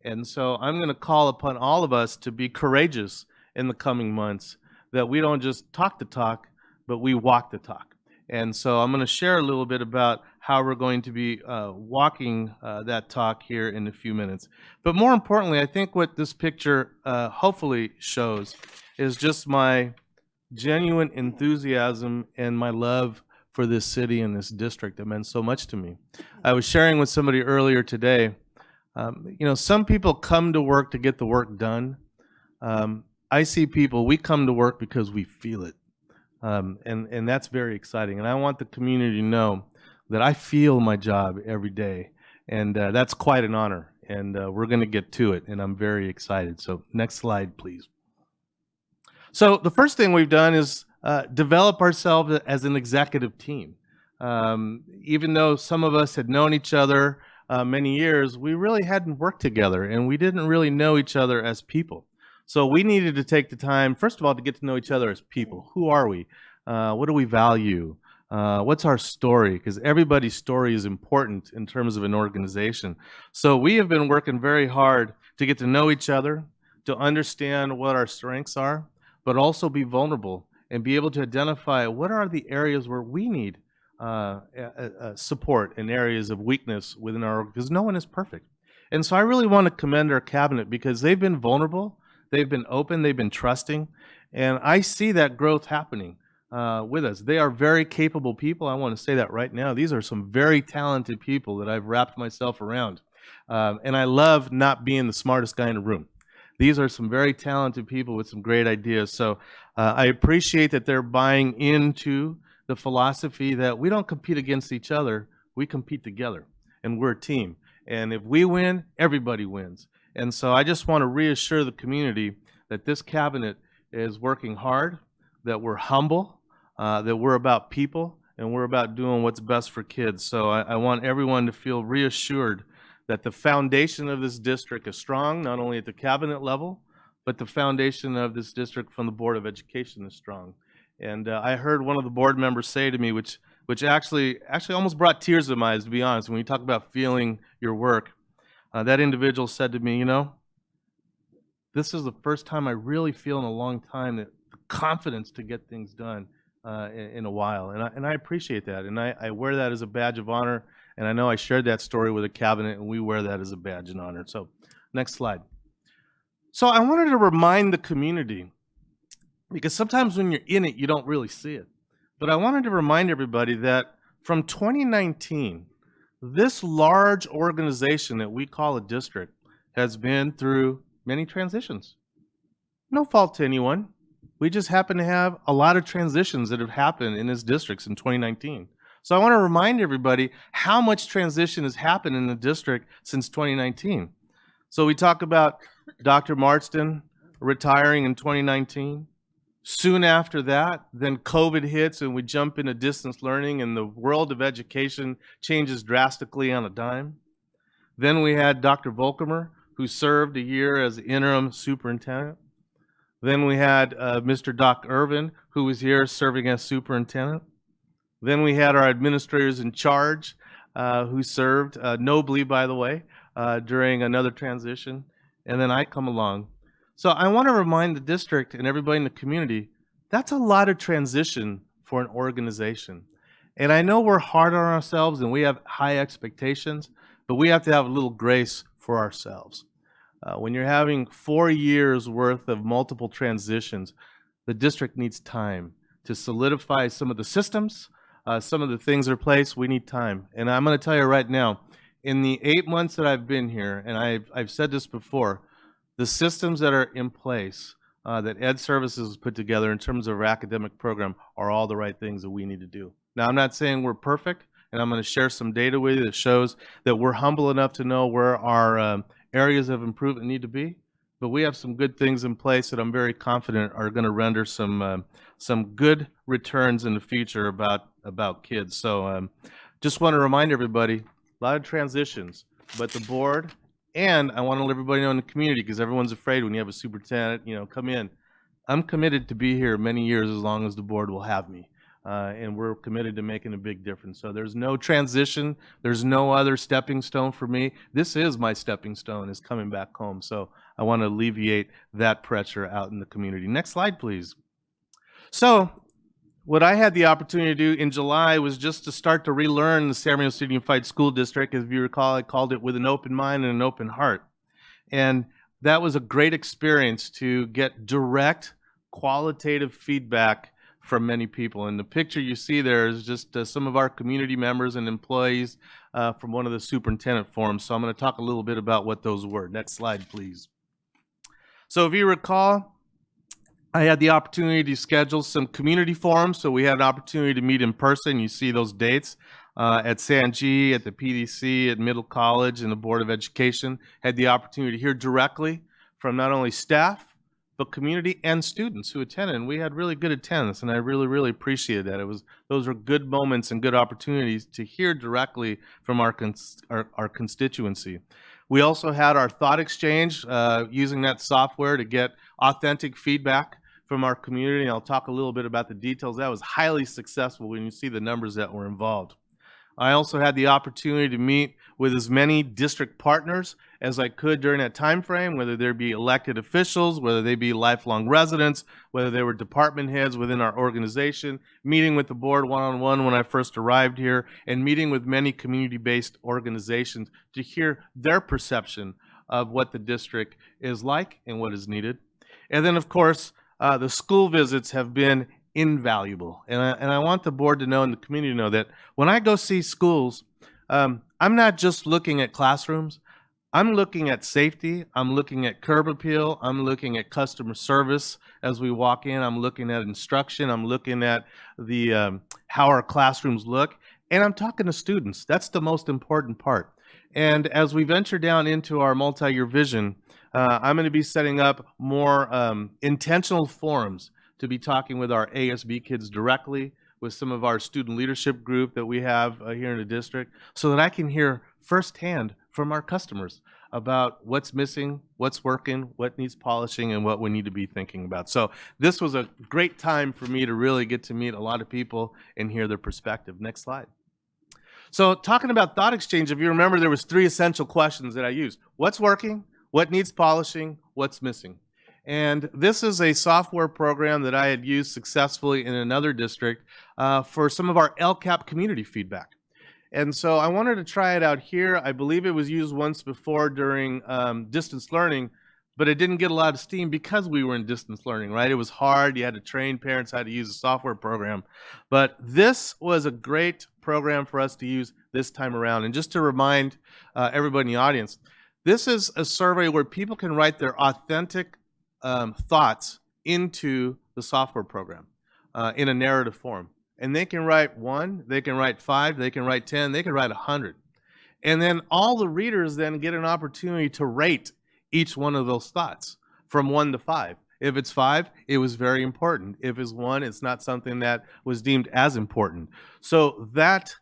And so I'm going to call upon all of us to be courageous in the coming months, that we don't just talk the talk, but we walk the talk. And so I'm going to share a little bit about how we're going to be walking that talk here in a few minutes. But more importantly, I think what this picture hopefully shows is just my genuine enthusiasm and my love for this city and this district that meant so much to me. I was sharing with somebody earlier today. You know, some people come to work to get the work done. I see people, we come to work because we feel it. And that's very exciting. And I want the community to know that I feel my job every day. And that's quite an honor. And we're going to get to it. And I'm very excited. So next slide, please. So the first thing we've done is develop ourselves as an executive team. Even though some of us had known each other many years, we really hadn't worked together, and we didn't really know each other as people. So we needed to take the time, first of all, to get to know each other as people. Who are we? What do we value? What's our story? Because everybody's story is important in terms of an organization. So we have been working very hard to get to know each other, to understand what our strengths are, but also be vulnerable and be able to identify what are the areas where we need support and areas of weakness within our, because no one is perfect. And so I really want to commend our cabinet because they've been vulnerable, they've been open, they've been trusting, and I see that growth happening with us. They are very capable people. I want to say that right now. These are some very talented people that I've wrapped myself around. And I love not being the smartest guy in the room. These are some very talented people with some great ideas. So I appreciate that they're buying into the philosophy that we don't compete against each other, we compete together, and we're a team. And if we win, everybody wins. And so I just want to reassure the community that this cabinet is working hard, that we're humble, that we're about people, and we're about doing what's best for kids. So I want everyone to feel reassured that the foundation of this district is strong, not only at the cabinet level, but the foundation of this district from the Board of Education is strong. And I heard one of the board members say to me, which actually almost brought tears to my eyes, to be honest, when you talk about feeling your work. That individual said to me, you know, this is the first time I really feel in a long time that the confidence to get things done in a while. And I appreciate that. And I wear that as a badge of honor. And I know I shared that story with the cabinet, and we wear that as a badge of honor. So next slide. So I wanted to remind the community, because sometimes when you're in it, you don't really see it. But I wanted to remind everybody that from 2019, this large organization that we call a district has been through many transitions. No fault to anyone. We just happen to have a lot of transitions that have happened in this district in 2019. So I want to remind everybody how much transition has happened in the district since 2019. So we talk about Dr. Marston retiring in 2019. Soon after that, then COVID hits and we jump into distance learning and the world of education changes drastically on a dime. Then we had Dr. Volkemer, who served a year as interim superintendent. Then we had Mr. Doc Irvin, who was here serving as superintendent. Then we had our administrators in charge, who served nobly, by the way, during another transition. And then I come along. So I want to remind the district and everybody in the community, that's a lot of transition for an organization. And I know we're hard on ourselves and we have high expectations, but we have to have a little grace for ourselves. When you're having 4 years worth of multiple transitions, the district needs time to solidify some of the systems, some of the things that are in place. We need time. And I'm going to tell you right now, in the 8 months that I've been here, and I've said this before, the systems that are in place that Ed Services has put together in terms of our academic program are all the right things that we need to do. Now, I'm not saying we're perfect, and I'm going to share some data with you that shows that we're humble enough to know where our areas of improvement need to be, but we have some good things in place that I'm very confident are going to render some good returns in the future about kids. So just want to remind everybody, a lot of transitions, but the board, and I want to let everybody know in the community, because everyone's afraid when you have a superintendent, you know, come in. I'm committed to be here many years as long as the board will have me. And we're committed to making a big difference. So there's no transition. There's no other stepping stone for me. This is my stepping stone, is coming back home. So I want to alleviate that pressure out in the community. Next slide, please. So what I had the opportunity to do in July was just to start to relearn the San Bernardino City Unified School District. As you recall, I called it with an open mind and an open heart. And that was a great experience to get direct, qualitative feedback from many people. And the picture you see there is just some of our community members and employees from one of the superintendent forums. So I'm going to talk a little bit about what those were. Next slide, please. So if you recall, I had the opportunity to schedule some community forums. So we had an opportunity to meet in person. You see those dates at San G, at the PDC, at Middle College, and the Board of Education. Had the opportunity to hear directly from not only staff, but community and students who attended. And we had really good attendance, and I really, really appreciated that. Those were good moments and good opportunities to hear directly from our constituency. We also had our thought exchange using that software to get authentic feedback from our community. I'll talk a little bit about the details. That was highly successful when you see the numbers that were involved. I also had the opportunity to meet with as many district partners as I could during that time frame, whether they be elected officials, whether they be lifelong residents, whether they were department heads within our organization, meeting with the board one-on-one when I first arrived here, and meeting with many community-based organizations to hear their perception of what the district is like and what is needed. And then, of course, the school visits have been invaluable. And I want the board to know and the community to know that when I go see schools, I'm not just looking at classrooms. I'm looking at safety. I'm looking at curb appeal. I'm looking at customer service as we walk in. I'm looking at instruction. I'm looking at the how our classrooms look. And I'm talking to students. That's the most important part. And as we venture down into our multi-year vision, I'm going to be setting up more intentional forums to be talking with our ASB kids directly, with some of our student leadership group that we have here in the district, so that I can hear firsthand from our customers about what's missing, what's working, what needs polishing, and what we need to be thinking about. So this was a great time for me to really get to meet a lot of people and hear their perspective. Next slide. So talking about thought exchange, if you remember, there was 3 essential questions that I used. What's working? What needs polishing? What's missing? And this is a software program that I had used successfully in another district for some of our LCAP community feedback. And so I wanted to try it out here. I believe it was used once before during distance learning, but it didn't get a lot of steam because we were in distance learning, right? It was hard. You had to train parents how to use a software program. But this was a great program for us to use this time around. And just to remind everybody in the audience, this is a survey where people can write their authentic thoughts into the software program in a narrative form. And they can write 1, they can write 5, they can write 10, they can write 100. And then all the readers then get an opportunity to rate each one of those thoughts from 1 to 5. If it's 5, it was very important. If it's 1, it's not something that was deemed as important. So that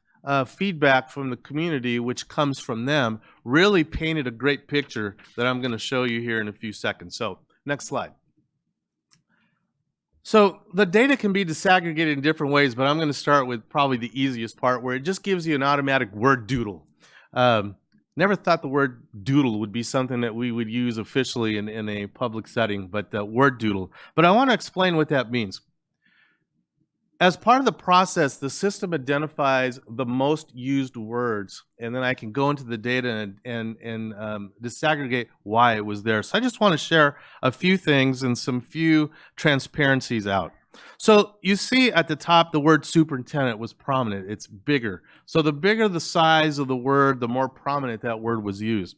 feedback from the community, which comes from them, really painted a great picture that I'm going to show you here in a few seconds. So next slide. So the data can be disaggregated in different ways, but I'm going to start with probably the easiest part, where it just gives you an automatic word doodle. Never thought the word doodle would be something that we would use officially in a public setting, but word doodle. But I want to explain what that means. As part of the process, the system identifies the most used words, and then I can go into the data and disaggregate why it was there. So I just want to share a few things and some few transparencies out. So you see at the top, the word superintendent was prominent. It's bigger. So the bigger the size of the word, the more prominent that word was used.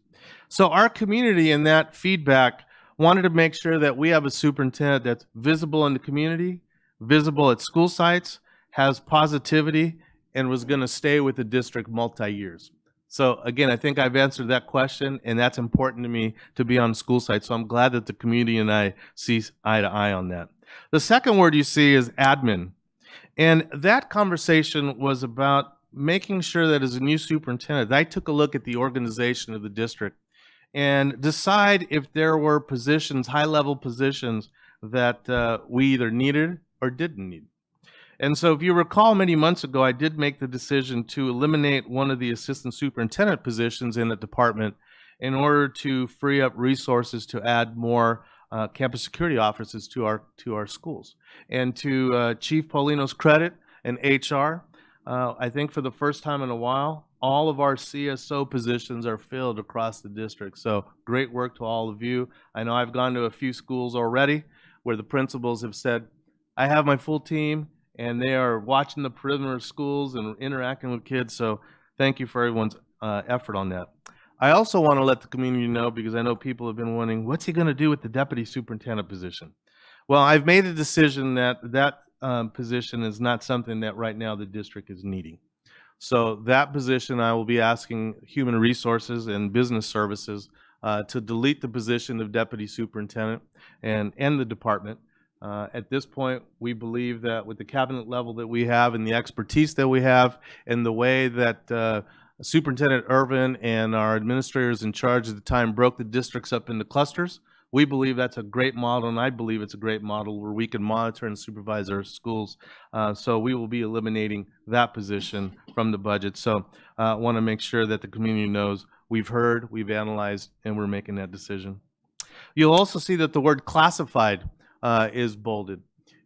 So our community in that feedback wanted to make sure that we have a superintendent that's visible in the community, visible at school sites, has positivity, and was going to stay with the district multi-years. So again, I think I've answered that question, and that's important to me to be on school sites. So I'm glad that the community and I see eye to eye on that. The second word you see is admin. And that conversation was about making sure that as a new superintendent, I took a look at the organization of the district and decide if there were positions, high-level positions, that we either needed or didn't need. And so if you recall, many months ago, I did make the decision to eliminate one of the assistant superintendent positions in the department in order to free up resources to add more campus security officers to our schools. And to Chief Paulino's credit and HR, I think for the first time in a while, all of our CSO positions are filled across the district. So great work to all of you. I know I've gone to a few schools already where the principals have said, I have my full team, and they are watching the perimeter of schools and interacting with kids. So thank you for everyone's effort on that. I also want to let the community know, because I know people have been wondering, what's he going to do with the deputy superintendent position? Well, I've made a decision that position is not something that right now the district is needing. So that position, I will be asking Human Resources and Business Services to delete the position of deputy superintendent and end the department. At this point, we believe that with the cabinet level that we have and the expertise that we have and the way that Superintendent Irvin and our administrators in charge at the time broke the districts up into clusters, we believe that's a great model, and I believe it's a great model where we can monitor and supervise our schools. So we will be eliminating that position from the budget. So I want to make sure that the community knows we've heard, we've analyzed, and we're making that decision. You'll also see that the word classified is bolded.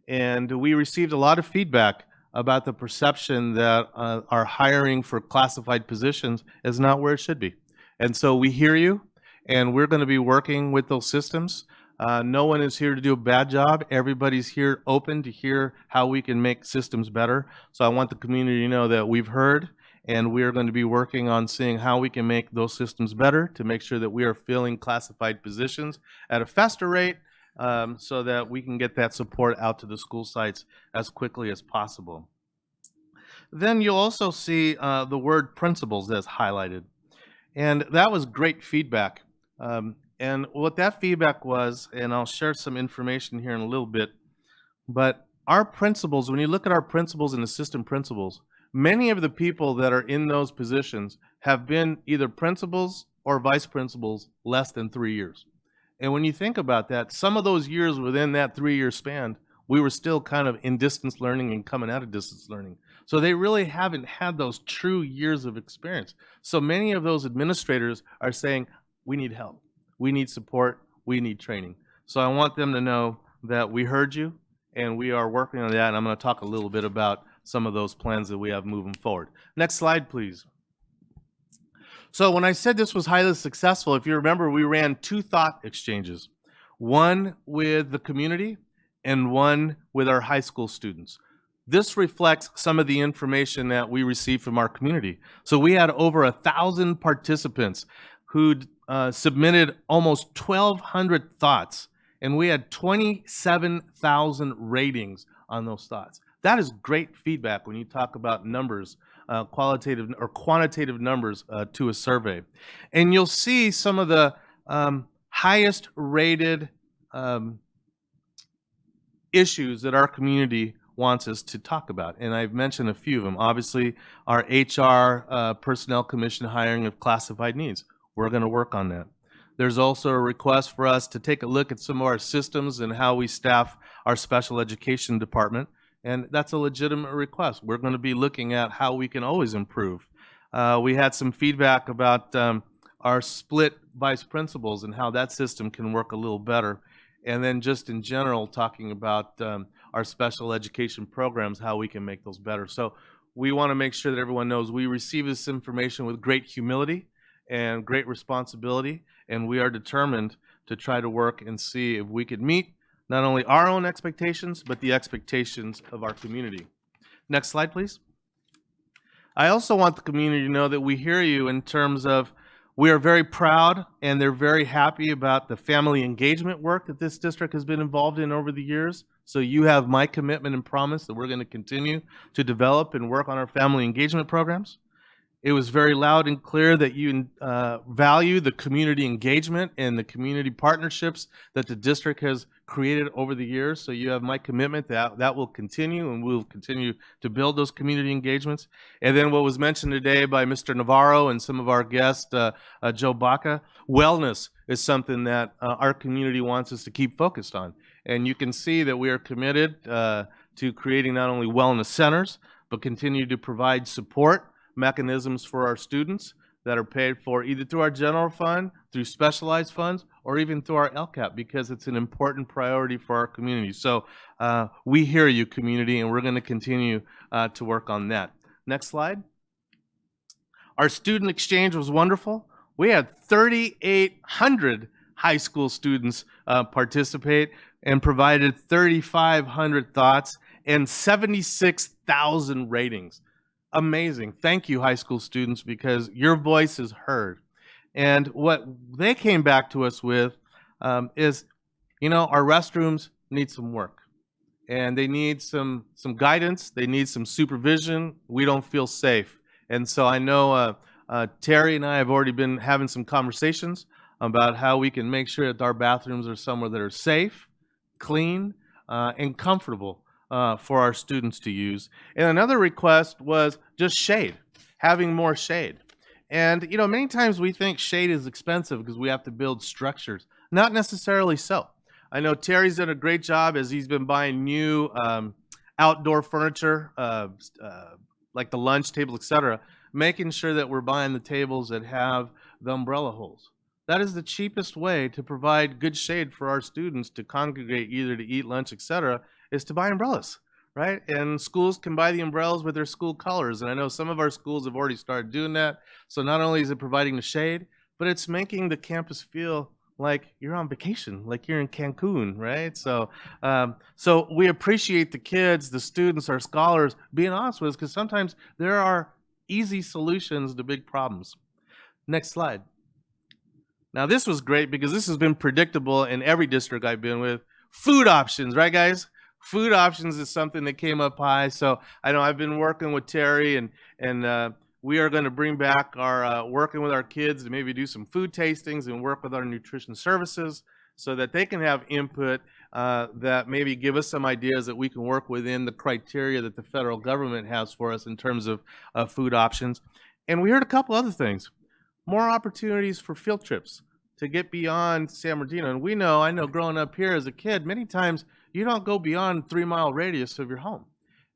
And we received a lot of feedback about the perception that our hiring for classified positions is not where it should be. And so we hear you, and we're going to be working with those systems. No one is here to do a bad job. Everybody's here open to hear how we can make systems better. So I want the community to know that we've heard, and we're going to be working on seeing how we can make those systems better to make sure that we are filling classified positions at a faster rate, so that we can get that support out to the school sites as quickly as possible. Then you'll also see the word principals that's highlighted. And that was great feedback. And what that feedback was, and I'll share some information here in a little bit, but our principals, when you look at our principals and assistant principals, many of the people that are in those positions have been either principals or vice principals less than 3 years. And when you think about that, some of those years within that 3-year span, we were still kind of in distance learning and coming out of distance learning. So they really haven't had those true years of experience. So many of those administrators are saying, we need help, we need support, we need training. So I want them to know that we heard you and we are working on that. And I'm going to talk a little bit about some of those plans that we have moving forward. Next slide, please. So when I said this was highly successful, if you remember, we ran 2 thought exchanges, one with the community and one with our high school students. This reflects some of the information that we received from our community. So we had over 1,000 participants who submitted almost 1,200 thoughts, and we had 27,000 ratings on those thoughts. That is great feedback when you talk about numbers, qualitative or quantitative numbers to a survey. And you'll see some of the highest rated issues that our community wants us to talk about. And I've mentioned a few of them. Obviously, our HR Personnel Commission hiring of classified needs. We're going to work on that. There's also a request for us to take a look at some of our systems and how we staff our special education department. And that's a legitimate request. We're going to be looking at how we can always improve. We had some feedback about our split vice principals and how that system can work a little better. And then just in general, talking about our special education programs, how we can make those better. So we want to make sure that everyone knows we receive this information with great humility and great responsibility. And we are determined to try to work and see if we could meet not only our own expectations, but the expectations of our community. Next slide, please. I also want the community to know that we hear you in terms of we are very proud and they're very happy about the family engagement work that this district has been involved in over the years. So you have my commitment and promise that we're going to continue to develop and work on our family engagement programs. It was very loud and clear that you value the community engagement and the community partnerships that the district has created over the years. So you have my commitment that that will continue, and we'll continue to build those community engagements. And then what was mentioned today by Mr. Navarro and some of our guests, Joe Baca, wellness is something that our community wants us to keep focused on. And you can see that we are committed to creating not only wellness centers, but continue to provide support mechanisms for our students that are paid for either through our general fund, through specialized funds, or even through our LCAP, because it's an important priority for our community. So we hear you, community, and we're going to continue to work on that. Next slide. Our student exchange was wonderful. We had 3,800 high school students participate and provided 3,500 thoughts and 76,000 ratings. Amazing. Thank you, high school students, because your voice is heard. And what they came back to us with is, you know, our restrooms need some work. And they need some guidance. They need some supervision. We don't feel safe. And so I know Terry and I have already been having some conversations about how we can make sure that our bathrooms are somewhere that are safe, clean, and comfortable for our students to use. And another request was just shade, having more shade. And, you know, many times we think shade is expensive because we have to build structures. Not necessarily so. I know Terry's done a great job as he's been buying new outdoor furniture, like the lunch table, etc., making sure that we're buying the tables that have the umbrella holes. That is the cheapest way to provide good shade for our students to congregate, either to eat lunch, etc., is to buy umbrellas, right? And schools can buy the umbrellas with their school colors. And I know some of our schools have already started doing that. So not only is it providing the shade, but it's making the campus feel like you're on vacation, like you're in Cancun, right? So, so we appreciate the kids, the students, our scholars being honest with us, because sometimes there are easy solutions to big problems. Next slide. Now this was great because this has been predictable in every district I've been with. Food options, right guys? Food options is something that came up high. So I know I've been working with Terry and we are going to bring back our working with our kids to maybe do some food tastings and work with our nutrition services so that they can have input that maybe give us some ideas that we can work within the criteria that the federal government has for us in terms of food options. And we heard a couple other things. More opportunities for field trips to get beyond San Bernardino. And I know growing up here as a kid, many times you don't go beyond 3-mile radius of your home.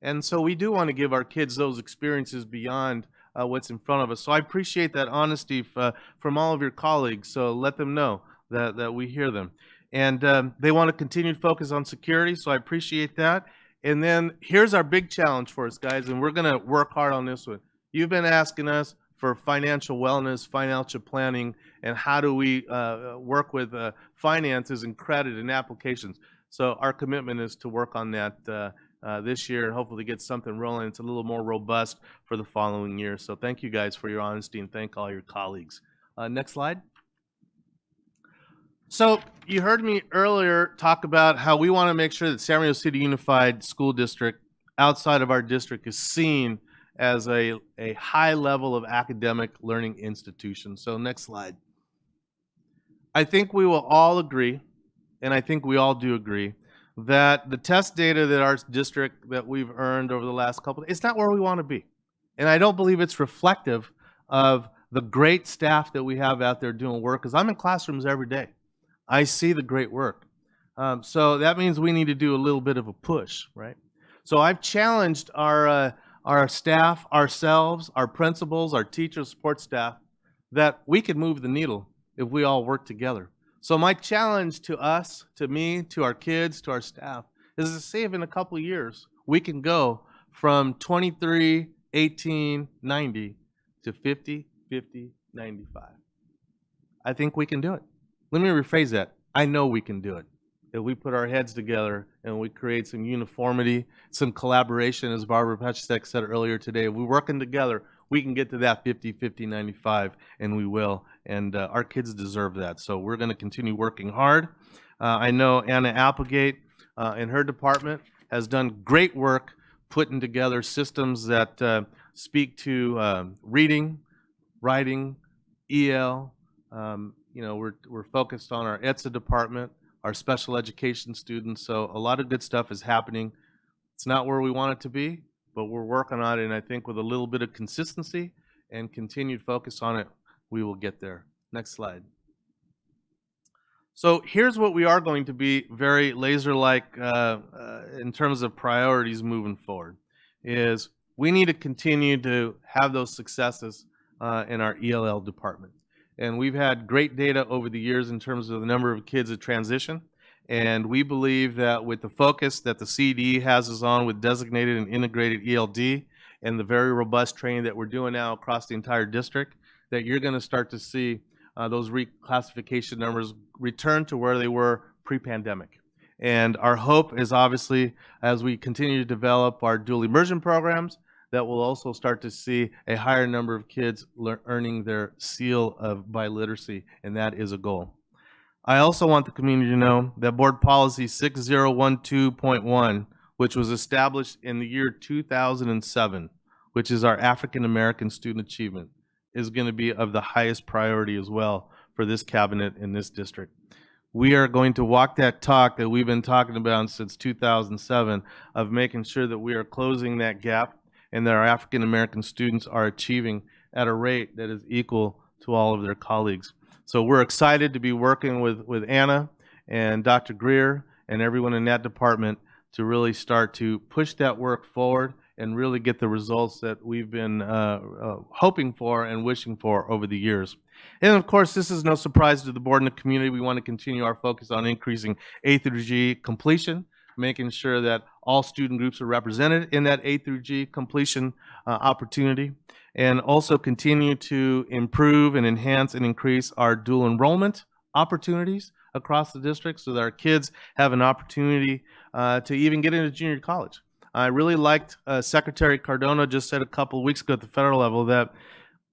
And so we do want to give our kids those experiences beyond what's in front of us. So I appreciate that honesty from all of your colleagues. So let them know that we hear them. And they want to continue to focus on security, so I appreciate that. And then here's our big challenge for us, guys, and we're going to work hard on this one. You've been asking us for financial wellness, financial planning, and how do we work with finances and credit and applications. So our commitment is to work on that this year and hopefully get something rolling. It's a little more robust for the following year. So thank you guys for your honesty and thank all your colleagues. Next slide. So you heard me earlier talk about how we want to make sure that San Bernardino City Unified School District outside of our district is seen as a high level of academic learning institution. So next slide. I think we will all agree, and I think we all do agree, that the test data that our district that we've earned over the last couple, it's not where we want to be. And I don't believe it's reflective of the great staff that we have out there doing work, because I'm in classrooms every day. I see the great work. So that means we need to do a little bit of a push, right? So I've challenged our staff, ourselves, our principals, our teachers, support staff, that we could move the needle if we all work together. So my challenge to us, to me, to our kids, to our staff, is to see if in a couple of years we can go from 23, 18, 90 to 50, 50, 95. I think we can do it. Let me rephrase that. I know we can do it. If we put our heads together and we create some uniformity, some collaboration, as Barbara Pachstek said earlier today, if we're working together, we can get to that 50, 50, 95, and we will. And our kids deserve that. So we're going to continue working hard. I know Anna Applegate and her department has done great work putting together systems that speak to reading, writing, EL. You know, we're focused on our ETSA department, our special education students. So a lot of good stuff is happening. It's not where we want it to be, but we're working on it. And I think with a little bit of consistency and continued focus on it, we will get there. Next slide. So here's what we are going to be very laser-like in terms of priorities moving forward, is we need to continue to have those successes in our ELL department. And we've had great data over the years in terms of the number of kids that transition. And we believe that with the focus that the CDE has us on with designated and integrated ELD and the very robust training that we're doing now across the entire district, that you're going to start to see those reclassification numbers return to where they were pre-pandemic. And our hope is obviously, as we continue to develop our dual immersion programs, that we'll also start to see a higher number of kids earning their seal of biliteracy, and that is a goal. I also want the community to know that Board Policy 6012.1, which was established in the year 2007, which is our African American student achievement, is going to be of the highest priority as well for for this cabinet in this district. We are going to walk that talk that we've been talking about since 2007 of making sure that we are closing that gap and that our African American students are achieving at a rate that is equal to all of their colleagues. So we're excited to be working with Anna and Dr. Greer and everyone in that department to really start to push that work forward and really get the results that we've been hoping for and wishing for over the years. And of course, this is no surprise to the board and the community. We want to continue our focus on increasing A through G completion, making sure that all student groups are represented in that A through G completion opportunity, and also continue to improve and enhance and increase our dual enrollment opportunities across the district so that our kids have an opportunity to even get into junior college. I really liked Secretary Cardona just said a couple of weeks ago at the federal level that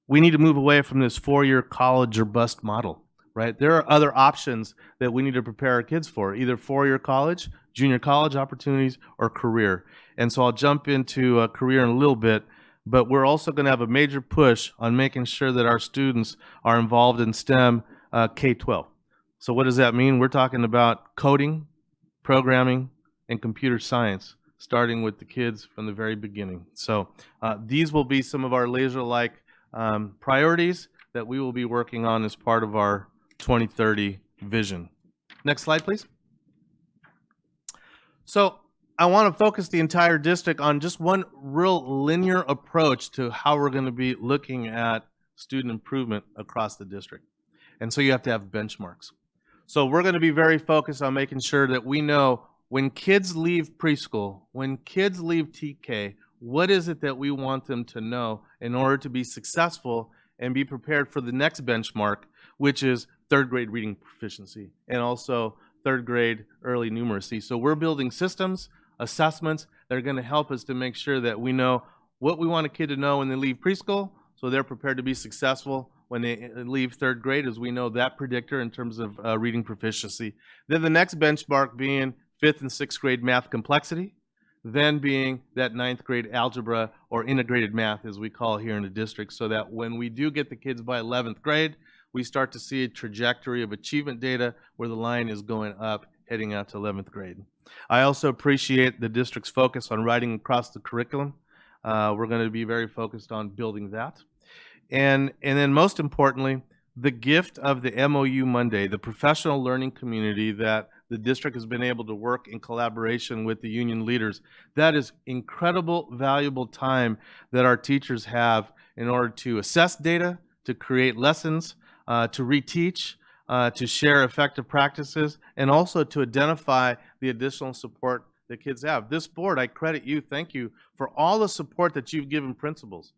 we need to move away from this four-year college or bust model, right? There are other options that we need to prepare our kids for, either four-year college, junior college opportunities, or career. And so I'll jump into career in a little bit, but we're also going to have a major push on making sure that our students are involved in STEM K-12. So what does that mean? We're talking about coding, programming, and computer science, starting with the kids from the very beginning. So these will be some of our laser-like priorities that we will be working on as part of our 2030 vision. Next slide, please. So I want to focus the entire district on just one real linear approach to how we're going to be looking at student improvement across the district. And so you have to have benchmarks. So we're going to be very focused on making sure that we know when kids leave preschool, when kids leave TK, what is it that we want them to know in order to be successful and be prepared for the next benchmark, which is third grade reading proficiency and also third grade early numeracy. So we're building systems, assessments that are going to help us to make sure that we know what we want a kid to know when they leave preschool so they're prepared to be successful when they leave third grade, as we know that predictor in terms of reading proficiency. Then the next benchmark being 5th and 6th grade math complexity, then being that 9th grade algebra or integrated math, as we call it here in the district, so that when we do get the kids by 11th grade, we start to see a trajectory of achievement data where the line is going up, heading out to 11th grade. I also appreciate the district's focus on writing across the curriculum. We're going to be very focused on building that. And then most importantly, the gift of the MOU Monday, the professional learning community that the district has been able to work in collaboration with the union leaders. That is incredible, valuable time that our teachers have in order to assess data, to create lessons, to reteach, to share effective practices, and also to identify the additional support that kids have. This board, I credit you, thank you, for all the support that you've given principals.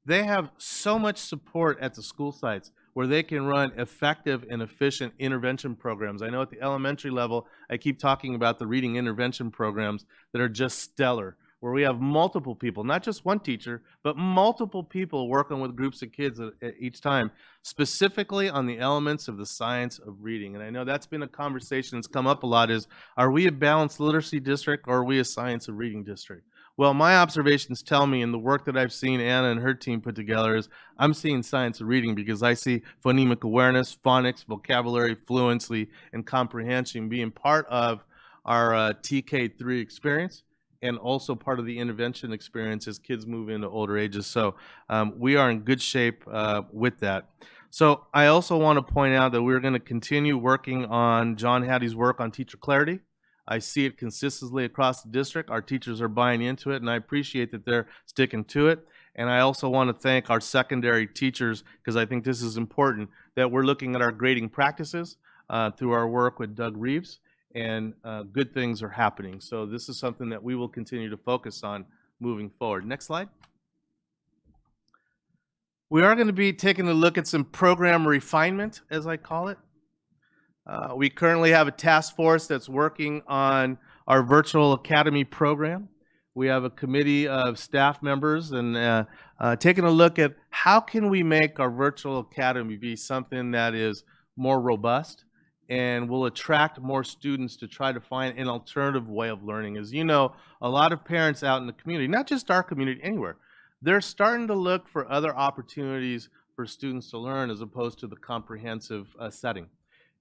They have so much support at the school sites where they can run effective and efficient intervention programs. I know at the elementary level, I keep talking about the reading intervention programs that are just stellar, where we have multiple people, not just one teacher, but multiple people working with groups of kids at each time, specifically on the elements of the science of reading. And I know that's been a conversation that's come up a lot is, are we a balanced literacy district or are we a science of reading district? Well, my observations tell me, and the work that I've seen Anna and her team put together is, I'm seeing science of reading because I see phonemic awareness, phonics, vocabulary, fluency, and comprehension being part of our TK3 experience and also part of the intervention experience as kids move into older ages. So we are in good shape with that. So I also want to point out that we're going to continue working on John Hattie's work on teacher clarity. I see it consistently across the district. Our teachers are buying into it, and I appreciate that they're sticking to it. And I also want to thank our secondary teachers, because I think this is important, that we're looking at our grading practices through our work with Doug Reeves, and good things are happening. So this is something that we will continue to focus on moving forward. Next slide. We are going to be taking a look at some program refinement, as I call it. We currently have a task force that's working on our virtual academy program. We have a committee of staff members and taking a look at how can we make our virtual academy be something that is more robust and will attract more students to try to find an alternative way of learning. As you know, a lot of parents out in the community, not just our community, anywhere, they're starting to look for other opportunities for students to learn as opposed to the comprehensive setting.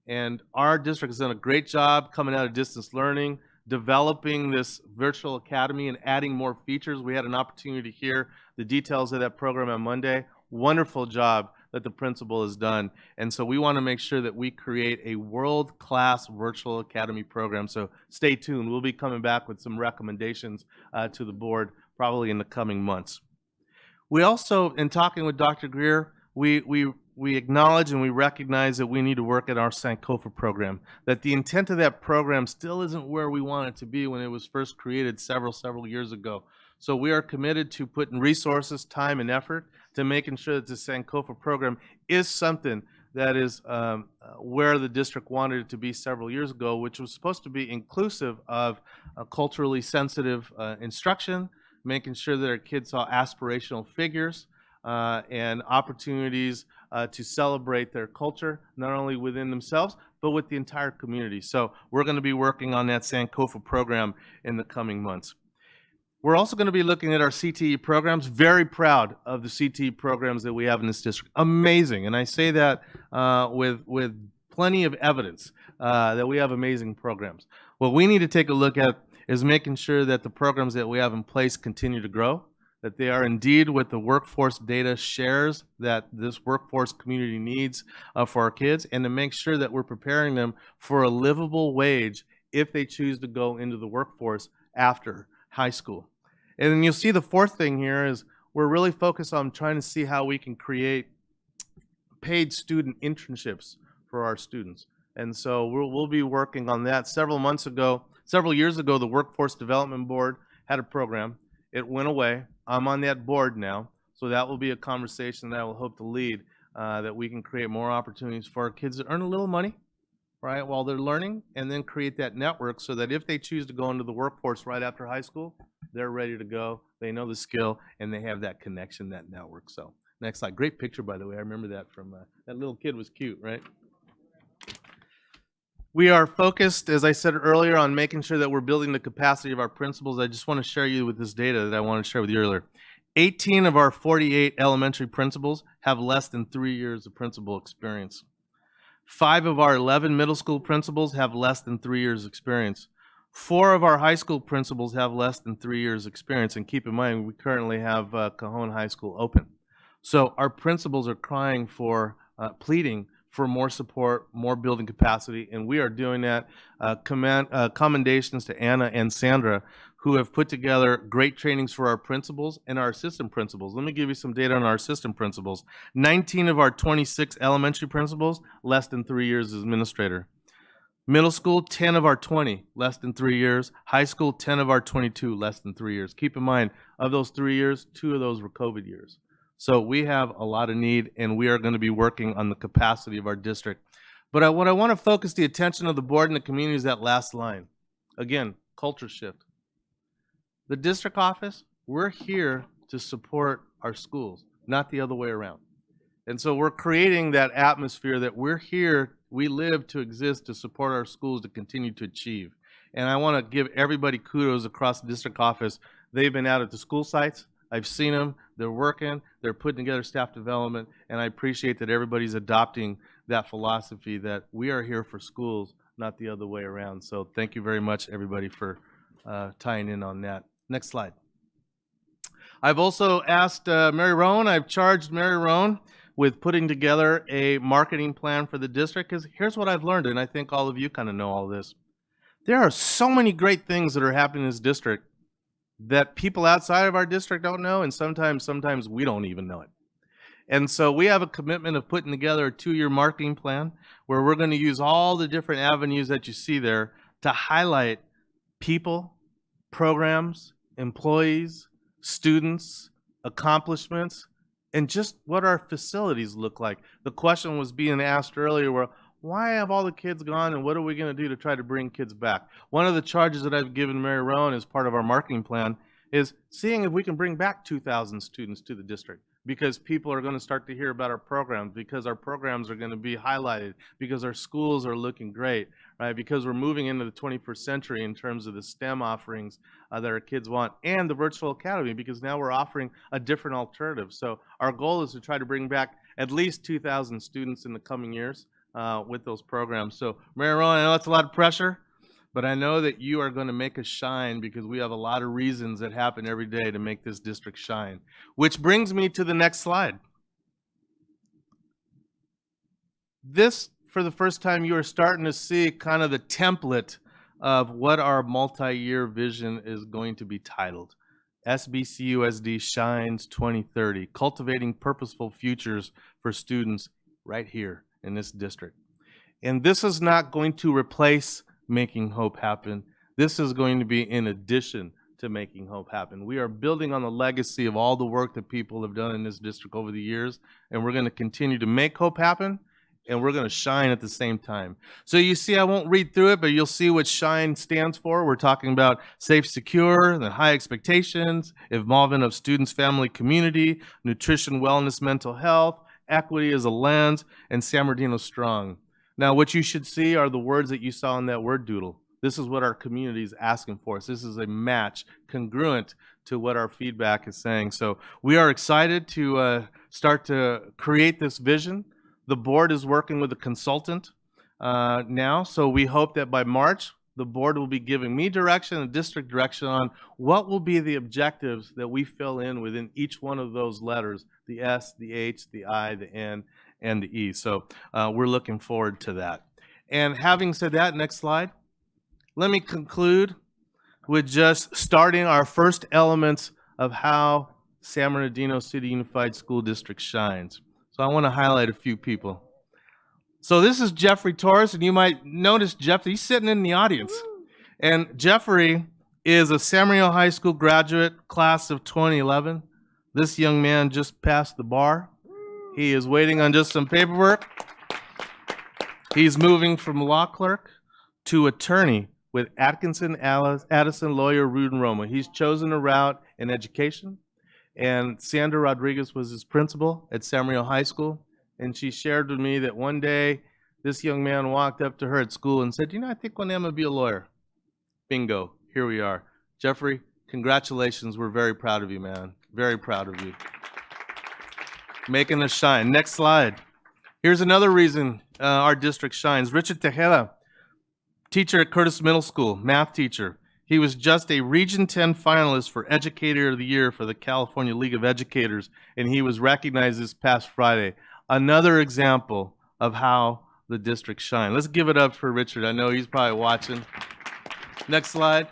And our district has done a great job coming out of distance learning, developing this virtual academy and adding more features. We had an opportunity to hear the details of that program on Monday. Wonderful job that the principal has done. And so we want to make sure that we create a world-class virtual academy program. So stay tuned. We'll be coming back with some recommendations to the board probably in the coming months. We also, in talking with Dr. Greer, we acknowledge and we recognize that we need to work at our Sankofa program, that the intent of that program still isn't where we want it to be when it was first created several years ago. So we are committed to putting resources, time, and effort to making sure that the Sankofa program is something that is where the district wanted it to be several years ago, which was supposed to be inclusive of culturally sensitive instruction, making sure that our kids saw aspirational figures and opportunities to celebrate their culture, not only within themselves, but with the entire community. So we're going to be working on that Sankofa program in the coming months. We're also going to be looking at our CTE programs. Very proud of the CTE programs that we have in this district. Amazing. And I say that with plenty of evidence that we have amazing programs. What we need to take a look at is making sure that the programs that we have in place continue to grow, that they are indeed what the workforce data shares that this workforce community needs for our kids, and to make sure that we're preparing them for a livable wage if they choose to go into the workforce after high school. And then you'll see the fourth thing here is we're really focused on trying to see how we can create paid student internships for our students. And so we'll be working on that. Several years ago, the Workforce Development Board had a program. It went away. I'm on that board now. So that will be a conversation that I will hope to lead, that we can create more opportunities for our kids to earn a little money, right, while they're learning, and then create that network so that if they choose to go into the workforce right after high school, they're ready to go, they know the skill, and they have that connection, that network. So next slide. Great picture, by the way. I remember that from, that little kid was cute, right? We are focused, as I said earlier, on making sure that we're building the capacity of our principals. I just want to share you with this data that I wanted to share with you earlier. 18 of our 48 elementary principals have less than 3 years of principal experience. 5 of our 11 middle school principals have less than 3 years experience. 4 of our high school principals have less than 3 years experience. And keep in mind, we currently have Cajon High School open. So our principals are crying for, pleading for more support, more building capacity, and we are doing that. Commendations to Anna and Sandra, who have put together great trainings for our principals and our assistant principals. Let me give you some data on our assistant principals. 19 of our 26 elementary principals, less than 3 years as administrator. Middle school, 10 of our 20, less than 3 years. High school, 10 of our 22, less than 3 years. Keep in mind, of those 3 years, 2 of those were COVID years. So we have a lot of need, and we are going to be working on the capacity of our district. But what I want to focus the attention of the board and the community is that last line. Again, culture shift. The district office, we're here to support our schools, not the other way around. And so we're creating that atmosphere that we're here, we live to exist to support our schools to continue to achieve. And I want to give everybody kudos across the district office. They've been out at the school sites. I've seen them. They're working. They're putting together staff development. And I appreciate that everybody's adopting that philosophy that we are here for schools, not the other way around. So thank you very much, everybody, for tying in on that. Next slide. I've also asked Mary Rowan, I've charged Mary Rowan with putting together a marketing plan for the district, because here's what I've learned, and I think all of you kind of know all this. There are so many great things that are happening in this district that people outside of our district don't know, and sometimes we don't even know it. And so we have a commitment of putting together a 2-year marketing plan where we're going to use all the different avenues that you see there to highlight people, programs, employees, students, accomplishments, and just what our facilities look like. The question was being asked earlier, where why have all the kids gone and what are we going to do to try to bring kids back? One of the charges that I've given Mary Rowan as part of our marketing plan is seeing if we can bring back 2,000 students to the district, because people are going to start to hear about our programs, because our programs are going to be highlighted, because our schools are looking great, right? Because we're moving into the 21st century in terms of the STEM offerings that our kids want, and the virtual academy, because now we're offering a different alternative. So our goal is to try to bring back at least 2,000 students in the coming years with those programs. So, Mayor Rowan, I know that's a lot of pressure, but I know that you are going to make us shine because we have a lot of reasons that happen every day to make this district shine. Which brings me to the next slide. This, for the first time, you are starting to see kind of the template of what our multi-year vision is going to be titled. SBCUSD Shines 2030, Cultivating Purposeful Futures for Students right here in this district. And this is not going to replace Making Hope Happen. This is going to be in addition to Making Hope Happen. We are building on the legacy of all the work that people have done in this district over the years, and we're going to continue to make hope happen, and we're going to shine at the same time. So you see, I won't read through it, but you'll see what SHINE stands for. We're talking about safe, secure, the high expectations, involvement of students, family, community, nutrition, wellness, mental health, equity as a lens, and San Bernardino strong. Now, what you should see are the words that you saw in that word doodle. This is what our community is asking for us. This is a match congruent to what our feedback is saying. So we are excited to start to create this vision. The board is working with a consultant now, so we hope that by March, the board will be giving me direction and district direction on what will be the objectives that we fill in within each one of those letters, the S, the H, the I, the N, and the E. So we're looking forward to that. And having said that, next slide, let me conclude with just starting our first elements of how San Bernardino City Unified School District shines. So I want to highlight a few people. So this is Jeffrey Torres, and you might notice Jeffrey, he's sitting in the audience. And Jeffrey is a San Bernardino High School graduate, class of 2011. This young man just passed the bar. He is waiting on just some paperwork. He's moving from law clerk to attorney with Atkinson, Addison, Lawyer, Rude, and Roma. He's chosen a route in education. And Sandra Rodriguez was his principal at San Bernardino High School. And she shared with me that one day this young man walked up to her at school and said, you know, I think one day I'm going to be a lawyer. Bingo, here we are. Jeffrey, congratulations. We're very proud of you, man. Very proud of you. Making us shine. Next slide. Here's another reason our district shines. Richard Tejeda, teacher at Curtis Middle School, math teacher. He was just a Region 10 finalist for Educator of the Year for the California League of Educators, and he was recognized this past Friday. Another example of how the district shine. Let's give it up for Richard. I know he's probably watching. Next slide.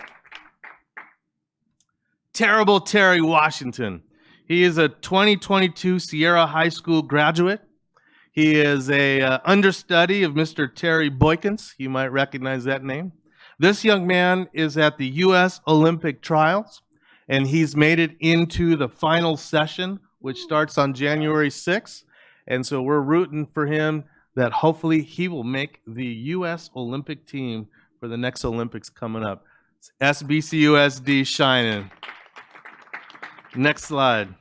Terrible Terry Washington. He is a 2022 Sierra High School graduate. He is a understudy of Mr. Terry Boykins. You might recognize that name. This young man is at the U.S. Olympic trials, and he's made it into the final session, which starts on January 6th. And so we're rooting for him that hopefully he will make the U.S. Olympic team for the next Olympics coming up. It's SBCUSD shining. Next slide.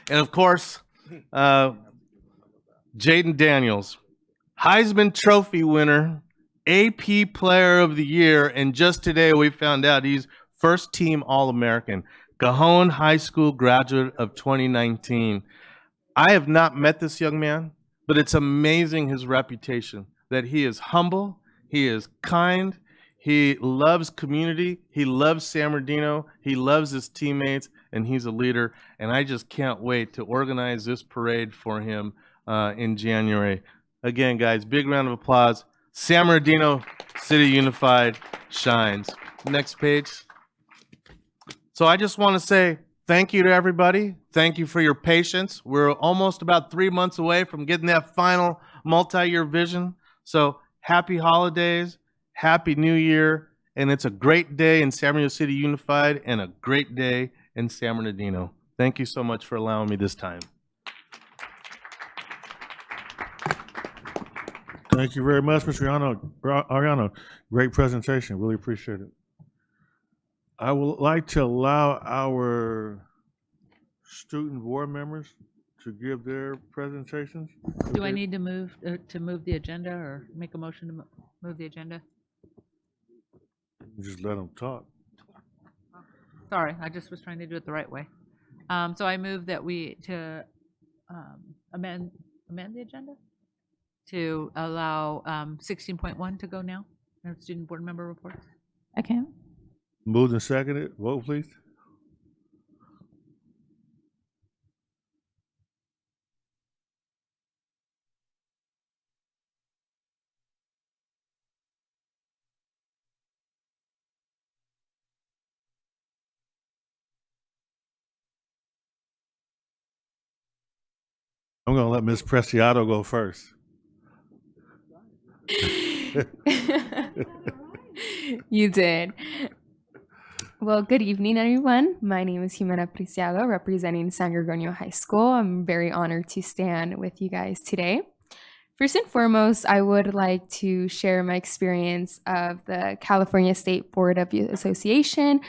And of course, Jaden Daniels, Heisman Trophy winner, AP Player of the Year, and just today we found out he's first team All-American, Cajon High School graduate of 2019. I have not met this young man, but it's amazing his reputation, that he is humble, he is kind, he loves community, he loves San Bernardino, he loves his teammates, and he's a leader. And I just can't wait to organize this parade for him in January. Again, guys, big round of applause. San Bernardino City Unified shines. Next page. So I just want to say thank you to everybody. Thank you for your patience. We're almost about 3 months away from getting that final multi-year vision. So happy holidays, happy new year, and it's a great day in San Bernardino City Unified and a great day in San Bernardino. Thank you so much for allowing me this time. Thank you very much, Mr. Ariano. Great presentation. Really appreciate it. I would like to allow our student board members to give their presentations. Do I need to move the agenda or make a motion to move the agenda? Just let them talk. Sorry, I just was trying to do it the right way. So I move that amend the agenda to allow 16.1 to go now? Student board member reports. Okay. Moved and seconded. Vote, please. I'm going to let Ms. Preciado go first. You did. Well, good evening, everyone. My name is Jimena Preciado, representing San Gregorio High School. I'm very honored to stand with you guys today. First and foremost, I would like to share my experience of the California State Board of Association.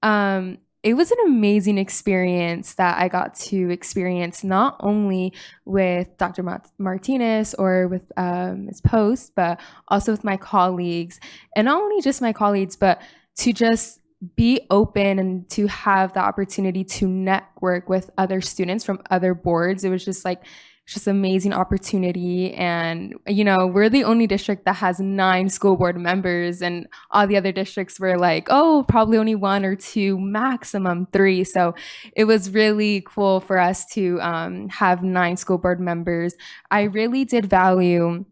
It was an amazing experience that I got to experience not only with Dr. Martinez or with Ms. Post, but also with my colleagues. And not only just my colleagues, but to just be open and to have the opportunity to network with other students from other boards. It was just like, just amazing opportunity. And, you know, we're the only district that has 9 school board members, and all the other districts were like, oh, probably only 1 or 2, maximum 3. So it was really cool for us to have 9 school board members. I really did value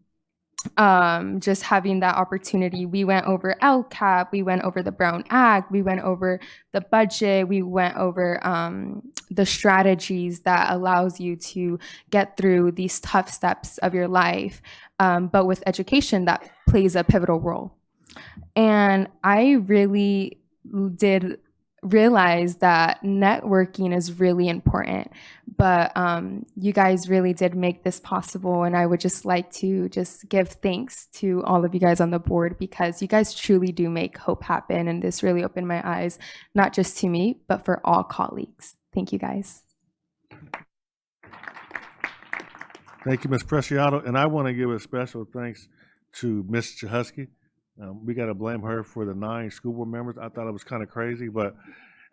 just having that opportunity. We went over LCAP, we went over the Brown Act, we went over the budget, we went over the strategies that allows you to get through these tough steps of your life, but with education that plays a pivotal role. And I really did realize that networking is really important, but you guys really did make this possible, and I would just like to just give thanks to all of you guys on the board, because you guys truly do make hope happen, and this really opened my eyes, not just to me, but for all colleagues. Thank you, guys. Thank you, Ms. Preciado. And I want to give a special thanks to Ms. Chahusky. We got to blame her for the 9 school board members. I thought it was kind of crazy, but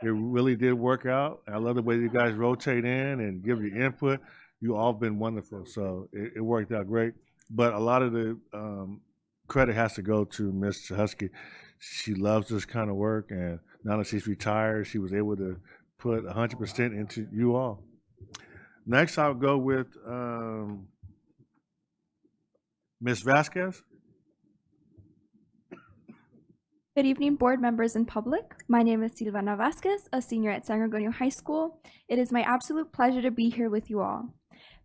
it really did work out. I love the way you guys rotate in and give your input. You all been wonderful, so it worked out great. But a lot of the credit has to go to Ms. Chahusky. She loves this kind of work, and now that she's retired, she was able to put 100% into you all. Next, I'll go with Ms. Vasquez. Good evening, board members and public. My name is Silvana Vasquez, a senior at San Gregorio High School. It is my absolute pleasure to be here with you all.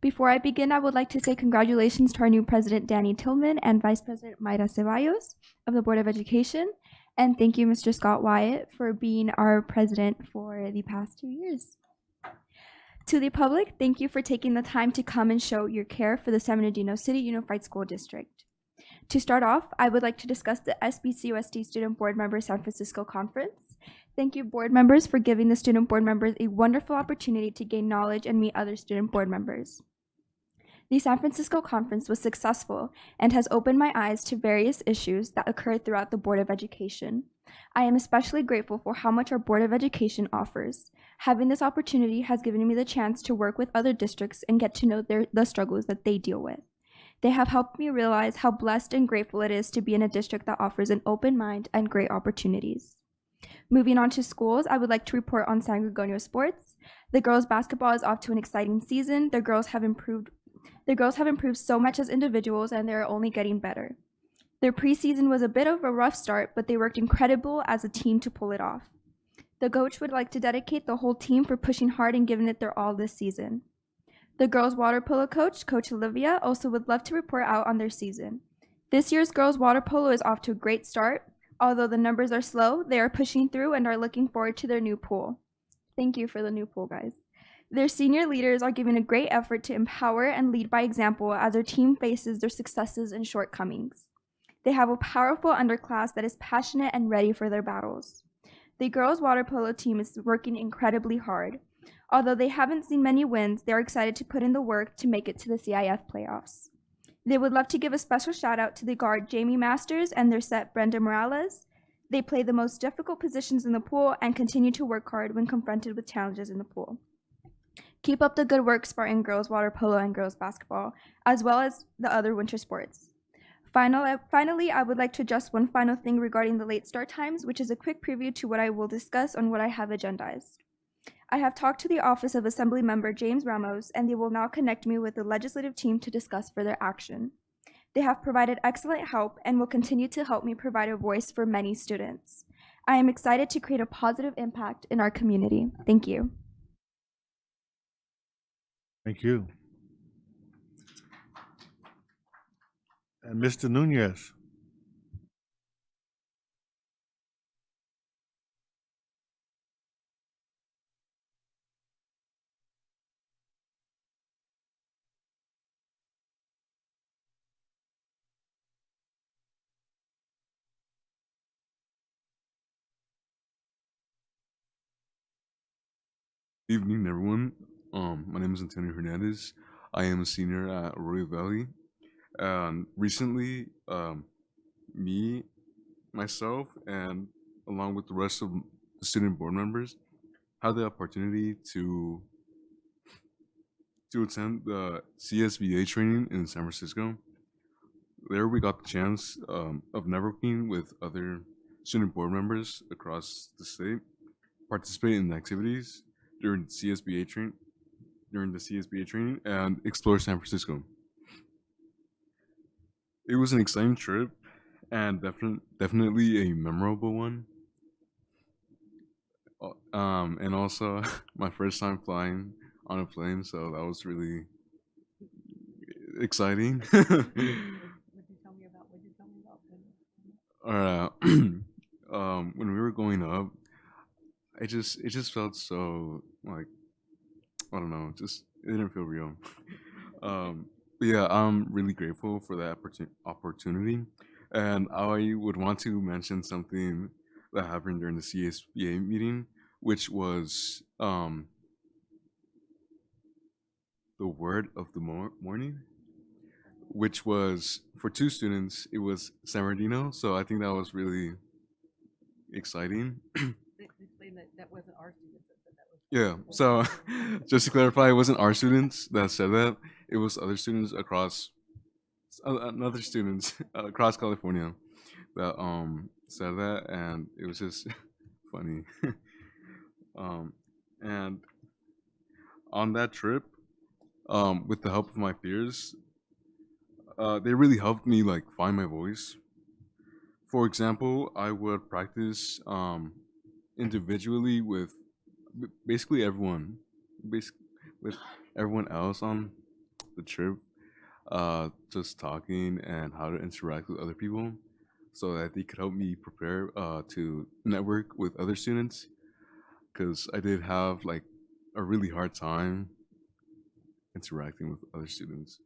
Before I begin, I would like to say congratulations to our new president, Danny Tillman, and Vice President Mayra Ceballos of the Board of Education. And thank you, Mr. Scott Wyatt, for being our president for the past 2 years. To the public, thank you for taking the time to come and show your care for the San Bernardino City Unified School District. To start off, I would like to discuss the SBCUSD Student Board Member San Francisco Conference. Thank you, board members, for giving the student board members a wonderful opportunity to gain knowledge and meet other student board members. The San Francisco Conference was successful and has opened my eyes to various issues that occurred throughout the Board of Education. I am especially grateful for how much our Board of Education offers. Having this opportunity has given me the chance to work with other districts and get to know the struggles that they deal with. They have helped me realize how blessed and grateful it is to be in a district that offers an open mind and great opportunities. Moving on to schools, I would like to report on San Gregorio sports. The girls' basketball is off to an exciting season. The girls have improved so much as individuals, and they're only getting better. Their preseason was a bit of a rough start, but they worked incredible as a team to pull it off. The coach would like to dedicate the whole team for pushing hard and giving it their all this season. The girls' water polo coach, Coach Olivia, also would love to report out on their season. This year's girls' water polo is off to a great start. Although the numbers are slow, they are pushing through and are looking forward to their new pool. Thank you for the new pool, guys. Their senior leaders are giving a great effort to empower and lead by example as their team faces their successes and shortcomings. They have a powerful underclass that is passionate and ready for their battles. The girls' water polo team is working incredibly hard. Although they haven't seen many wins, they are excited to put in the work to make it to the CIF playoffs. They would love to give a special shout out to the guard Jamie Masters and their set Brenda Morales. They play the most difficult positions in the pool and continue to work hard when confronted with challenges in the pool. Keep up the good work, Spartan girls water polo and girls basketball, as well as the other winter sports. Finally, I would like to address one final thing regarding the late start times, which is a quick preview to what I will discuss on what I have agendized. I have talked to the Office of Assembly Member James Ramos, and they will now connect me with the legislative team to discuss further action. They have provided excellent help and will continue to help me provide a voice for many students. I am excited to create a positive impact in our community. Thank you. Thank you. And Mr. Nunez. Evening, everyone. My name is Antonio Hernandez. I am a senior at Arroyo Valley. And recently, myself, and along with the rest of the student board members, had the opportunity to attend the CSBA training in San Francisco. There we got the chance of networking with other student board members across the state, participate in the activities during the CSBA training, and explore San Francisco. It was an exciting trip and definitely a memorable one. And also my first time flying on a plane, so that was really exciting. When we were going up, it just felt so, like, I don't know, it didn't feel real. But yeah, I'm really grateful for that opportunity, and I would want to mention something that happened during the CSBA meeting, which was the word of the morning, which was, for two students, it was San Bernardino, so I think that was really exciting. That wasn't our students that said that. Yeah, so just to clarify, it wasn't our students that said that. It was other students across across California that said that, and it was just funny. And on that trip, with the help of my peers, they really helped me like find my voice. For example, I would practice individually with basically everyone, with everyone else on the trip, just talking and how to interact with other people, so that they could help me prepare to network with other students, because I did have like a really hard time interacting with other students.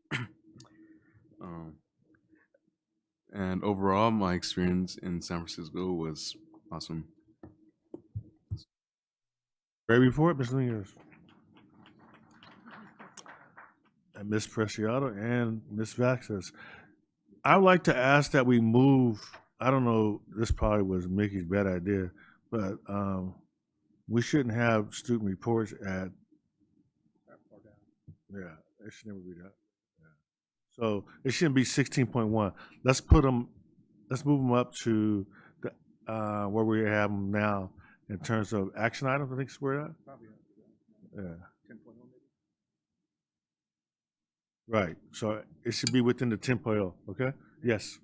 And overall, my experience in San Francisco was awesome. Great report, Ms. Nunez. And Ms. Preciado and Ms. Vasquez. I would like to ask that we move, I don't know, this probably was Mickey's bad idea, but we shouldn't have student reports at, yeah, it should never be that. Yeah. So it shouldn't be 16.1. Let's move them up to the, where we have them now in terms of action items, I think is where that. Yeah. Right, so it should be within the 10.0, okay? Yes.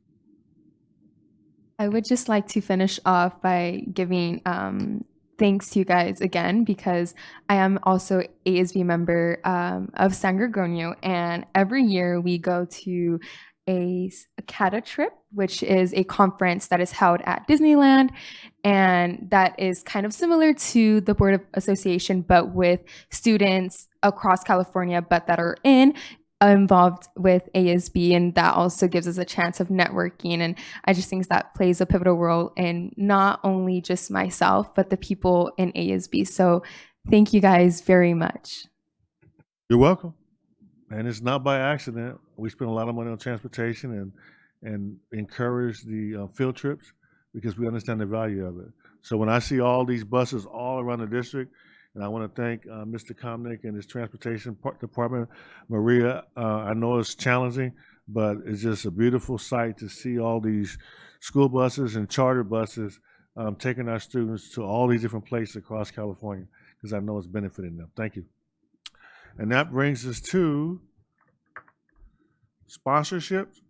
I would just like to finish off by giving thanks to you guys again, because I am also ASB member of San Gorgonio, and every year we go to a CATA trip, which is a conference that is held at Disneyland, and that is kind of similar to the Board of Association, but with students across California, but that are involved with ASB, and that also gives us a chance of networking. And I just think that plays a pivotal role in not only just myself, but the people in ASB. So thank you guys very much. You're welcome. And it's not by accident. We spend a lot of money on transportation and encourage the field trips, because we understand the value of it. So when I see all these buses all around the district, And I want to thank Mr. Komnick and his transportation department. Maria, I know it's challenging, but it's just a beautiful sight to see all these school buses and charter buses taking our students to all these different places across California, because I know it's benefiting them. Thank you. And that brings us to sponsorships.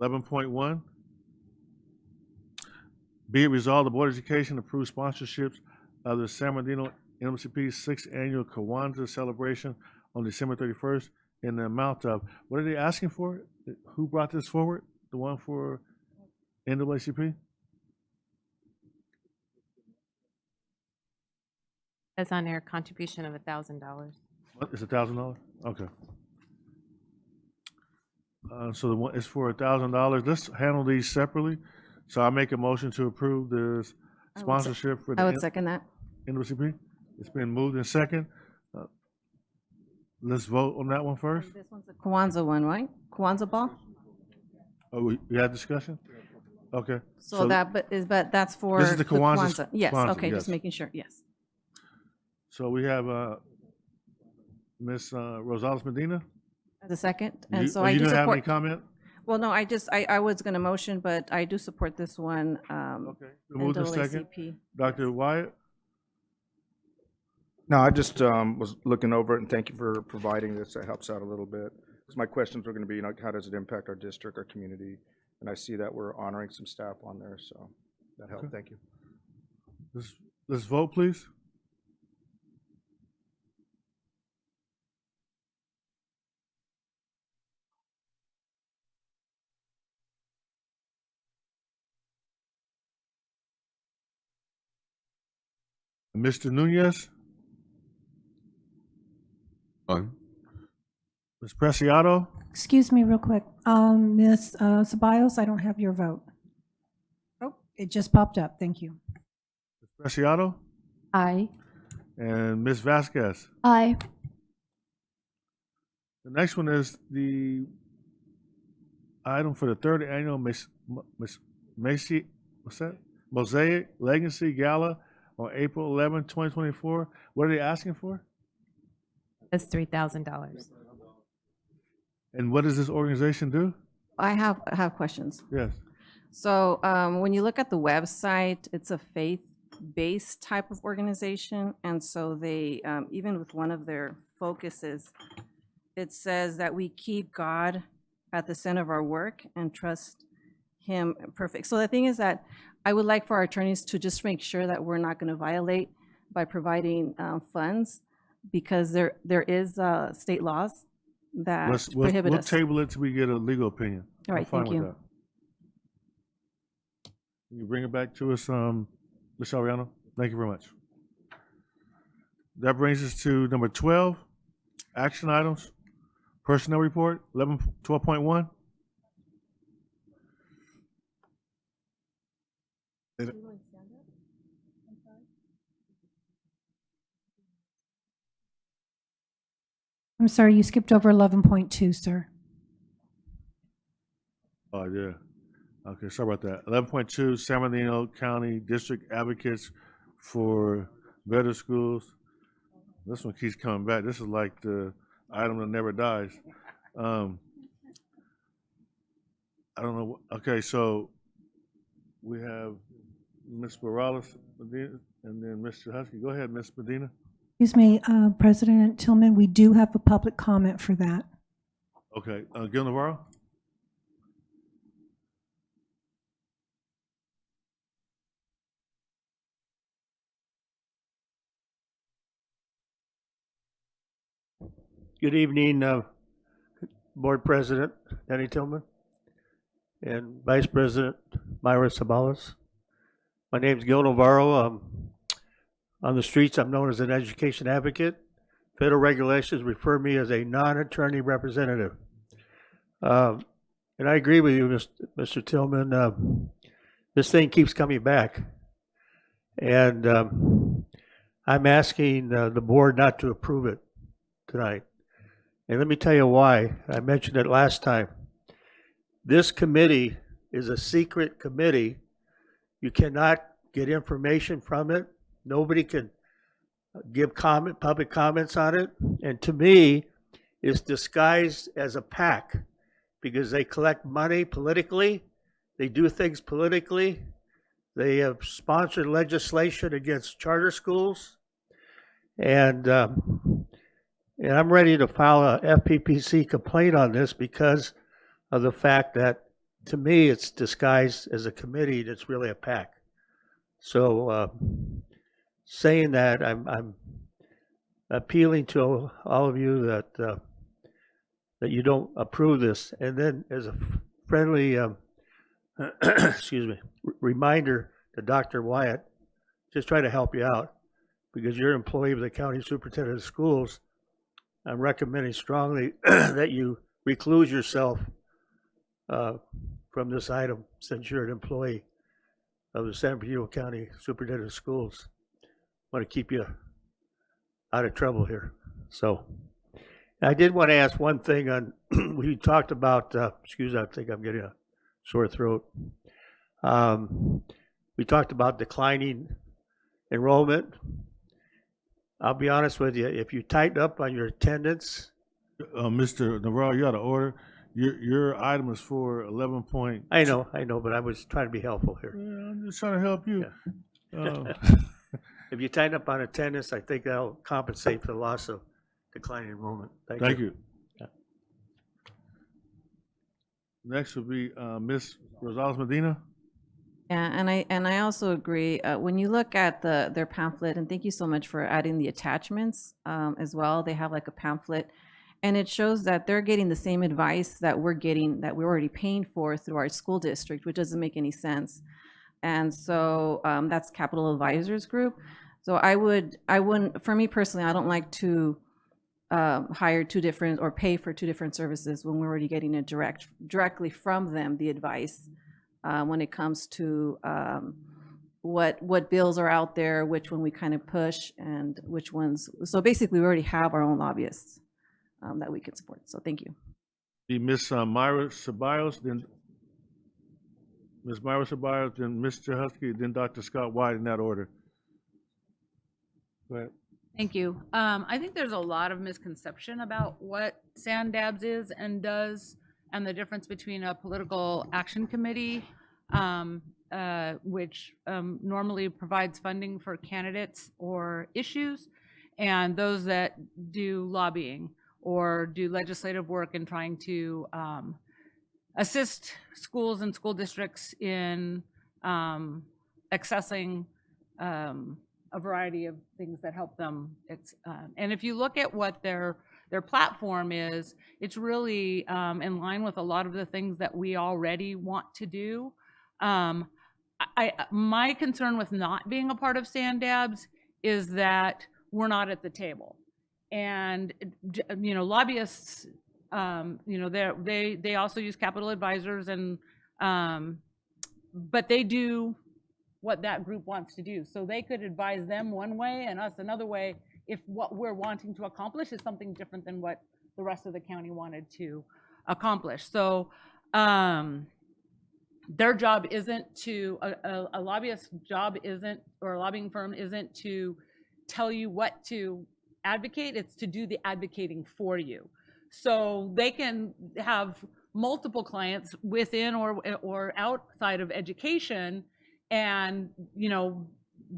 $11.1. Be it resolved, the Board of Education approves sponsorships of the San Bernardino NMCP's 6th annual Kwanzaa celebration on December 31st in the amount of, what are they asking for? Who brought this forward? The one for NAACP? That's on their contribution of $1,000. What, it's $1,000? Okay. So the one is for $1,000. Let's handle these separately. So I make a motion to approve this sponsorship for the I would second that. NAACP. It's been moved in second. Let's vote on that one first. This one's the Kwanzaa one, right? Kwanzaa ball? Oh, we had discussion? Okay. So that, but that's for This is the Kwanzaa. Yes, Kwanzaa, okay, just yes. making sure, yes. So we have Ms. Rosales Medina. The second, You- and so oh, I you do don't have any support. comment? Well, no, I was gonna motion, but I do support this one. Okay. Moved in second. NAACP. Dr. Wyatt? No, I just was looking over it, and thank you for providing this. That helps out a little bit. Because my questions were going to be, you know, how does it impact our district, our community? And I see that we're honoring some staff on there, so that helped. Okay. Thank you. Let's vote, please. Mr. Nunez? Aye. Ms. Preciado? Excuse me real quick. Ms. Ceballos, I don't have your vote. Oh, it just popped up. Thank you. Preciado? Aye. And Ms. Vasquez? Aye. The next one is the item for the third annual Mosaic Legacy Gala on April 11, 2024. What are they asking for? That's $3,000. And what does this organization do? I have questions. Yes. So when you look at the website, it's a faith-based type of organization. And so they, even with one of their focuses, it says that we keep God at the center of our work and trust Him perfect. So the thing is that I would like for our attorneys to just make sure that we're not going to violate by providing funds, because there is state laws that prohibit we'll us. table it till we get a legal opinion. All right, I'm fine thank with you. that. Can you bring it back to us, Ms. Ariano? Thank you very much. That brings us to number 12, action items, personnel report, 12.1. I'm sorry, you skipped over 11.2, sir. Oh, yeah. Okay, sorry about that. 11.2, San Bernardino County District Advocates for Better Schools. This one keeps coming back. This is like the item that never dies. I don't know. Okay, so we have Ms. Morales Medina and then Mr. Husky. Go ahead, Ms. Medina. Excuse me, President Tillman, we do have a public comment for that. Okay, Gil Navarro? Good evening, Board President Danny Tillman and Vice President Myra Sabalas. My name is Gil Navarro. On the streets, I'm known as an education advocate. Federal regulations refer me as a non-attorney representative. And I agree with you, Mr. Tillman. This thing keeps coming back. And I'm asking the board not to approve it tonight. And let me tell you why. I mentioned it last time. This committee is a secret committee You cannot get information from it. Nobody can give public comments on it. And to me, it's disguised as a PAC because they collect money politically. They do things politically. They have sponsored legislation against charter schools. And I'm ready to file a FPPC complaint on this because of the fact that, to me, it's disguised as a committee that's really a PAC. So saying that, I'm appealing to all of you that that you don't approve this. And then as a friendly excuse me, reminder to Dr. Wyatt, just try to help you out because you're an employee of the county superintendent of schools. I'm recommending strongly that you recluse yourself from this item since you're an employee of the San Bernardino County Superintendent of Schools. I want to keep you out of trouble here. So I did want to ask one thing on, we talked about, excuse me, I think I'm getting a sore throat. We talked about declining enrollment. I'll be honest with you, if you tighten up on your attendance. Mr. Navarro, you out of order. Your item is for 11 point. I know, but I was trying to be helpful here. I'm just trying to help you. Yeah. If you tighten up on attendance, I think that'll compensate for the loss of declining enrollment. Thank you. Yeah. Next will be Ms. Rosales Medina. Yeah, and I also agree. When you look at their pamphlet, and thank you so much for adding the attachments as well. They have like a pamphlet, and it shows that they're getting the same advice that we're getting, that we're already paying for through our school district, which doesn't make any sense. And so that's Capital Advisors Group. So I wouldn't, for me personally, I don't like to hire two different or pay for two different services when we're already getting it directly from them, the advice. When it comes to what bills are out there, which one we kind of push, and which ones. So basically, we already have our own lobbyists that we can support. So thank you. Ms. Myra Ceballos, then Ms. Myra Ceballos, then Mr. Husky, then Dr. Scott White in that order. Go ahead. Thank you. I think there's a lot of misconception about what SANDABS is and does, and the difference between a political action committee, which normally provides funding for candidates or issues, and those that do lobbying or do legislative work in trying to assist schools and school districts in accessing a variety of things that help them. And if you look at what their platform is, it's really in line with a lot of the things that we already want to do. My concern with not being a part of SANDABS is that we're not at the table. And lobbyists, they also use Capital Advisors, and but they do what that group wants to do. So they could advise them one way and us another way if what we're wanting to accomplish is something different than what the rest of the county wanted to accomplish. So their job isn't to, a lobbyist's job isn't, or a lobbying firm isn't to tell you what to advocate, it's to do the advocating for you. So they can have multiple clients within or outside of education, and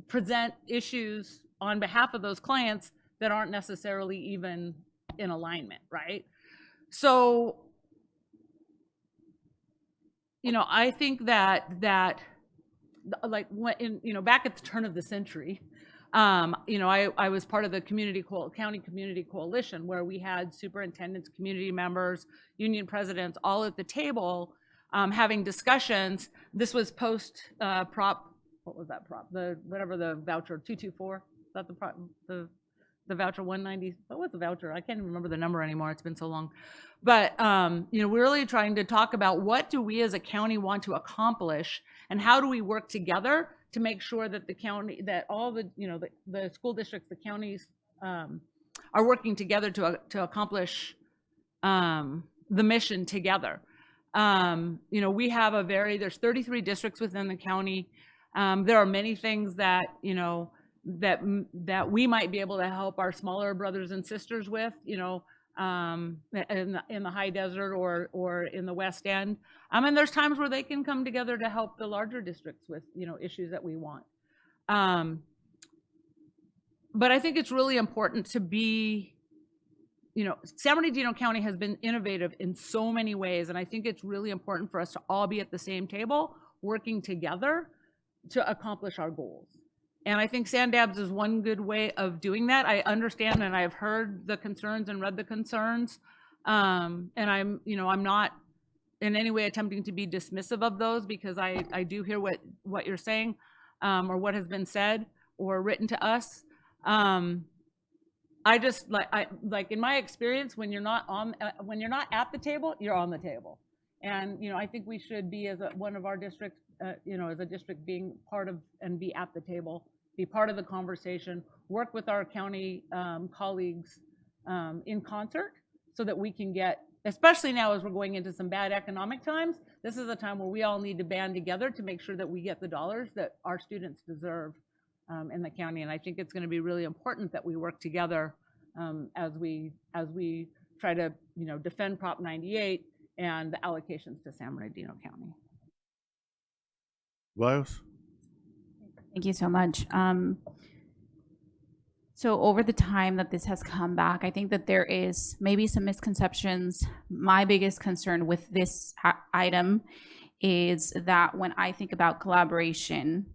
present issues on behalf of those clients that aren't necessarily even in alignment, right? So I think that like when back at the turn of the century, I was part of the county community coalition, where we had superintendents, community members, union presidents, all at the table having discussions. This was post prop. What was that prop? The voucher 224. Is that the prop? The voucher 190. What was the voucher? I can't even remember the number anymore. It's been so long. But we're really trying to talk about what do we as a county want to accomplish, and how do we work together to make sure that the county, that all the the school districts, the counties are working together to accomplish the mission together. We have there's 33 districts within the county. There are many things that, you know, that we might be able to help our smaller brothers and sisters with, you know, in the high desert or in the West End. And there's times where they can come together to help the larger districts with, you know, issues that we want. But I think it's really important to be, you know, San Bernardino County has been innovative in so many ways, and I think it's really important for us to all be at the same table, working together to accomplish our goals. And I think SANDABS is one good way of doing that. I understand and I've heard the concerns and read the concerns. And I'm, you know, I'm not in any way attempting to be dismissive of those, because I do hear what you're saying, or what has been said or written to us. I just like in my experience, when you're not at the table, you're on the table. And, you know, I think we should be, as one of our districts, you know, as a district, being part of and be at the table, be part of the conversation, work with our county colleagues in concert, so that we can get, especially now as we're going into some bad economic times, this is a time where we all need to band together to make sure that we get the dollars that our students deserve in the county. And I think it's going to be really important that we work together as we try to, you know, defend Prop 98 and the allocations to San Bernardino County. Bios? Thank you so much. So over the time that this has come back, I think that there is maybe some misconceptions. My biggest concern with this item is that when I think about collaboration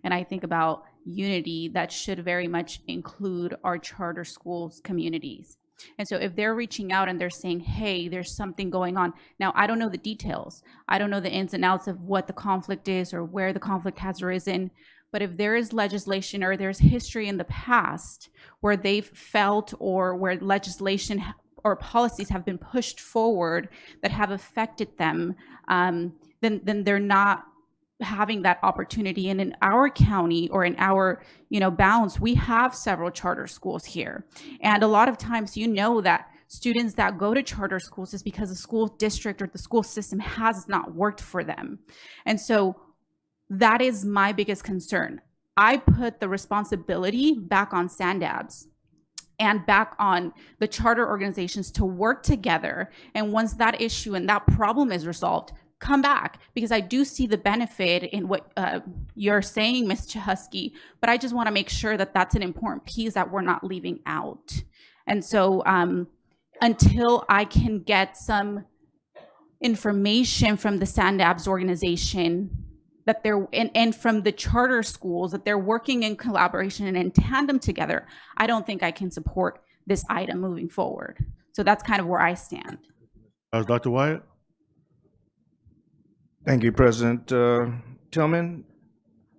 and I think about unity, that should very much include our charter schools communities. And so if they're reaching out and they're saying, hey, there's something going on. Now, I don't know the details. I don't know the ins and outs of what the conflict is or where the conflict has arisen. But if there is legislation or there's history in the past where they've felt or where legislation or policies have been pushed forward that have affected them, then they're not having that opportunity. And in our county or in our, you know, bounds, we have several charter schools here. And a lot of times, you know, that students that go to charter schools is because the school district or the school system has not worked for them. And so that is my biggest concern. I put the responsibility back on SANDABS and back on the charter organizations to work together. And once that issue and that problem is resolved, come back, because I do see the benefit in what you're saying, Ms. Chahusky, but I just want to make sure that that's an important piece that we're not leaving out. And so until I can get some information from the SANDABS organization that they're, and from the charter schools, that they're working in collaboration and in tandem together, I don't think I can support this item moving forward. So that's kind of where I stand. Dr. Wyatt? Thank you, President Tillman.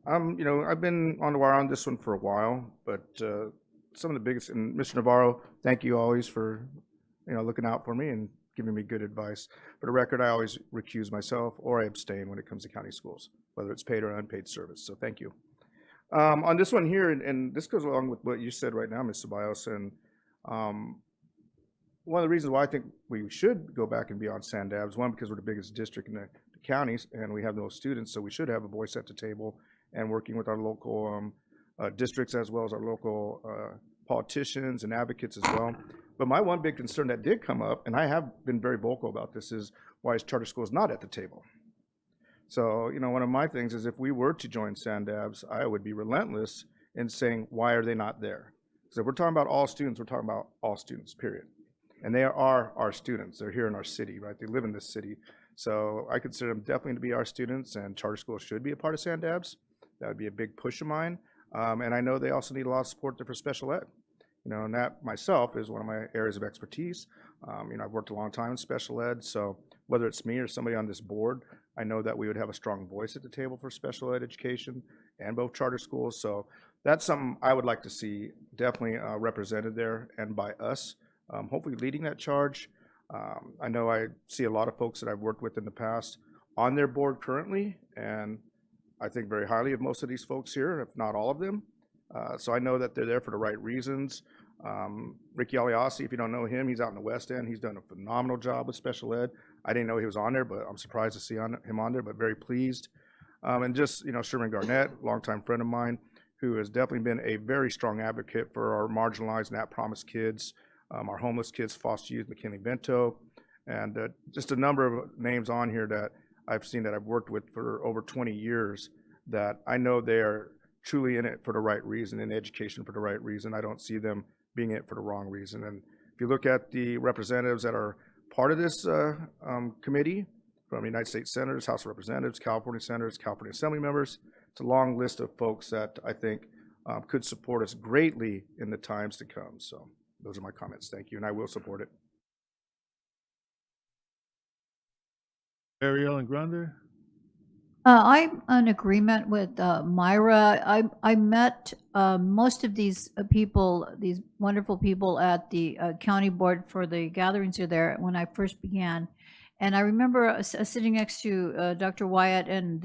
You know, I've been on the wire on this one for a while, but some of the biggest, and Mr. Navarro, thank you always for, you know, looking out for me and giving me good advice. For the record, I always recuse myself or I abstain when it comes to county schools, whether it's paid or unpaid service. So thank you. On this one here, and this goes along with what you said right now, Ms. Ceballos, and one of the reasons why I think we should go back and be on SANDABS, one, because we're the biggest district in the counties and we have those students, so we should have a voice at the table and working with our local districts as well as our local politicians and advocates as well. But my one big concern that did come up, and I have been very vocal about this, is why is charter schools not at the table? So, you know, one of my things is if we were to join SANDABS, I would be relentless in saying, why are they not there? Because if we're talking about all students, we're talking about all students, period. And they are our students. They're here in our city, right? They live in this city. So I consider them definitely to be our students, and charter schools should be a part of SANDABS. That would be a big push of mine. And I know they also need a lot of support there for special ed. You know, and that myself is one of my areas of expertise. You know, I've worked a long time in special ed, so whether it's me or somebody on this board, I know that we would have a strong voice at the table for special ed education and both charter schools. So that's something I would like to see definitely represented there and by us, hopefully leading that charge. I know I see a lot of folks that I've worked with in the past on their board currently, and I think very highly of most of these folks here, if not all of them. So I know that they're there for the right reasons. Ricky Aliassi, if you don't know him, he's out in the West End. He's done a phenomenal job with special ed. I didn't know he was on there, but I'm surprised to see him on there, but very pleased. And just, Sherman Garnett, longtime friend of mine, who has definitely been a very strong advocate for our marginalized and at-promise kids, our homeless kids, foster youth, McKinley Bento, and just a number of names on here that I've seen that I've worked with for over 20 years that I know they are truly in it for the right reason, in education for the right reason. I don't see them being in it for the wrong reason. And if you look at the representatives that are part of this committee, from United States Senators, House of Representatives, California Senators, California Assembly members, it's a long list of folks that I think could support us greatly in the times to come. So those are my comments. Thank you, and I will support it. Ariel and Grande? I'm in agreement with Myra. I met most of these people, these wonderful people at the county board for the gatherings are there when I first began. And I remember sitting next to Dr. Wyatt, and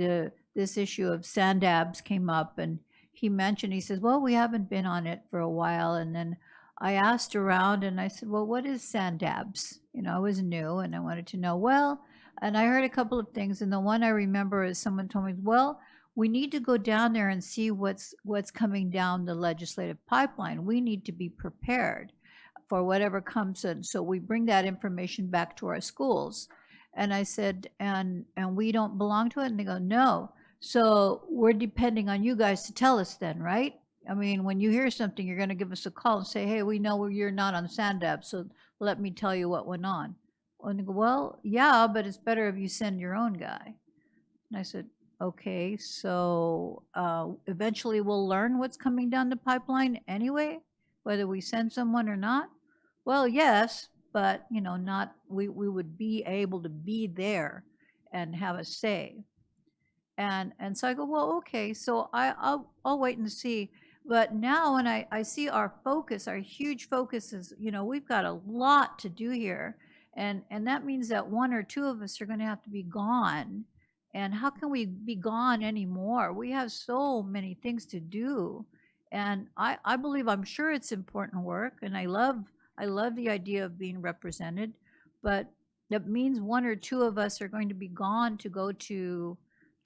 this issue of SANDABs came up, and he mentioned, he says, well, we haven't been on it for a while. And then I asked around and I said, well, what is SANDABs? I was new and I wanted to know, well, and I heard a couple of things. And the one I remember is someone told me, well, we need to go down there and see what's coming down the legislative pipeline. We need to be prepared for whatever comes in. So we bring that information back to our schools. And I said, and we don't belong to it? And they go, no. So we're depending on you guys to tell us then, right? I mean, when you hear something, you're going to give us a call and say, hey, we know you're not on SANDAP, so let me tell you what went on. And they go, well, yeah, but it's better if you send your own guy. And I said, okay, so eventually we'll learn what's coming down the pipeline anyway, whether we send someone or not. Well, yes, but not we would be able to be there and have a say. And so I go, well, okay, so I'll wait and see. But now when I see our focus, our huge focus is, we've got a lot to do here. And that means that one or two of us are going to have to be gone. And how can we be gone anymore? We have so many things to do. And I believe, I'm sure it's important work. And I love the idea of being represented. But that means one or two of us are going to be gone to go to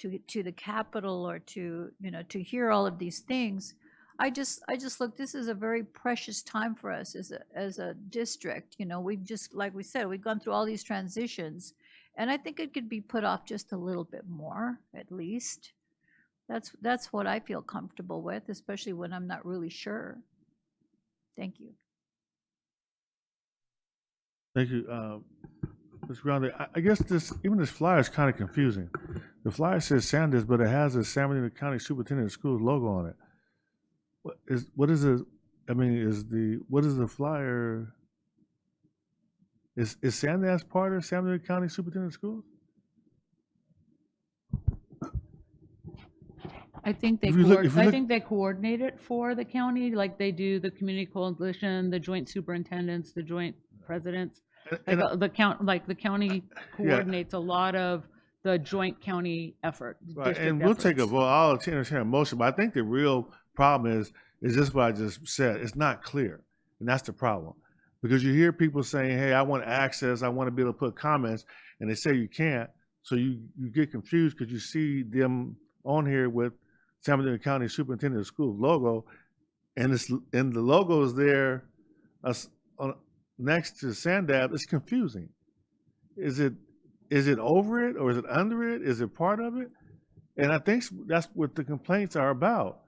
the Capitol or to hear all of these things. I just look, this is a very precious time for us as a district. We've just, like we said, we've gone through all these transitions, and I think it could be put off just a little bit more, at least. That's what I feel comfortable with, especially when I'm not really sure. Thank you. Thank you. Ms. Grande, I guess this flyer is kind of confusing. The flyer says Sanders, but it has a San Bernardino County Superintendent of Schools logo on it. What is the flyer? Is Sanders part of San Bernardino County Superintendent of Schools? I think they I think they coordinate it for the county, like they do the community coalition, the joint superintendents, the joint presidents. The county coordinates a lot of the joint county effort. Right, and we'll take a vote. I'll entertain a motion, but I think the real problem is just what I just said. It's not clear, and that's the problem. Because you hear people saying, hey, I want access, I want to be able to put comments, and they say you can't, so you get confused because you see them on here with San Bernardino County Superintendent of Schools logo, and the logo is there next to SANDAP. It's confusing. Is it over it, or is it under it? Is it part of it? And I think that's what the complaints are about.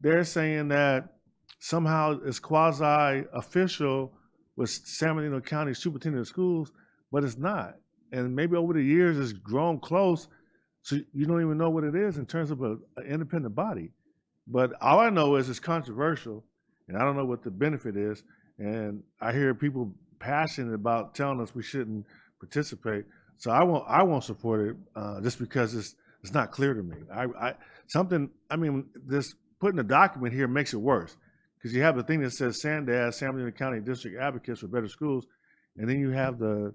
They're saying that somehow it's quasi-official with San Bernardino County Superintendent of Schools, but it's not. And maybe over the years it's grown close, so you don't even know what it is in terms of an independent body. But all I know is it's controversial, and I don't know what the benefit is. And I hear people passionate about telling us we shouldn't participate. So I won't support it just because it's not clear to me. This putting a document here makes it worse, because you have the thing that says SANDAS, San Bernardino County District Advocates for Better Schools, and then you have the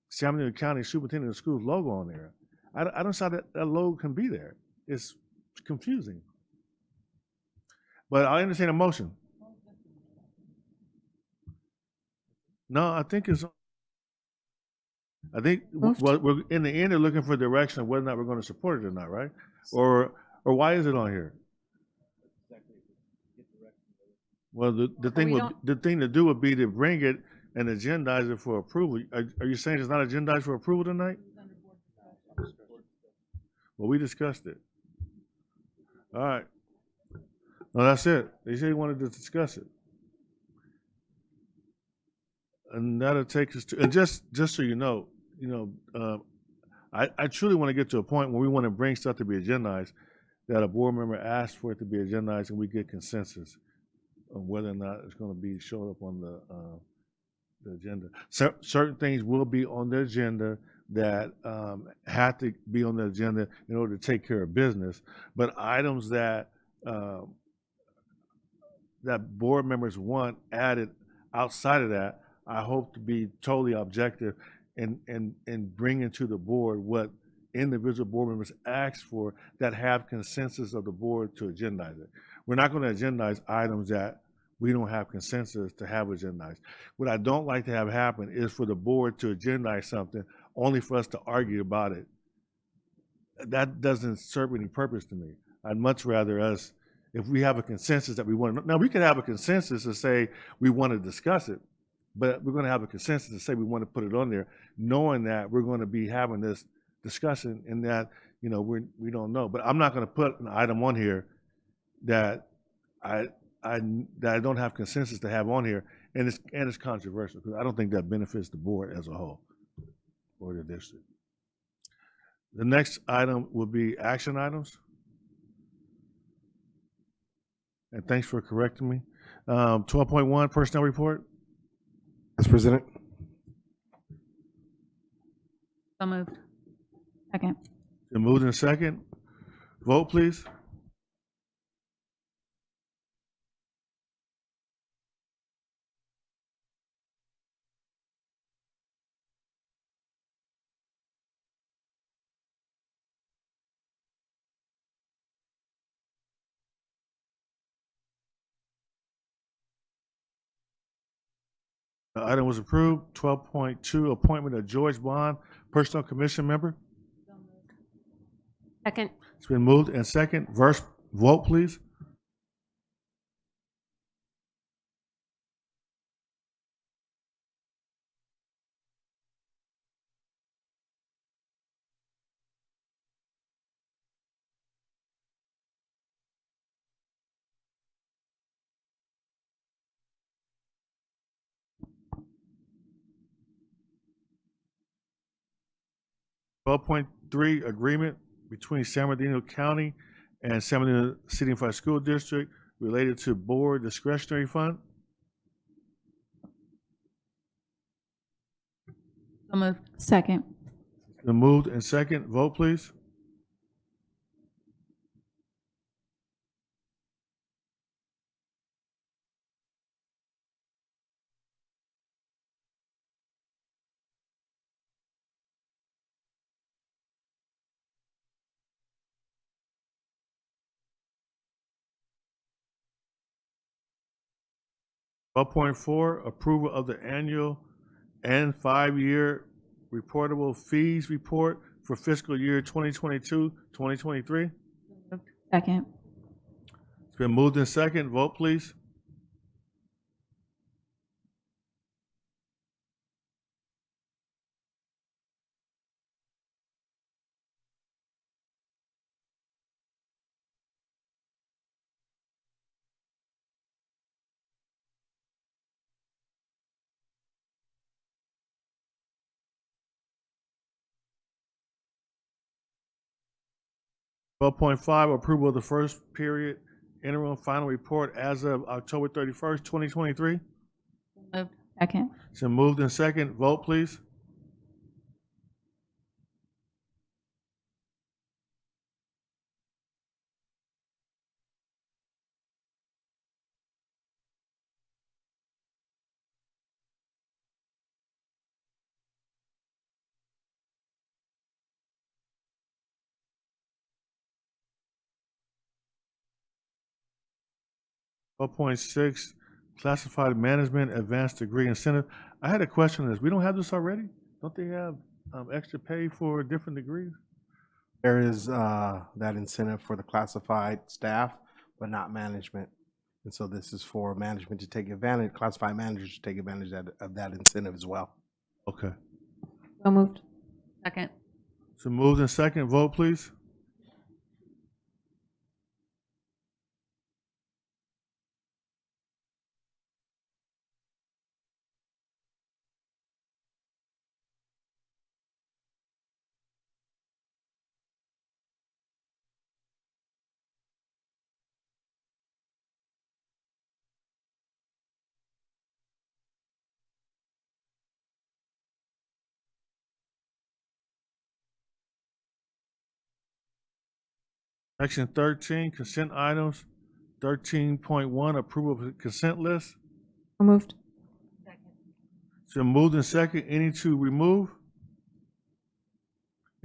San Bernardino County Superintendent of Schools logo on there. I don't see how that logo can be there. It's confusing. But I understand a motion. No, I think it's. I think, well, we're, in the end, they're looking for direction of whether or not we're going to support it or not, right? Or why is it on here? Well, the thing to do would be to bring it and agendize it for approval. Are you saying it's not agendized for approval tonight? Well, we discussed it. All right. No, that's it. They said he wanted to discuss it. And that'll take us to, and just so you know, I truly want to get to a point where we want to bring stuff to be agendized, that a board member asks for it to be agendized and we get consensus on whether or not it's going to be showing up on the agenda. Certain things will be on the agenda that have to be on the agenda in order to take care of business, but items that that board members want added outside of that, I hope to be totally objective and bring into the board what individual board members ask for that have consensus of the board to agendize it. We're not going to agendize items that we don't have consensus to have agendized. What I don't like to have happen is for the board to agendize something only for us to argue about it. That doesn't serve any purpose to me. I'd much rather us, if we have a consensus that we want to, now we could have a consensus to say we want to discuss it, but we're going to have a consensus to say we want to put it on there, knowing that we're going to be having this discussion and that, we don't know. But I'm not going to put an item on here that I don't have consensus to have on here, and it's controversial because I don't think that benefits the board as a whole or the district. The next item will be action items. And thanks for correcting me. 12.1 personnel report. Mr. President. So moved. Second. Been moved in second. Vote, please. The item was approved. 12.2, appointment of George Bond, Personnel Commission member. Second. It's been moved and second. Vote, please. Twelve point 3, agreement between San Bernardino County and San Bernardino City Unified School District related to board discretionary fund. So moved. Second. Been moved and second. Vote, please. 12.4, approval of the annual and 5-year reportable fees report for fiscal year 2022-2023. Second. It's been moved in second. Vote, please. Twelve point 5, approval of the first period interim final report as of October 31st, 2023. Moved. Second. It's been moved in second. Vote, please. Twelve point 6, classified management advanced degree incentive. I had a question on this. We don't have this already? Don't they have extra pay for different degrees? There is that incentive for the classified staff, but not management. And so this is for management to take advantage, classified managers to take advantage of that incentive as well. Okay. So moved. Second. So moved and second, vote please. Section 13, consent items. 13.1, approval of consent list. So moved. So moved and second, any to remove?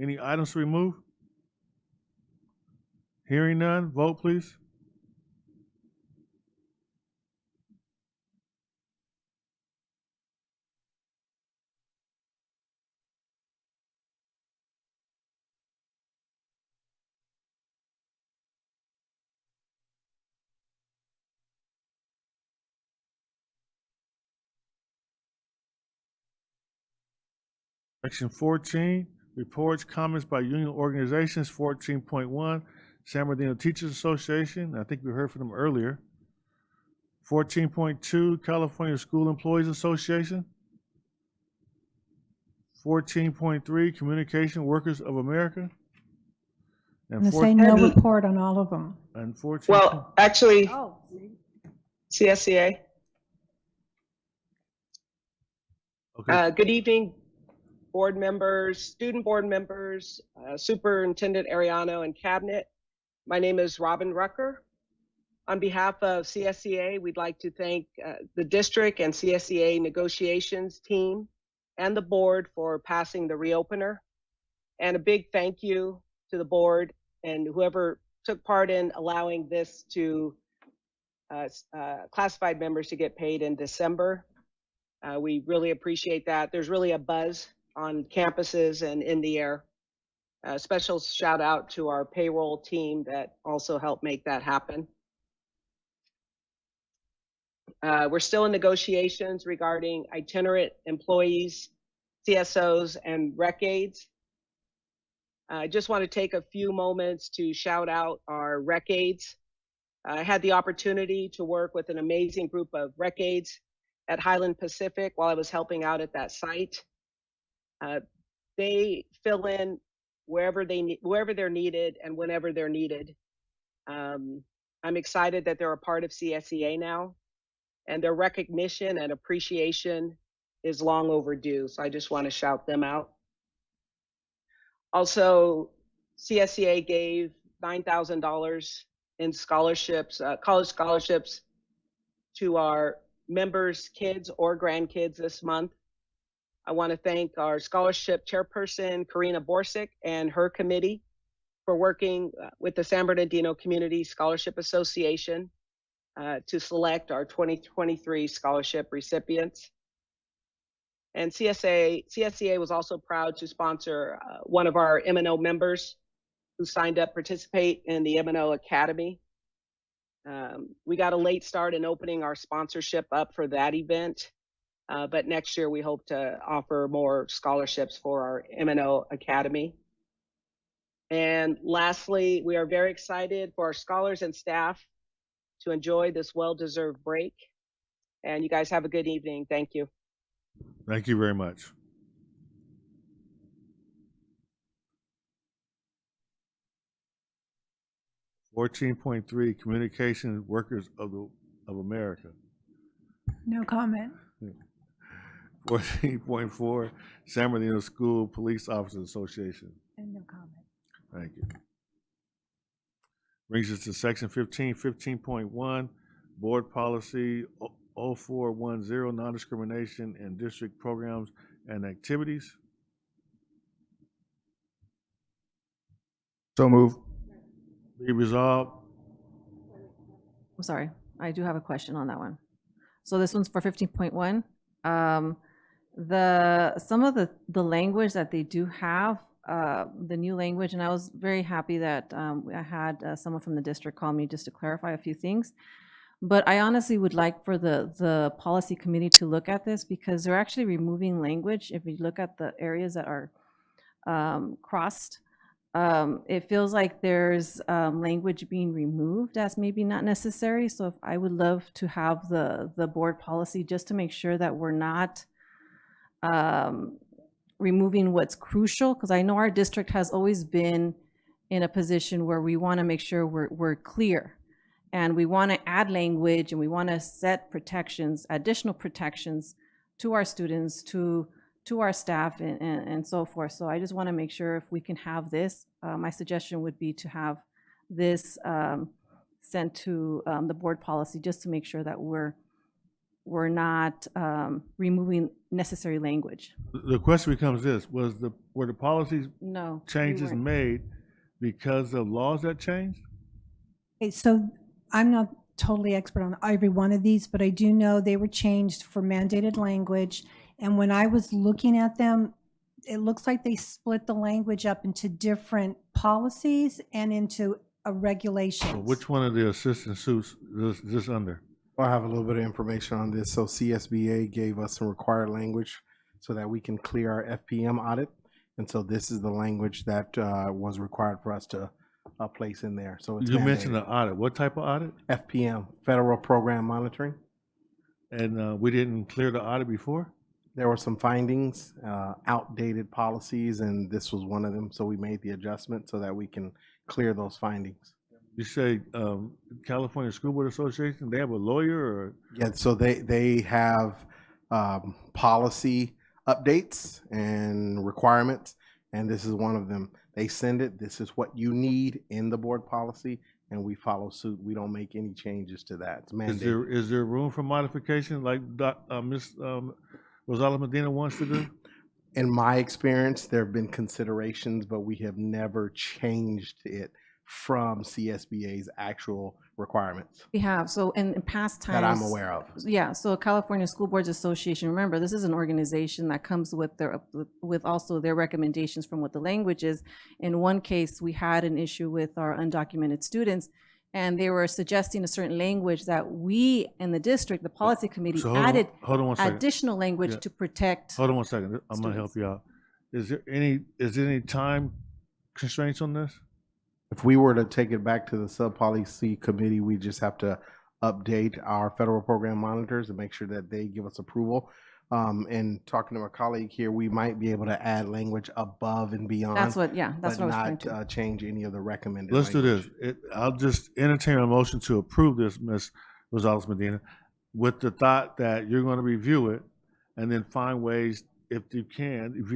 Any items to remove? Hearing none, vote please. Section 14, reports, comments by union organizations. 14.1, San Bernardino Teachers Association. I think we heard from them earlier. 14.2, California School Employees Association. 14.3, Communication Workers of America. I'm going to say no report on all of them. And 14. Well, actually, CSCA. Okay. Good evening, board members, student board members, Superintendent Ariano, and Cabinet. My name is Robin Rucker. On behalf of CSCA, we'd like to thank the district and CSCA negotiations team and the board for passing the reopener. And a big thank you to the board and whoever took part in allowing this to classified members to get paid in December. We really appreciate that. There's really a buzz on campuses and in the air. Special shout out to our payroll team that also helped make that happen. We're still in negotiations regarding itinerant employees, CSOs, and rec aides. I just want to take a few moments to shout out our rec aides. I had the opportunity to work with an amazing group of rec aides at Highland Pacific while I was helping out at that site. They fill in wherever they're needed and whenever they're needed. I'm excited that they're a part of CSEA now, and their recognition and appreciation is long overdue. So I just want to shout them out. Also, CSEA gave $9,000 in scholarships, college scholarships to our members' kids or grandkids this month. I want to thank our scholarship chairperson, Karina Borsick, and her committee for working with the San Bernardino Community Scholarship Association to select our 2023 scholarship recipients. And CSEA was also proud to sponsor one of our M&O members who signed up to participate in the M&O Academy. We got a late start in opening our sponsorship up for that event, but next year we hope to offer more scholarships for our M&O Academy. And lastly, we are very excited for our scholars and staff to enjoy this well-deserved break. And you guys have a good evening. Thank you. Thank you very much. (14.3) Communication Workers of America. No comment. 14.4 San Bernardino School Police Officers Association. And no comment. Thank you. Brings us to section 15, 15.1, Board Policy 0410, Non-Discrimination in District Programs and Activities. So move. Be resolved. I'm sorry, I do have a question on that one. So this one's for 15.1. some of the language that they do have, the new language, and I was very happy that I had someone from the district call me just to clarify a few things. But I honestly would like for the policy committee to look at this, because they're actually removing language. If you look at the areas that are crossed, it feels like there's language being removed that's maybe not necessary. So if I would love to have the board policy just to make sure that we're not removing what's crucial, because I know our district has always been in a position where we want to make sure we're clear, and we want to add language, and we want to set protections, additional protections to our students, to our staff, and so forth. So I just want to make sure if we can have this, my suggestion would be to have this sent to the board policy, just to make sure that we're not removing necessary language. The question becomes this: were the policies No, we changes weren't. made because of laws that changed? Okay, so I'm not totally expert on every one of these, but I do know they were changed for mandated language. And when I was looking at them, it looks like they split the language up into different policies and into a regulation. So which one of the assistant suits is this under? I have a little bit of information on this. So CSBA gave us some required language so that we can clear our FPM audit. And so this is the language that was required for us to place in there. So it's You mandated. mentioned the audit. What type of audit? FPM, Federal Program Monitoring. And we didn't clear the audit before? There were some findings, outdated policies, and this was one of them. So we made the adjustment so that we can clear those findings. You say California School Board Association, they have a lawyer or? Yeah, so they have policy updates and requirements, and this is one of them. They send it, this is what you need in the board policy, and we follow suit. We don't make any changes to that. It's mandated. Is there room for modification like Ms. Rosales Medina wants to do? In my experience, there have been considerations, but we have never changed it from CSBA's actual requirements We have, so in past times. that I'm aware of. Yeah, so California School Boards Association, remember, this is an organization that comes with with also their recommendations from what the language is. In one case, we had an issue with our undocumented students, and they were suggesting a certain language that we in the district, the policy committee, So added hold on one second. additional language Yeah. to protect. Hold on one second. I'm gonna help you out. Is there any time constraints on this? If we were to take it back to the sub-policy committee, we just have to update our federal program monitors and make sure that they give us approval. And talking to my colleague here, we might be able to add language above and beyond. That's what I was but referring not change any of the recommended Let's do language. this. I'll just entertain a motion to approve this, Ms. Rosales Medina, with the thought that you're gonna review it and then find ways, if you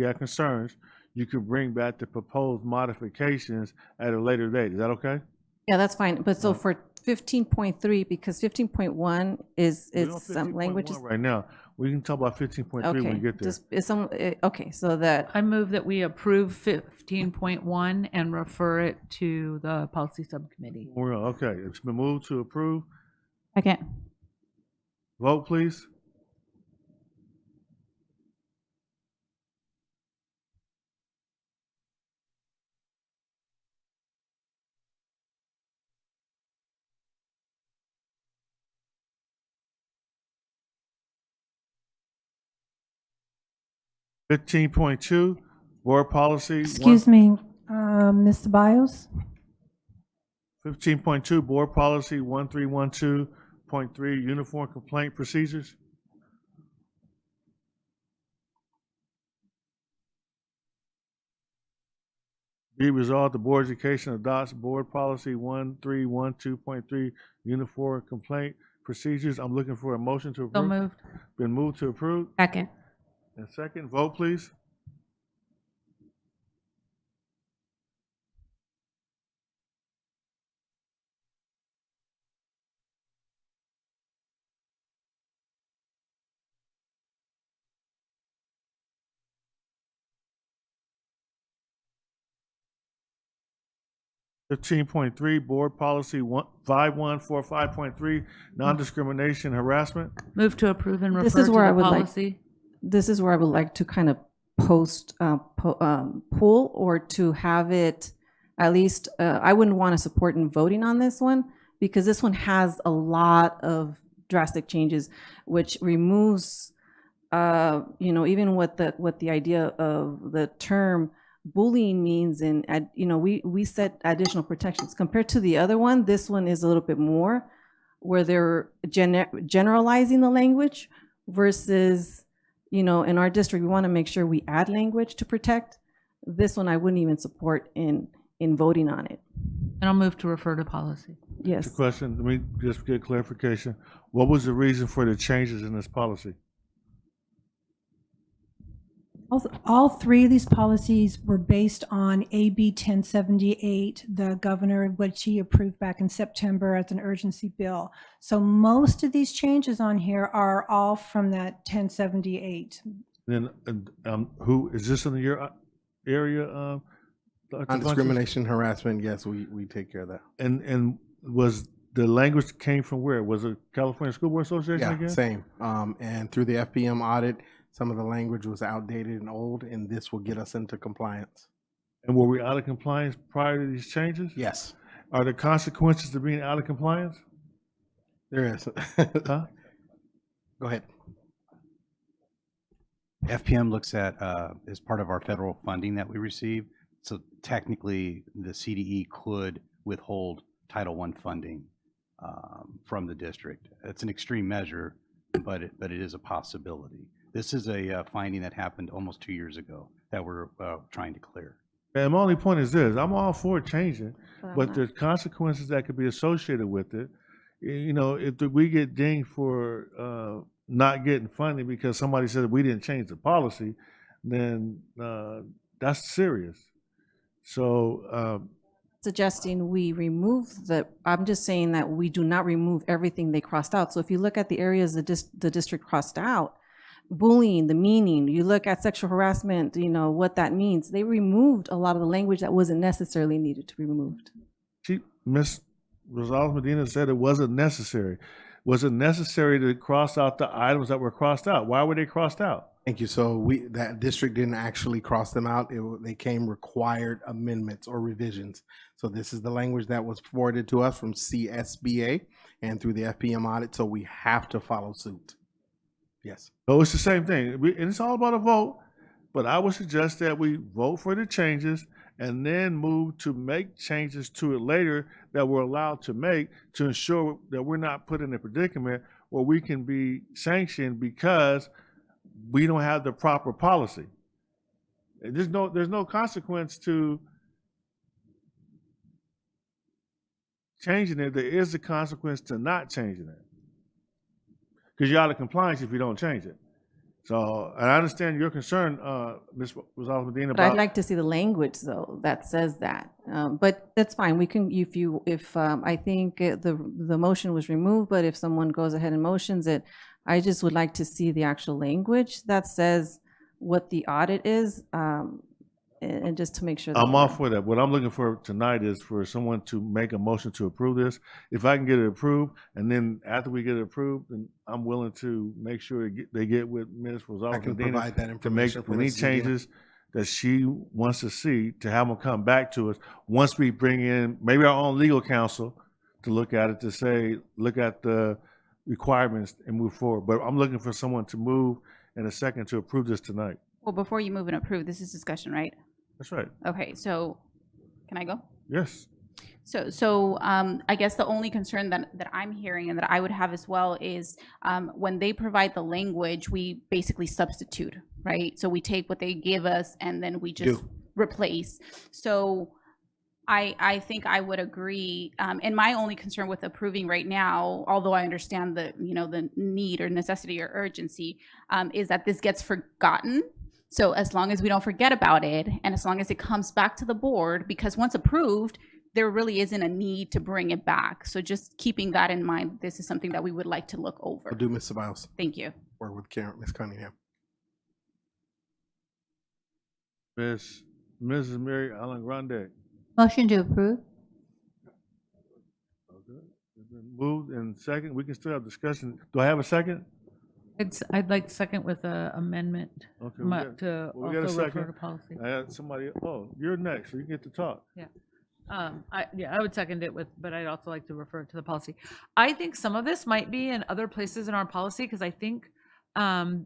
have concerns, you could bring back the proposed modifications at a later date. Is that okay? Yeah, that's fine. But so for 15.3, because 15.1 is We're on some languages. 15.1 right now. We can talk about 15.3 when we Okay, get there. just, okay, so that, I move that we approve 15.1 and refer it to the policy subcommittee. Okay, it's been moved to approve. Second. Vote, please. (15.2) Board Policy. Excuse me, Ms. Ceballos? 15.2 Board Policy 1312.3 Uniform Complaint Procedures. Be resolved, the Board of Education adopts Board Policy 1312.3 Uniform Complaint Procedures. I'm looking for a motion to approve. So moved. Been moved to approve. Second. And second, vote please. (15.3) Board Policy 5145.3 Non-Discrimination Harassment. Move to approve and This refer is to where I the would like- policy. this is where I would like to kind of pull, or to have it at least, I wouldn't want to support in voting on this one, because this one has a lot of drastic changes, which removes, even what the idea of the term bullying means, and we set additional protections compared to the other one. This one is a little bit more, where they're generalizing the language versus, in our district, we want to make sure we add language to protect. This one I wouldn't even support in voting on it. And I'll move to refer to policy. Yes. The question, let me just get clarification. What was the reason for the changes in this policy? All three of these policies were based on AB 1078, the governor, which he approved back in September as an urgency bill. So most of these changes on here are all from that 1078. Then, who is this in your area? On discrimination, harassment, yes, we take care of that. And was the language came from where? Was it California School Board Association Yeah, again? same. And through the FPM audit, some of the language was outdated and old, and this will get us into compliance. And were we out of compliance prior to these changes? Yes. Are there consequences to being out of compliance? There is. Huh? Go ahead. FPM looks at, as part of our federal funding that we receive, so technically the CDE could withhold Title I funding from the district. It's an extreme measure, but it is a possibility. This is a finding that happened almost 2 years ago that we're trying to clear. And my only point is this: I'm all for changing, But but I'm there's consequences that could be associated with it. If we get dinged for not getting funding because somebody said we didn't change the policy, then that's serious. So Suggesting we remove I'm just saying that we do not remove everything they crossed out. So if you look at the areas the district crossed out, bullying, the meaning, you look at sexual harassment, what that means. They removed a lot of the language that wasn't necessarily needed to be removed. Ms. Rosales Medina said it wasn't necessary. Was it necessary to cross out the items that were crossed out? Why were they crossed out? Thank you. So that district didn't actually cross them out. They came required amendments or revisions. So this is the language that was forwarded to us from CSBA and through the FPM audit. So we have to follow suit. Yes. So it's the same thing. And it's all about a vote, but I would suggest that we vote for the changes and then move to make changes to it later that we're allowed to make to ensure that we're not put in a predicament where we can be sanctioned because we don't have the proper policy. There's no consequence to changing it. There is a consequence to not changing it, because you're out of compliance if you don't change it. So, and I understand your concern, Ms. Rosales Medina. But I'd like to see the language though that says that. But that's fine. We can, if I think the motion was removed, but if someone goes ahead and motions it, I just would like to see the actual language that says what the audit is, and just to make sure. I'm all for that. What I'm looking for tonight is for someone to make a motion to approve this. If I can get it approved, and then after we get it approved, then I'm willing to make sure they get with Ms. Rosales Medina provide that to information make for any Ms. changes that she wants to see, to have them come back to us once we bring in maybe our own legal counsel to look at it, to say, look at the requirements and move forward. But I'm looking for someone to move in a second to approve this tonight. Well, before you move and approve, this is discussion, right? That's right. Okay, so can I go? Yes. So I guess the only concern that I'm hearing and that I would have as well is when they provide the language, we basically substitute, right? So we take what they give us and then we just replace. So I think I would agree. And my only concern with approving right now, although I understand the need or necessity or urgency, is that this gets forgotten. So as long as we don't forget about it, and as long as it comes back to the board, because once approved, there really isn't a need to bring it back. So just keeping that in mind, this is something that we would like to look over. I'll do Ms. Ceballos. Thank you. Work with Karen, Ms. Cunningham. Mrs. Mary Ellen Grande. Motion to approve. Okay. It's been moved and second. We can still have discussion. Do I have a second? I'd like second with a amendment Okay, to we got a also refer second. to policy. I had somebody, oh, you're next, so you get to talk. Yeah. I would second it but I'd also like to refer to the policy. I think some of this might be in other places in our policy, because I think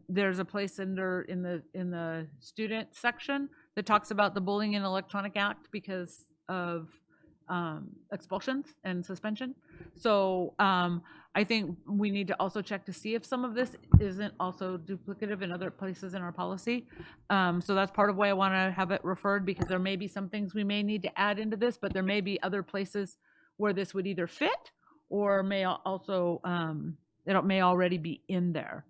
there's a place in the student section that talks about the Bullying and Electronic Act because of expulsions and suspension. So I think we need to also check to see if some of this isn't also duplicative in other places in our policy. So that's part of why I want to have it referred, because there may be some things we may need to add into this, but there may be other places where this would either fit or may also, it may already be in there.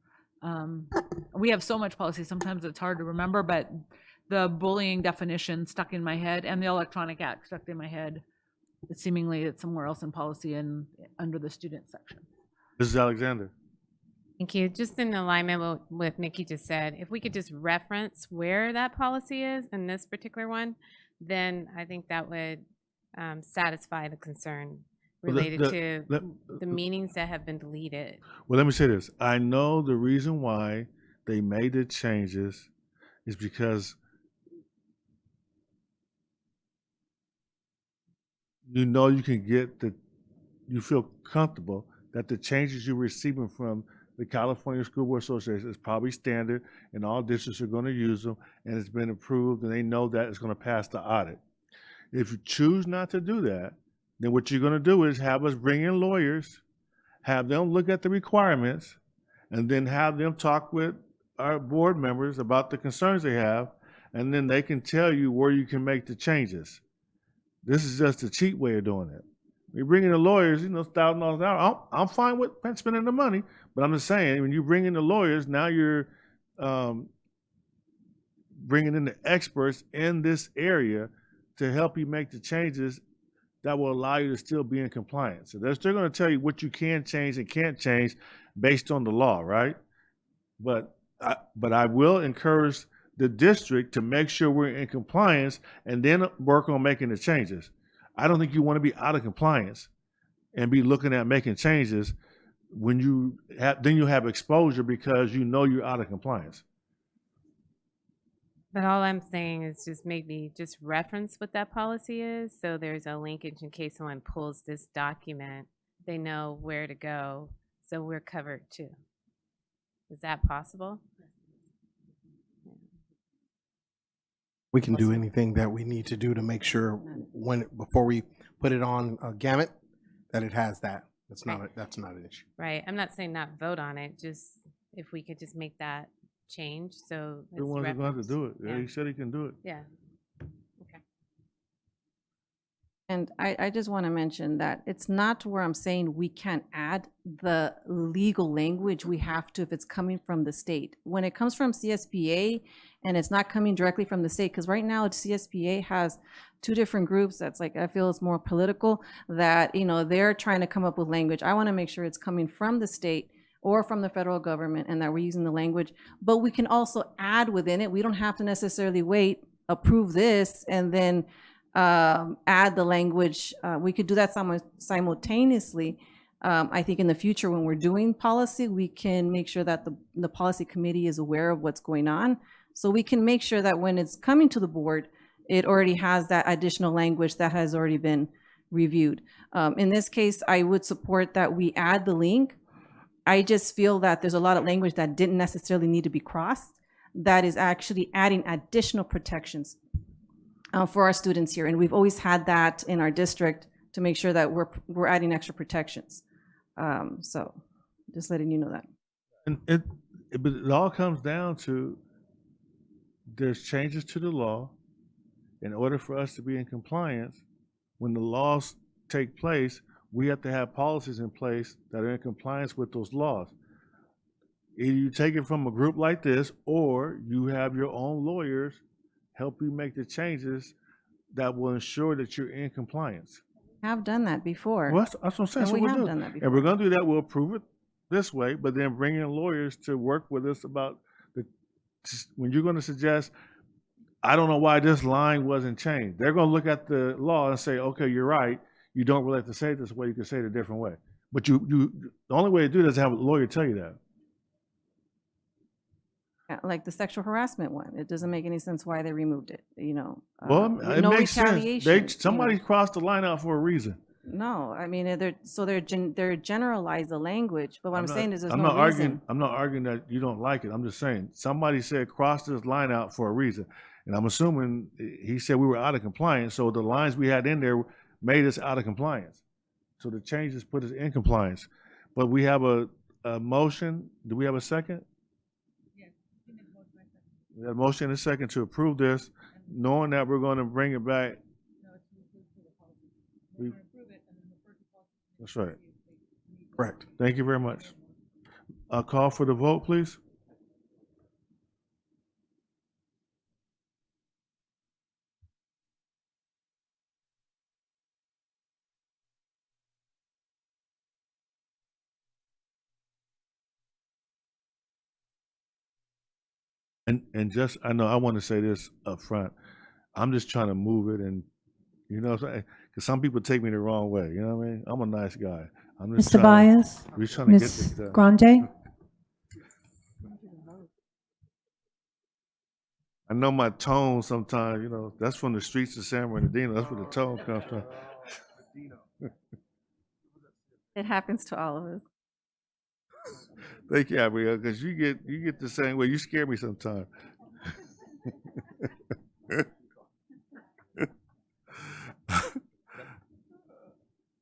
We have so much policy, sometimes it's hard to remember, but the bullying definition stuck in my head and the Electronic Act stuck in my head. Seemingly it's somewhere else in policy and under the student section. Mrs. Alexander. Thank you. Just in alignment with what Nikki just said, if we could just reference where that policy is in this particular one, then I think that would satisfy the concern related to the meanings that have been deleted. Well, let me say this. I know the reason why they made the changes is because you know you can get you feel comfortable that the changes you're receiving from the California School Board Association is probably standard and all districts are going to use them and it's been approved and they know that it's going to pass the audit. If you choose not to do that, then what you're going to do is have us bring in lawyers, have them look at the requirements, and then have them talk with our board members about the concerns they have, and then they can tell you where you can make the changes. This is just a cheap way of doing it. We bring in the lawyers, $1,000 an hour. I'm fine with spending the money, but I'm just saying, when you bring in the lawyers, now you're bringing in the experts in this area to help you make the changes that will allow you to still be in compliance. So they're still going to tell you what you can change and can't change based on the law, right? But I will encourage the district to make sure we're in compliance and then work on making the changes. I don't think you want to be out of compliance and be looking at making changes when you have exposure because you know you're out of compliance. But all I'm saying is just maybe just reference what that policy is, so there's a linkage in case someone pulls this document, they know where to go, so we're covered too. Is that possible? We can do anything that we need to do to make sure before we put it on a gamut that it has that. That's not an issue. Right. I'm not saying not vote on it, just if we could just make that change so it's The ones that are going to have to do it. Yeah. He said he can do it. Yeah. Okay. And I just want to mention that it's not where I'm saying we can't add the legal language. We have to if it's coming from the state. When it comes from CSBA and it's not coming directly from the state, because right now CSBA has two different groups that's like, I feel it's more political, that, they're trying to come up with language. I want to make sure it's coming from the state or from the federal government and that we're using the language, but we can also add within it. We don't have to necessarily approve this and then add the language. We could do that simultaneously. I think in the future when we're doing policy, we can make sure that the policy committee is aware of what's going on. So we can make sure that when it's coming to the board, it already has that additional language that has already been reviewed. In this case, I would support that we add the link. I just feel that there's a lot of language that didn't necessarily need to be crossed that is actually adding additional protections for our students here. And we've always had that in our district to make sure that we're adding extra protections. So just letting you know that. And but it all comes down to there's changes to the law. In order for us to be in compliance, when the laws take place, we have to have policies in place that are in compliance with those laws. Either you take it from a group like this, or you have your own lawyers help you make the changes that will ensure that you're in compliance. I've done that before. Well, that's what I'm saying. And we have done that before. And we're going to do that. We'll approve it this way, but then bring in lawyers to work with us about when you're going to suggest, I don't know why this line wasn't changed. They're going to look at the law and say, okay, you're right. You don't really have to say it this way. You can say it a different way. But the only way to do that is have a lawyer tell you that. like the sexual harassment one. It doesn't make any sense why they removed it, Well, with it no makes sense. retaliation, Somebody crossed the line out for a reason. No, I mean, they're generalize the language, but what I'm saying is there's I'm no not arguing. reason. I'm not arguing that you don't like it. I'm just saying somebody said cross this line out for a reason, and I'm assuming he said we were out of compliance. So the lines we had in there made us out of compliance. So the changes put us in compliance. But we have a motion. Do we have a second? Yes. We have a motion and a second to approve this, knowing that we're going to bring it back. That's right. Correct. Thank you very much. I'll call for the vote, please. And just, I know I want to say this up front. I'm just trying to move it, and you know what I'm saying? Because some people take me the wrong way. You know what I mean? I'm a nice guy. I'm just Mr. Bias, we're trying to get this Ms. done. Grande, I know my tone sometimes, you know, that's from the streets of San Bernardino. That's where the tone comes from. It happens to all of us. Thank you, Abigail, because you get the same way. You scare me sometimes.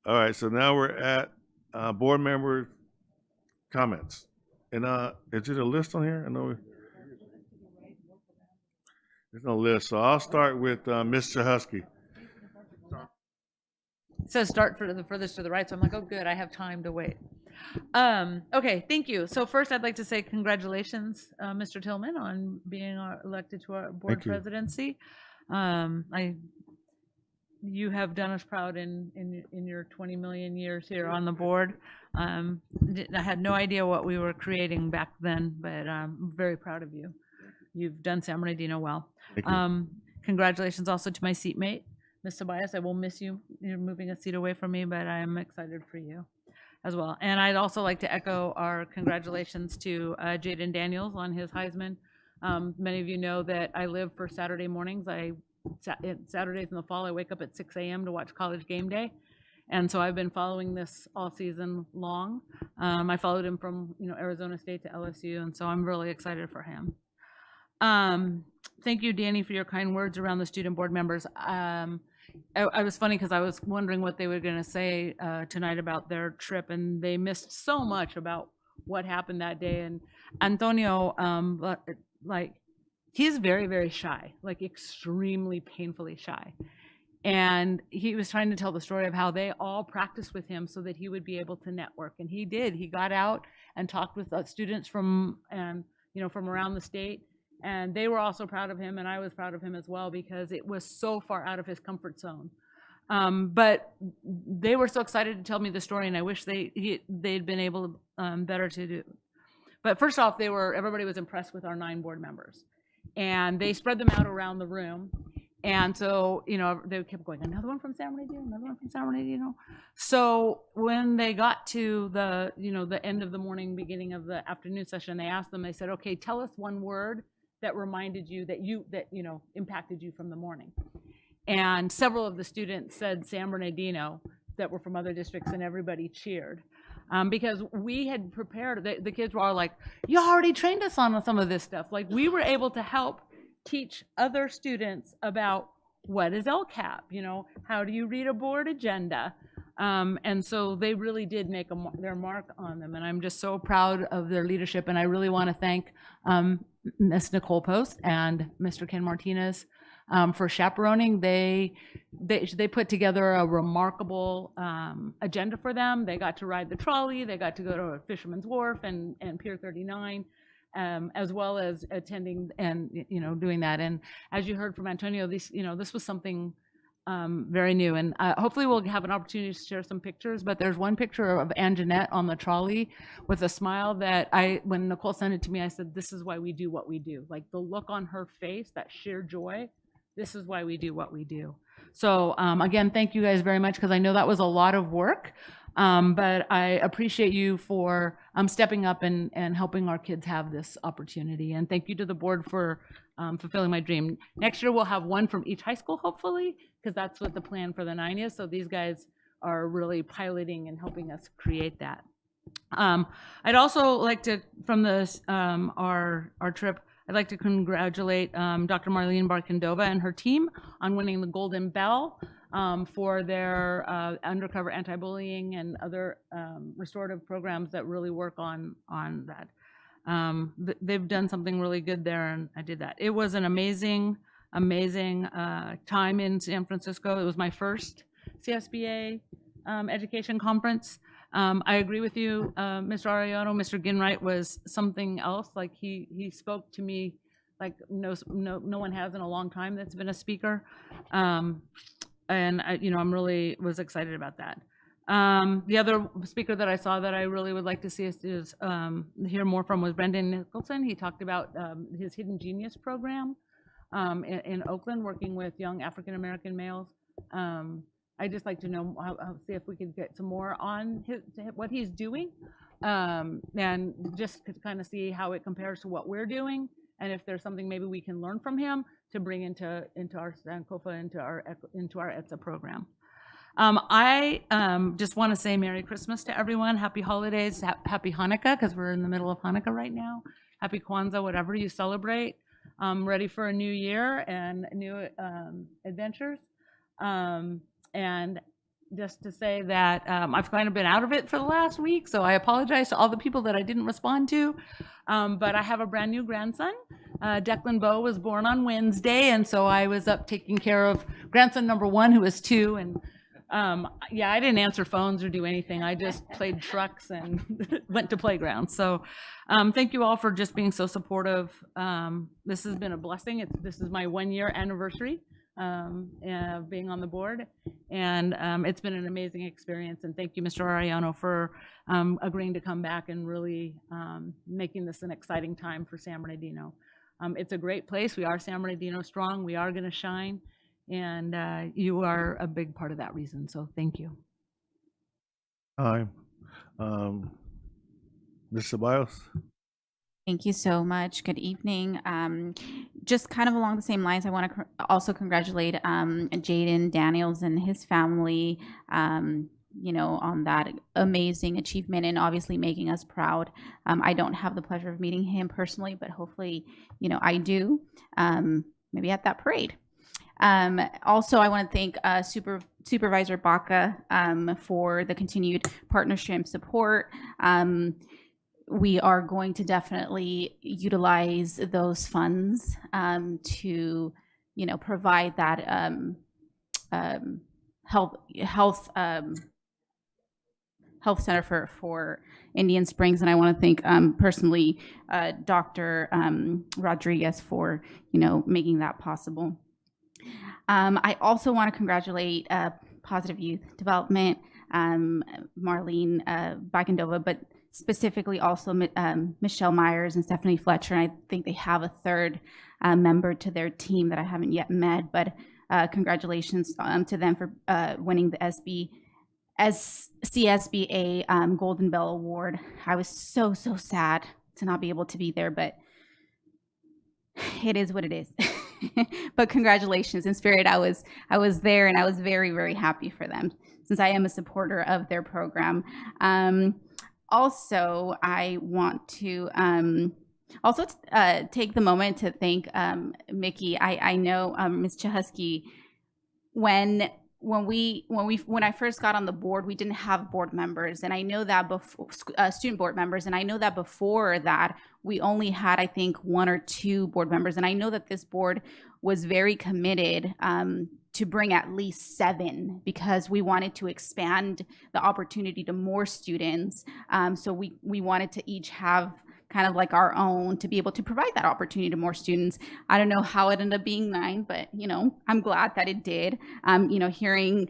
All right, so now we're at board member comments. And is it a list on here? I know there's no list, so I'll start with Mr. Husky. It says start for the furthest to the right, so I'm like, oh, good, I have time to wait. Okay, thank you. So first, I'd like to say congratulations, Mr. Tillman, on being elected to our board presidency. You have done us proud in your 20 million years here on the board. I had no idea what we were creating back then, but I'm very proud of you. You've done San Bernardino well. Thank you. Congratulations also to my seatmate, Ms. Tobias. I will miss you. You're moving a seat away from me, but I am excited for you as well. And I'd also like to echo our congratulations to Jaden Daniels on his Heisman. Many of you know that I live for Saturday mornings. Saturdays in the fall, I wake up at 6 a.m. to watch College Game Day. And so I've been following this all season long. I followed him from Arizona State to LSU, and so I'm really excited for him. Thank you, Danny, for your kind words around the student board members. I was funny because I was wondering what they were going to say tonight about their trip, and they missed so much about what happened that day. And Antonio, he's very, very shy, like extremely painfully shy. And he was trying to tell the story of how they all practiced with him so that he would be able to network. And he did. He got out and talked with students from around the state. And they were also proud of him, and I was proud of him as well, because it was so far out of his comfort zone. But they were so excited to tell me the story, and I wish they'd been able to better to do. But first off, everybody was impressed with our 9 board members, and they spread them out around the room. And so, they kept going, another one from San Bernardino, another one from San Bernardino. So when they got to the end of the morning, beginning of the afternoon session, they asked them, they said, okay, tell us one word that reminded you that impacted you from the morning. And several of the students said San Bernardino that were from other districts, and everybody cheered. Because we had prepared, the kids were all like, you already trained us on some of this stuff. Like, we were able to help teach other students about what is LCAP, how do you read a board agenda? And so they really did make their mark on them, and I'm just so proud of their leadership. And I really want to thank Ms. Nicole Post and Mr. Ken Martinez for chaperoning. They put together a remarkable agenda for them. They got to ride the trolley, they got to go to Fisherman's Wharf and Pier 39, as well as attending and doing that. And as you heard from Antonio, this was something very new, and hopefully we'll have an opportunity to share some pictures. But there's one picture of Anjanette on the trolley with a smile that when Nicole sent it to me, I said, this is why we do what we do. Like, the look on her face, that sheer joy, this is why we do what we do. So again, thank you guys very much, because I know that was a lot of work, But I appreciate you for stepping up and helping our kids have this opportunity. And thank you to the board for fulfilling my dream. Next year, we'll have one from each high school, hopefully, because that's what the plan for the 9 is. So these guys are really piloting and helping us create that. I'd also like to, from this our trip, I'd like to congratulate Dr. Marlene Barkandova and her team on winning the Golden Bell for their undercover anti-bullying and other restorative programs that really work on that. They've done something really good there, and I did that. It was an amazing time in San Francisco. It was my first CSBA education conference. I agree with you, Mr. Arellano. Mr. Ginwright was something else. Like he spoke to me like no one has in a long time that's been a speaker. And I'm really was excited about that. The other speaker that I saw that I really would like to see is hear more from was Brendan Nicholson. He talked about his Hidden Genius program in Oakland, working with young African-American males. I'd just like to know, see if we could get some more on what he's doing, and just to kind of see how it compares to what we're doing, and if there's something maybe we can learn from him to bring into our Sankofa, into our ETSA program. I just want to say Merry Christmas to everyone, Happy Holidays, Happy Hanukkah, because we're in the middle of Hanukkah right now. Happy Kwanzaa, whatever you celebrate. Ready for a new year and new adventures. And just to say that I've kind of been out of it for the last week, so I apologize to all the people that I didn't respond to. But I have a brand new grandson. Declan Bowe was born on Wednesday, and so I was up taking care of grandson number 1, who is 2. And yeah, I didn't answer phones or do anything. I just played trucks and went to playgrounds. So thank you all for just being so supportive. This has been a blessing. This is my 1-year anniversary being on the board, and it's been an amazing experience. And thank you, Mr. Arellano, for agreeing to come back and really making this an exciting time for San Bernardino. It's a great place. We are San Bernardino strong. We are going to shine, and you are a big part of that reason. So thank you. Hi, Ms. Ceballos. Thank you so much. Good evening. Just kind of along the same lines, I want to also congratulate Jaden Daniels and his family, on that amazing achievement and obviously making us proud. I don't have the pleasure of meeting him personally, but hopefully, I do, maybe at that parade. Also, I want to thank Supervisor Baca for the continued partnership and support. We are going to definitely utilize those funds to, provide that health center for Indian Springs. And I want to thank personally Dr. Rodriguez for, making that possible. I also want to congratulate Positive Youth Development, Marlene Bakandova, but specifically also Michelle Myers and Stephanie Fletcher. And I think they have a third member to their team that I haven't yet met, but congratulations to them for winning the CSBA Golden Bell Award. I was so sad to not be able to be there, but it is what it is. But congratulations. In spirit, I was there, and I was very, very happy for them, since I am a supporter of their program. Also, I want to take the moment to thank Mickey. I know Ms. Chahusky, when I first got on the board, we didn't have board members, and I know that before student board members, and I know that before that we only had, I think, 1 or 2 board members, and I know that this board was very committed to bring at least 7, because we wanted to expand the opportunity to more students. So we wanted to each have kind of like our own to be able to provide that opportunity to more students. I don't know how it ended up being 9, but I'm glad that it did. Hearing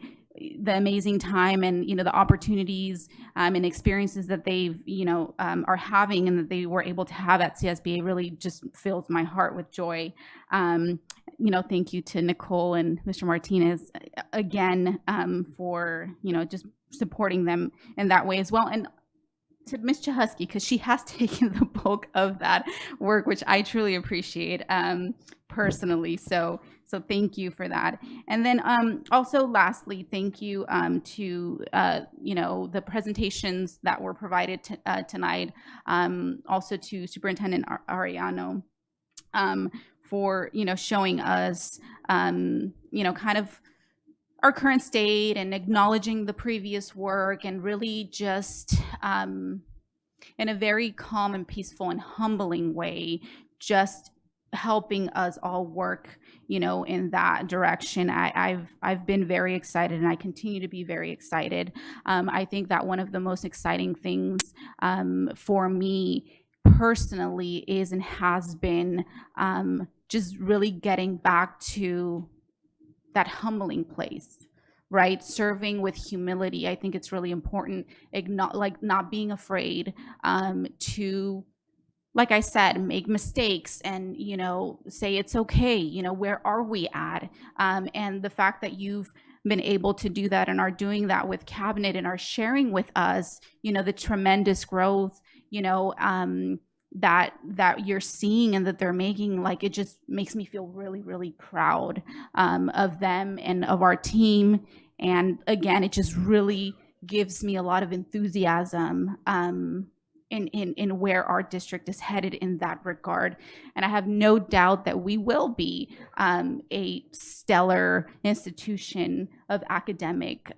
the amazing time and the opportunities and experiences that they've are having and that they were able to have at CSBA really just fills my heart with joy. Thank you to Nicole and Mr. Martinez again for just supporting them in that way as well. And to Ms. Chahusky, because she has taken the bulk of that work, which I truly appreciate personally. So thank you for that. And then also lastly, thank you to the presentations that were provided tonight. Also to Superintendent Arellano for showing us kind of our current state and acknowledging the previous work, and really just in a very calm and peaceful and humbling way, just helping us all work in that direction. I've been very excited, and I continue to be very excited. I think that one of the most exciting things for me personally is and has been just really getting back to that humbling place, right? Serving with humility. I think it's really important, not being afraid to, like I said, make mistakes and, say it's okay, where are we at? And the fact that you've been able to do that and are doing that with Cabinet and are sharing with us, the tremendous growth, that you're seeing and that they're making, like, it just makes me feel really, really proud of them and of our team. And again, it just really gives me a lot of enthusiasm in where our district is headed in that regard. And I have no doubt that we will be a stellar institution of academic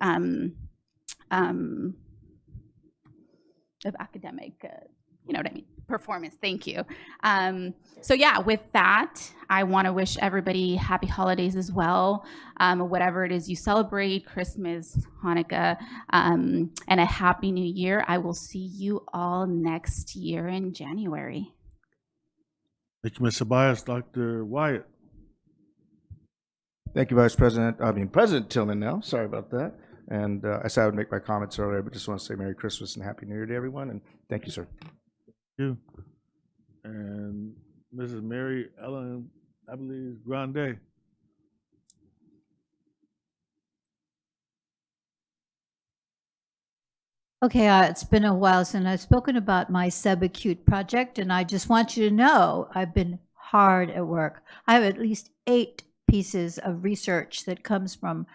performance. Thank you. So yeah, with that, I want to wish everybody happy holidays as well. Whatever it is you celebrate, Christmas, Hanukkah, and a happy new year. I will see you all next year in January. Thank you, Ms. Ceballos. Dr. Wyatt. Thank you, President Tillman now. Sorry about that. And I said I would make my comments earlier, but just want to say Merry Christmas and Happy New Year to everyone. And thank you, sir. You. And Mrs. Mary Ellen, I believe, Grande. Okay, it's been a while since I've spoken about my subacute project, and I just want you to know I've been hard at work. I have at least 8 pieces of research that come from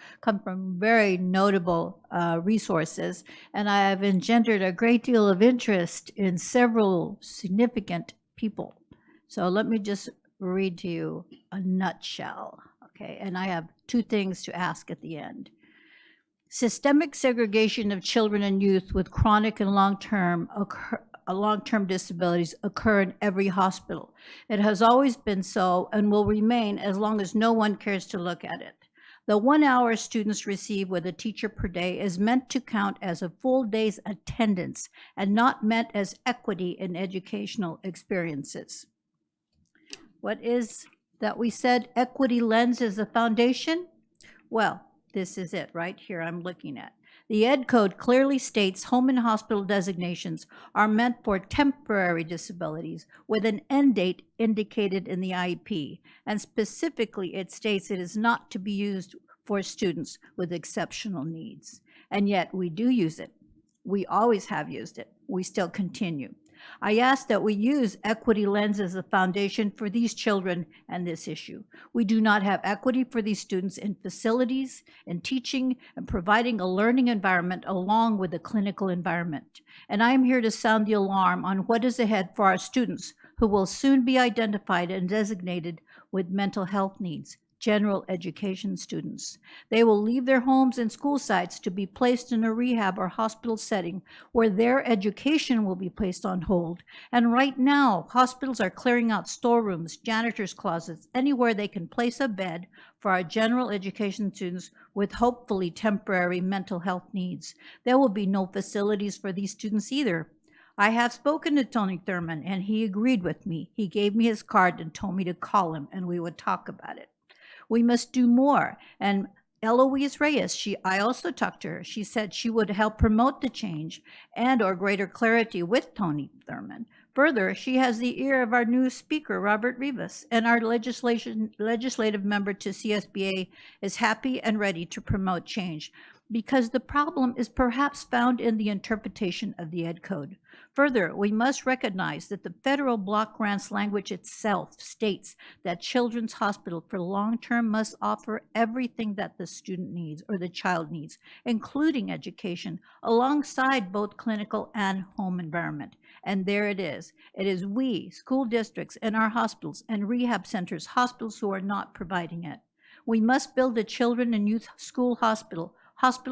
very notable resources, and I have engendered a great deal of interest in several significant people. So let me just read to you a nutshell, okay? And I have 2 things to ask at the end. Systemic segregation of children and youth with chronic and long-term disabilities occur in every hospital. It has always been so and will remain as long as no one cares to look at it. The 1 hour students receive with a teacher per day is meant to count as a full day's attendance and not meant as equity in educational experiences. What is that we said equity lens is a foundation? Well, this is it right here I'm looking at. The Ed Code clearly states home and hospital designations are meant for temporary disabilities with an end date indicated in the IEP. And specifically, it states it is not to be used for students with exceptional needs. And yet we do use it. We always have used it. We still continue. I ask that we use equity lens as a foundation for these children and this issue. We do not have equity for these students in facilities, in teaching, and providing a learning environment along with the clinical environment. And I am here to sound the alarm on what is ahead for our students who will soon be identified and designated with mental health needs, general education students. They will leave their homes and school sites to be placed in a rehab or hospital setting where their education will be placed on hold. And right now, hospitals are clearing out storerooms, janitor's closets, anywhere they can place a bed for our general education students with hopefully temporary mental health needs. There will be no facilities for these students either. I have spoken to Tony Thurman and he agreed with me. He gave me his card and told me to call him and we would talk about it. We must do more. And Eloise Reyes, I also talked to her. She said she would help promote the change and or greater clarity with Tony Thurman. Further, she has the ear of our new speaker, Robert Rivas, and our legislative member to CSBA is happy and ready to promote change. because the problem is perhaps found in the interpretation of the Ed Code. Further, we must recognize that the federal block grants language itself states that Children's Hospital for Long-Term must offer everything that the student needs or the child needs, including education, alongside both clinical and home environment. And there it is. It is we, school districts, and our hospitals and rehab centers, hospitals who are not providing it. We must build a children and youth school hospital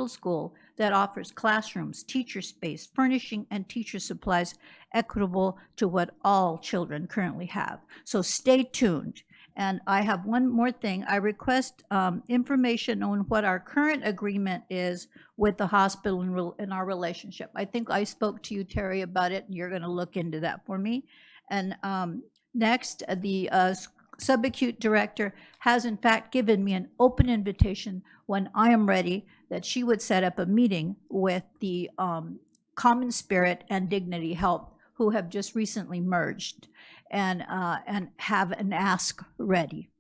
school that offers classrooms, teacher space, furnishing, and teacher supplies equitable to what all children currently have. So stay tuned. And I have one more thing. I request information on what our current agreement is with the hospital in our relationship. I think I spoke to you, Terry, about it, and you're going to look into that for me. And next, the subacute director has in fact given me an open invitation when I am ready that she would set up a meeting with the Common Spirit and Dignity Health, who have just recently merged, and have an ask ready.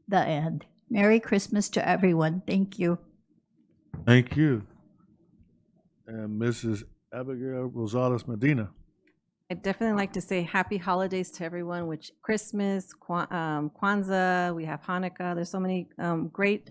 The end. Merry Christmas to everyone. Thank you. Thank you. And Mrs. Abigail Rosales Medina. I'd definitely like to say happy holidays to everyone, which Christmas, Kwanzaa, we have Hanukkah. There's so many great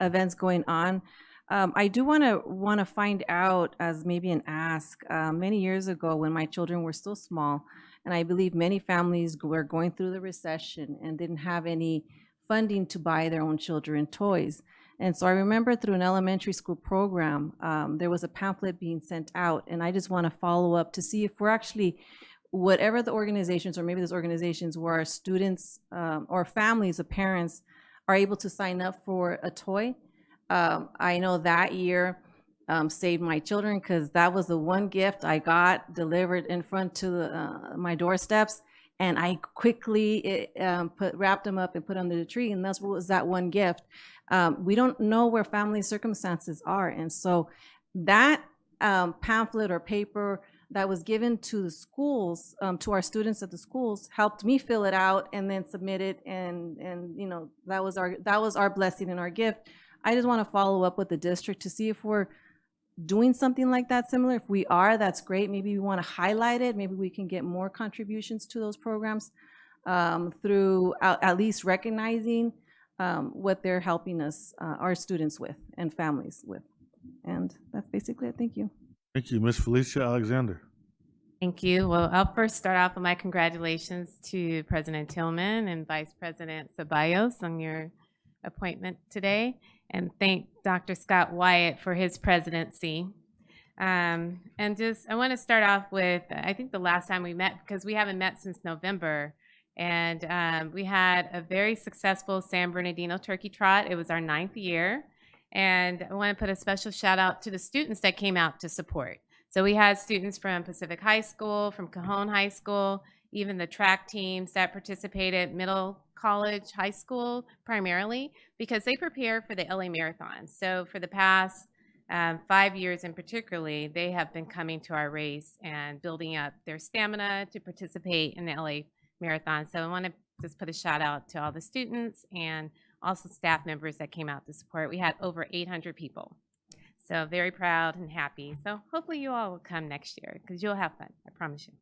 events going on. I do want to find out, as maybe an ask, many years ago when my children were still small, and I believe many families were going through the recession and didn't have any funding to buy their own children toys. And so I remember through an elementary school program, there was a pamphlet being sent out, and I just want to follow up to see if we're actually, whatever the organizations, or maybe those organizations where our students or families of parents are able to sign up for a toy. I know that year saved my children, because that was the one gift I got delivered in front to my doorsteps, and I quickly wrapped them up and put under the tree, and that's what was that one gift. We don't know where family circumstances are, and so that pamphlet or paper that was given to the schools, to our students at the schools, helped me fill it out and then submit it, and you know, that was our blessing and our gift. I just want to follow up with the district to see if we're doing something like that similar. If we are, that's great. Maybe we want to highlight it. Maybe we can get more contributions to those programs through at least recognizing what they're helping us, our students with and families with. And that's basically it. Thank you. Thank you. Ms. Felicia Alexander. Thank you. Well, I'll first start off with my congratulations to President Tillman and Vice President Ceballos on your appointment today, and thank Dr. Scott Wyatt for his presidency. And just, I want to start off with, I think the last time we met, because we haven't met since November, and we had a very successful San Bernardino Turkey Trot. It was our 9th year. And I want to put a special shout out to the students that came out to support. So we had students from Pacific High School, from Cajon High School, even the track teams that participated, middle, college, high school primarily, because they prepare for the LA Marathon. So for the past 5 years in particularly, they have been coming to our race and building up their stamina to participate in the LA Marathon. So I want to just put a shout out to all the students and also staff members that came out to support. We had over 800 people. So very proud and happy. So hopefully you all will come next year, because you'll have fun, I promise you.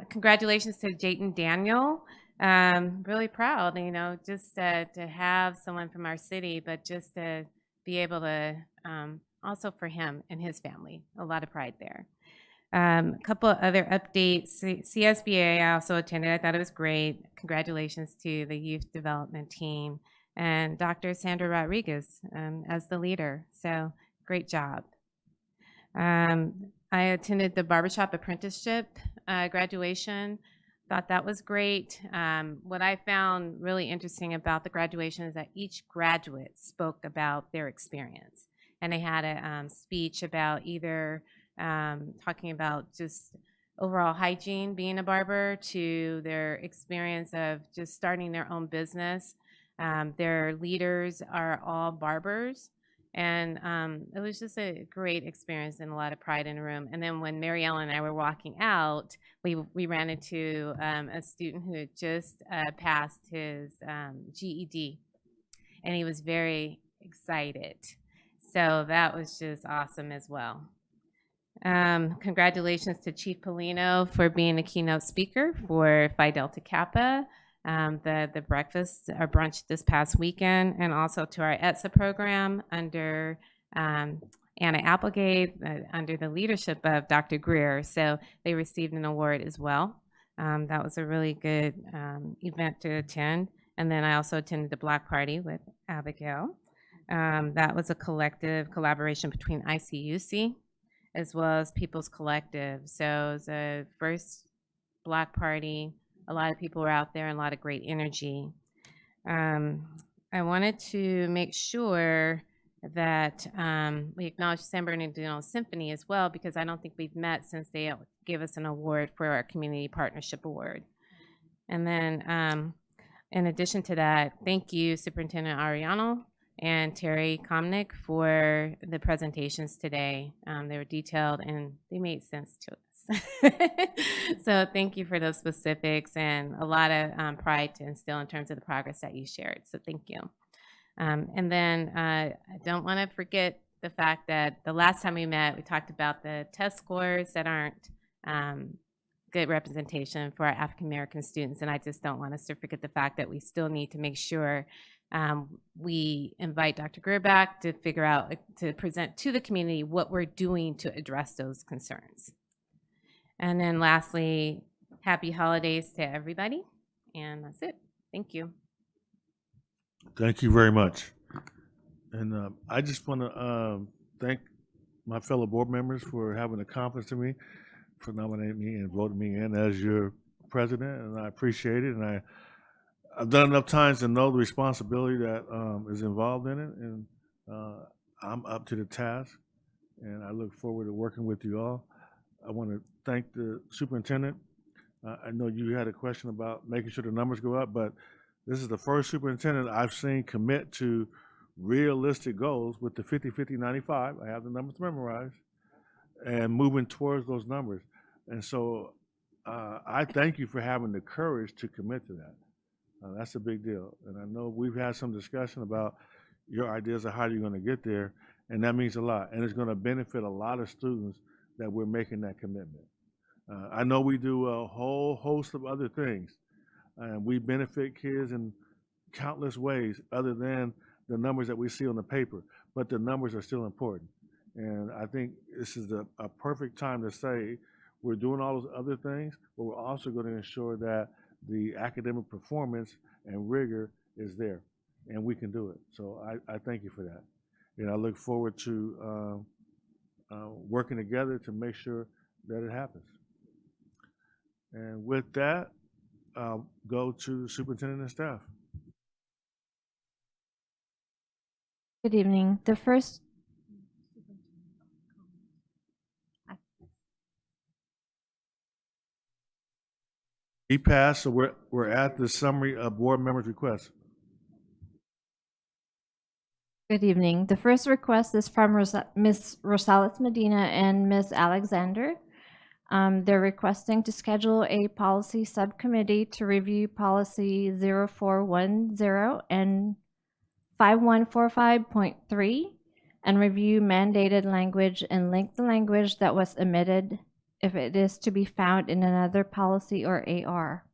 Congratulations to Jayton Daniel. Really proud, you know, just to have someone from our city, but just to be able to, also for him and his family, a lot of pride there. A couple of other updates. CSBA I also attended. I thought it was great. Congratulations to the youth development team and Dr. Sandra Rodriguez as the leader. So great job. I attended the barbershop apprenticeship graduation. Thought that was great. What I found really interesting about the graduation is that each graduate spoke about their experience. And they had a speech about either talking about just overall hygiene, being a barber, to their experience of just starting their own business. Their leaders are all barbers. And it was just a great experience and a lot of pride in the room. And then when Mary Ellen and I were walking out, we ran into a student who had just passed his GED. And he was very excited. So that was just awesome as well. Congratulations to Chief Polino for being a keynote speaker for Phi Delta Kappa, the breakfast or brunch this past weekend, and also to our ETSA program under Anna Applegate, under the leadership of Dr. Greer. So they received an award as well. That was a really good event to attend. And then I also attended the Black Party with Abigail. That was a collective collaboration between ICUC as well as People's Collective. So it was a first Black Party. A lot of people were out there and a lot of great energy. I wanted to make sure that we acknowledge the San Bernardino Symphony as well, because I don't think we've met since they gave us an award for our Community Partnership Award. And then in addition to that, thank you, Superintendent Ariano and Terry Komnick, for the presentations today. They were detailed and they made sense to us. So thank you for those specifics and a lot of pride to instill in terms of the progress that you shared. So thank you. And then I don't want to forget the fact that the last time we met, we talked about the test scores that aren't good representation for our African American students. And I just don't want us to forget the fact that we still need to make sure we invite Dr. Greer back to figure out, to present to the community what we're doing to address those concerns. And then lastly, happy holidays to everybody. And that's it. Thank you. Thank you very much. And I just want to thank my fellow board members for having the confidence in me, for nominating me and voting me in as your president, and I appreciate it. And I've done enough times to know the responsibility that is involved in it, and I'm up to the task, and I look forward to working with you all. I want to thank the superintendent. I know you had a question about making sure the numbers go up, but this is the first superintendent I've seen commit to realistic goals with the 50-50-95. I have the numbers memorized, and moving towards those numbers. And so I thank you for having the courage to commit to that. That's a big deal. And I know we've had some discussion about your ideas of how you're going to get there, and that means a lot. And it's going to benefit a lot of students that we're making that commitment. I know we do a whole host of other things, and we benefit kids in countless ways other than the numbers that we see on the paper, but the numbers are still important. And I think this is a perfect time to say we're doing all those other things, but we're also going to ensure that the academic performance and rigor is there, and we can do it. So I thank you for that. And I look forward to working together to make sure that it happens. And with that, I'll go to the superintendent and staff. Good evening. The first He passed, so we're at the summary of board members' requests. Good evening. The first request is from Ms. Rosales Medina and Ms. Alexander. They're requesting to schedule a policy subcommittee to review policy 0410 and 5145.3 and review mandated language and link the language that was omitted if it is to be found in another policy or AR.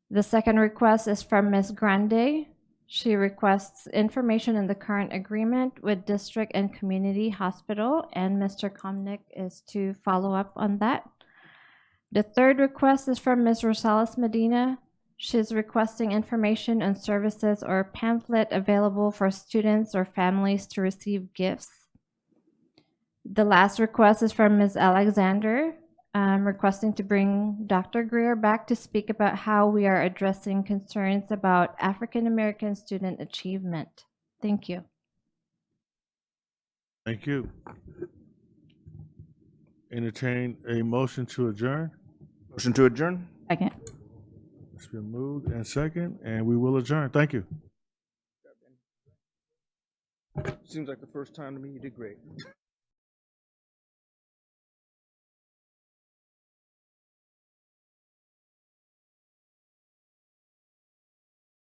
The second request is from Ms. Grande. She requests information in the current agreement with district and community hospital, and Mr. Komnick is to follow up on that. The third request is from Ms. Rosales Medina. She's requesting information on services or pamphlet available for students or families to receive gifts. The last request is from Ms. Alexander, requesting to bring Dr. Greer back to speak about how we are addressing concerns about African American student achievement. Thank you. Thank you. Entertain a motion to adjourn. Motion to adjourn. Second. It's been moved and second, and we will adjourn. Thank you. Seems like the first time to me. You did great.